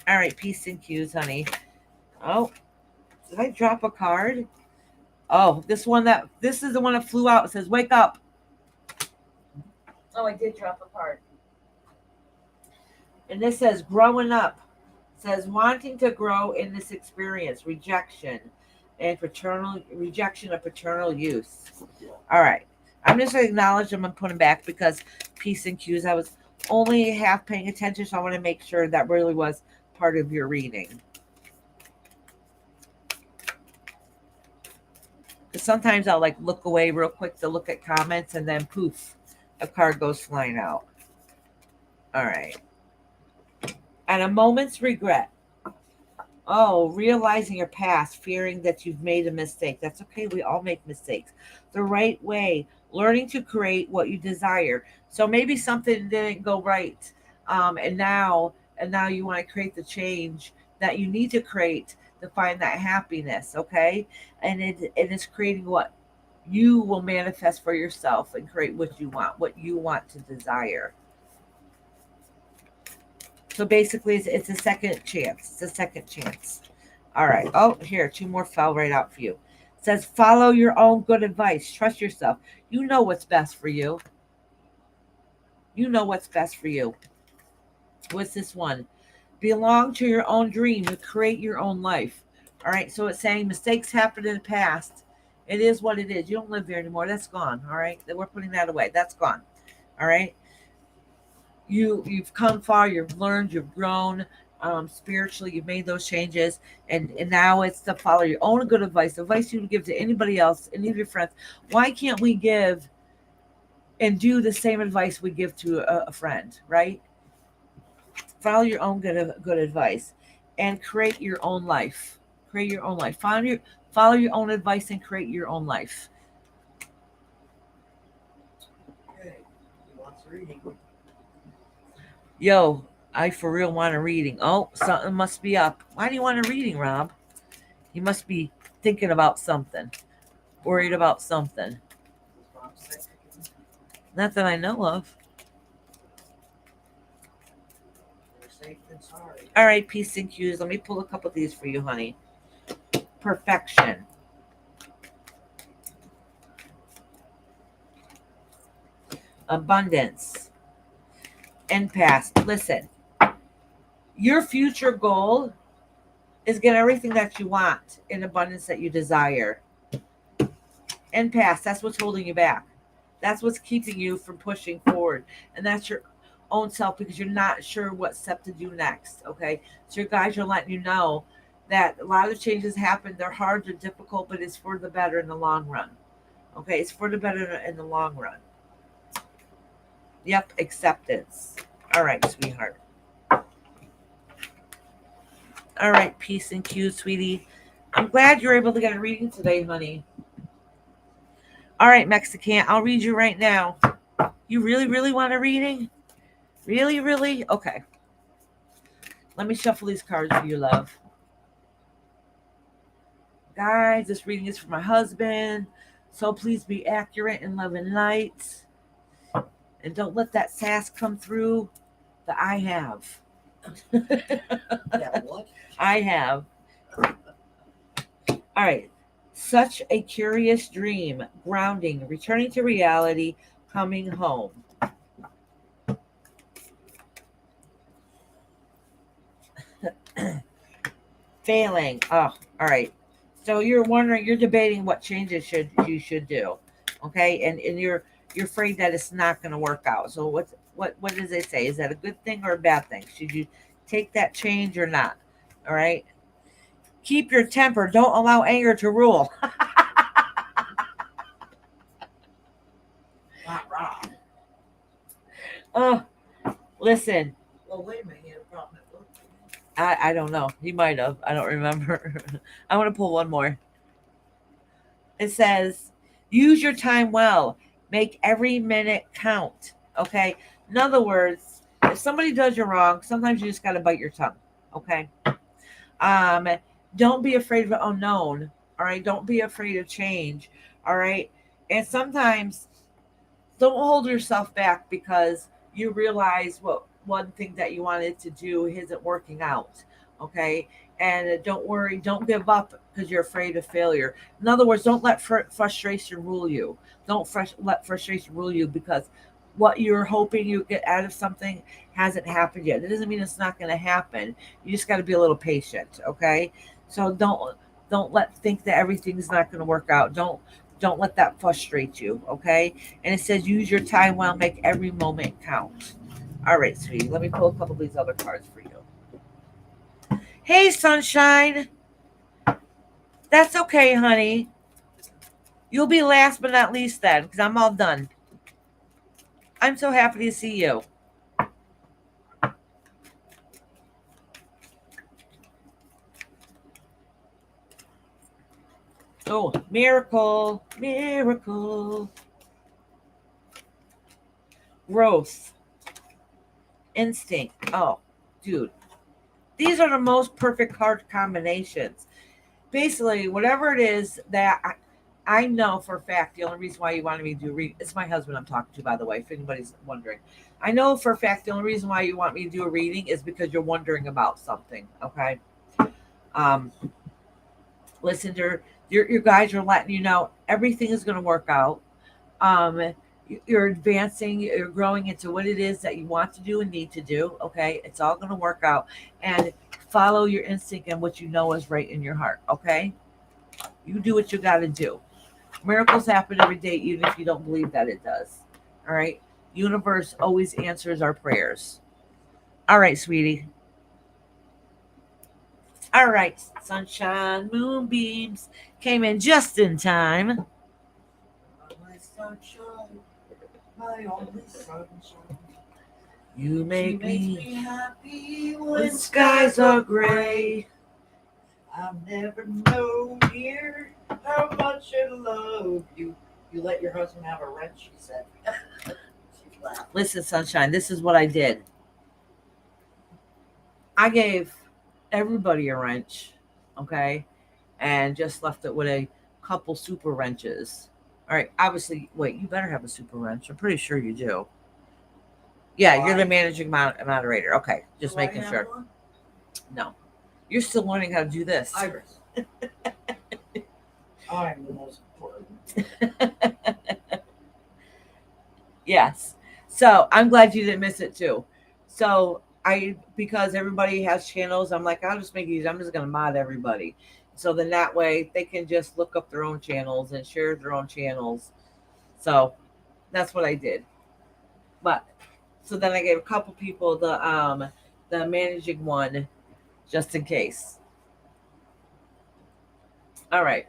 All right, peace and cues, honey. Oh, did I drop a card? Oh, this is the one that flew out. It says, wake up. Oh, I did drop a card. And this says, growing up. It says, wanting to grow in this experience, rejection of paternal use. All right. I'm just going to acknowledge them and put them back because peace and cues. I was only half paying attention, so I want to make sure that really was part of your reading. Because sometimes I'll like look away real quick to look at comments and then poof, a card goes flying out. All right. And a moment's regret. Oh, realizing your past, fearing that you've made a mistake. That's okay. We all make mistakes. The right way, learning to create what you desire. So maybe something didn't go right, and now you want to create the change that you need to create to find that happiness. Okay, and it is creating what you will manifest for yourself and create what you want to desire. So basically, it's a second chance. It's a second chance. All right. Oh, here, two more fell right out for you. It says, follow your own good advice. Trust yourself. You know what's best for you. You know what's best for you. What's this one? Belong to your own dream. You create your own life. All right. So it's saying mistakes happened in the past. It is what it is. You don't live there anymore. That's gone. All right. We're putting that away. That's gone. All right. You've come far, you've learned, you've grown spiritually, you've made those changes, and now it's to follow your own good advice you would give to anybody else, any of your friends. Why can't we give and do the same advice we give to a friend, right? Follow your own good advice and create your own life. Create your own life. Follow your own advice and create your own life. Okay. He wants reading. Yo, I for real want a reading. Oh, something must be up. Why do you want a reading, Rob? You must be thinking about something, worried about something. Not that I know of. We're safe and sorry. All right, peace and cues. Let me pull a couple of these for you, honey. Perfection. Abundance. And past. Listen, your future goal is get everything that you want in abundance that you desire. And past, that's what's holding you back. That's what's keeping you from pushing forward. And that's your own self because you're not sure what step to do next. Okay. So your guys are letting you know that a lot of changes happen. They're hard, they're difficult, but it's for the better in the long run. Okay. It's for the better in the long run. Yep. Acceptance. All right, sweetheart. All right. Peace and Q, sweetie. I'm glad you're able to get a reading today, honey. All right, Mexican. I'll read you right now. You really, really want a reading? Really, really? Okay. Let me shuffle these cards for you, love. Guys, this reading is for my husband. So please be accurate in love and light. And don't let that sass come through that I have. Yeah, what? I have. All right. Such a curious dream. Grounding. Returning to reality. Coming home. Failing. Oh, all right. So you're wondering, you're debating what changes you should do, okay? And you're afraid that it's not going to work out. So what does it say? Is that a good thing or a bad thing? Should you take that change or not? All right. Keep your temper. Don't allow anger to rule. Not wrong. Oh, listen. Well, wait a minute. He had a problem at work. I don't know. He might have. I don't remember. I want to pull one more. It says, use your time well. Make every minute count. Okay. In other words, if somebody does you wrong, sometimes you just got to bite your tongue. Okay. Um, don't be afraid of the unknown. All right. Don't be afraid of change. All right. And sometimes don't hold yourself back because you realize what one thing that you wanted to do isn't working out. Okay. And don't worry, don't give up because you're afraid of failure. In other words, don't let frustration rule you. Don't let frustration rule you because what you're hoping you get out of something hasn't happened yet. It doesn't mean it's not going to happen. You just got to be a little patient, okay? So don't let think that everything's not going to work out. Don't let that frustrate you, okay? And it says use your time well, make every moment count. All right, sweetie. Let me pull a couple of these other cards for you. Hey, sunshine. That's okay, honey. You'll be last but not least then, because I'm all done. I'm so happy to see you. Oh, miracle, miracle. Growth, instinct. Oh, dude. These are the most perfect card combinations. Basically, whatever it is that I know for a fact, the only reason why you wanted me to do read, it's my husband I'm talking to, by the way, if anybody's wondering. I know for a fact the only reason why you want me to do a reading is because you're wondering about something, okay? Um, listen, your guys are letting you know everything is going to work out. Um, you're advancing, you're growing into what it is that you want to do and need to do, okay? It's all going to work out. And follow your instinct and what you know is right in your heart, okay? You do what you got to do. Miracles happen every day, even if you don't believe that it does. All right. Universe always answers our prayers. All right, sweetie. All right, sunshine, moonbeams came in just in time. My sunshine, my only sunshine. You make me happy when skies are gray. I'll never know, dear, how much I love you. You let your husband have a wrench, she said. She laughed. Listen, sunshine, this is what I did. I gave everybody a wrench, okay, and just left it with a couple super wrenches. All right, obviously, wait, you better have a super wrench. I'm pretty sure you do. Yeah, you're the managing moderator. Okay, just Do I making have sure. one? No, you're still learning how to do this. Iris. I'm the most important. Yes. So I'm glad you didn't miss it too. So because everybody has channels, I'm like, I'll just make these. I'm just going to mod everybody. So then that way they can just look up their own channels and share their own channels. So That's what I did. But so then I gave a couple people the managing one just in case. All right.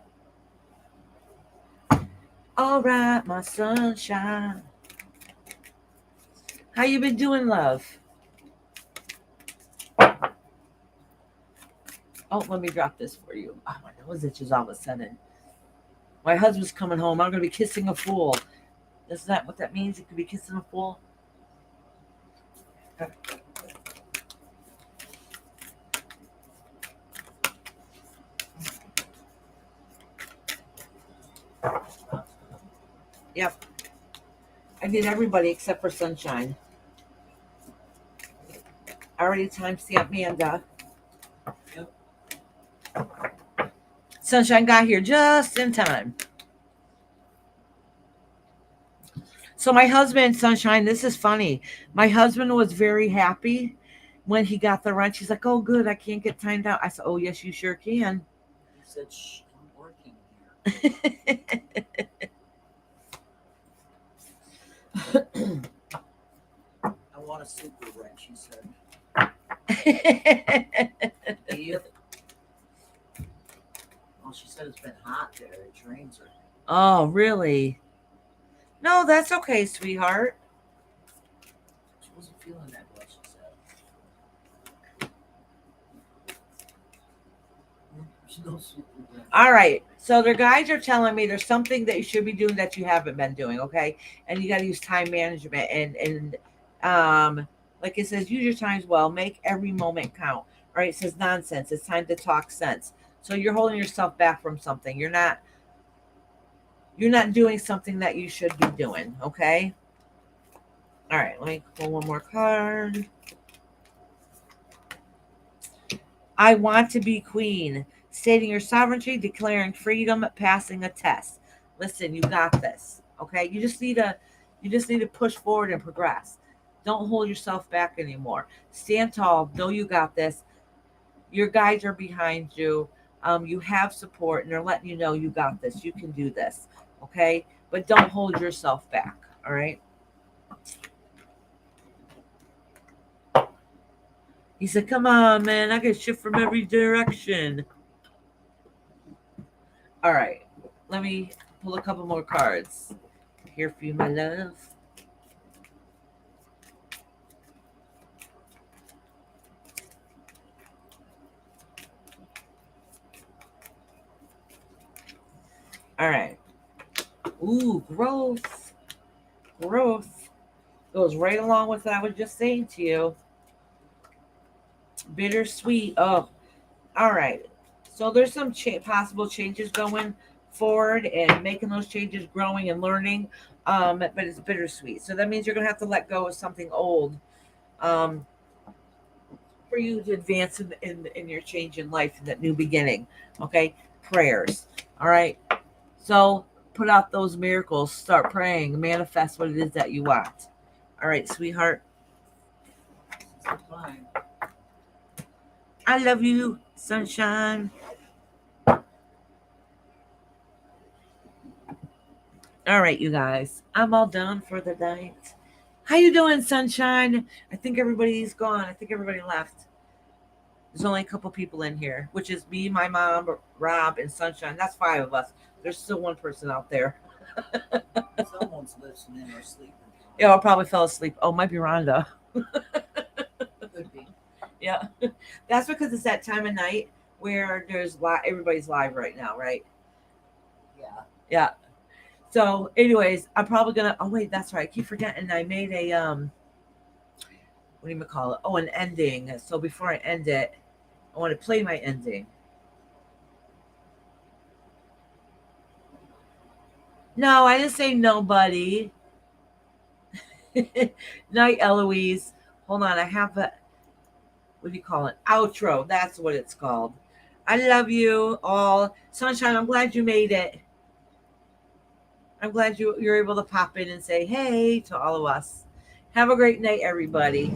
All right, my sunshine. How you been doing, love? Oh, let me drop this for you. Oh, my nose itches all of a sudden. My husband's coming home. I'm gonna be kissing a fool. Isn't that what that means? You could be kissing a fool. Yep. I did everybody except for Sunshine. I already timestamped Amanda. Yep. Sunshine got here just in time. So my husband, Sunshine, this is funny. My husband was very happy when he got the rent. She's like, "Oh, good, I can't get timed out." I said, "Oh, yes, you sure can." He said, "Shh, I'm working here." I want a super wrench, he said. Well, she said it's been hot there. It drains her. Oh, really? No, that's okay, sweetheart. She wasn't feeling that well, she said. There's no super wrench. All right. So their guides are telling me there's something that you should be doing that you haven't been doing, okay? And you got to use time management and like it says, use your times well, make every moment count. All right, it says nonsense. It's time to talk sense. So you're holding yourself back from something. You're not doing something that you should be doing, okay? All right, let me pull one more card. I want to be queen. Stating your sovereignty, declaring freedom, passing a test. Listen, you got this. Okay? You just need to push forward and progress. Don't hold yourself back anymore. Stand tall. Know you got this. Your guides are behind you. You have support, and they're letting you know you got this. You can do this. Okay? But don't hold yourself back. All right? He said, "Come on, man. I get shit from every direction." All right. Let me pull a couple more cards. Here for you, my love. All right. Ooh, growth. Growth goes right along with what I was just saying to you. Bittersweet. Oh, all right. So there's some possible changes going forward and making those changes, growing and learning. But it's bittersweet. So that means you're gonna have to let go of something old, um, for you to advance in your change in life and that new beginning. Okay, prayers. All right. So put out those miracles. Start praying. Manifest what it is that you want. All right, sweetheart. Fine. I love you, sunshine. All right, you guys. I'm all done for the night. How you doing, sunshine? I think everybody's gone. I think everybody left. There's only a couple people in here, which is me, my mom, Rob, and Sunshine. That's 5 of us. There's still one person out there. Someone's listening or sleeping. Yeah, I probably fell asleep. Oh, might be Rhonda. Could be. Yeah, that's because it's that time of night where everybody's live right now, right? Yeah. Yeah. So, anyways, I'm probably gonna. Oh wait, that's right. I keep forgetting. I made a What do you call it? Oh, an ending. So before I end it, I want to play my ending. No, I didn't say nobody. Night, Eloise. Hold on, I have a. What do you call it? Outro. That's what it's called. I love you all, sunshine. I'm glad you made it. I'm glad you're able to pop in and say hey to all of us. Have a great night, everybody.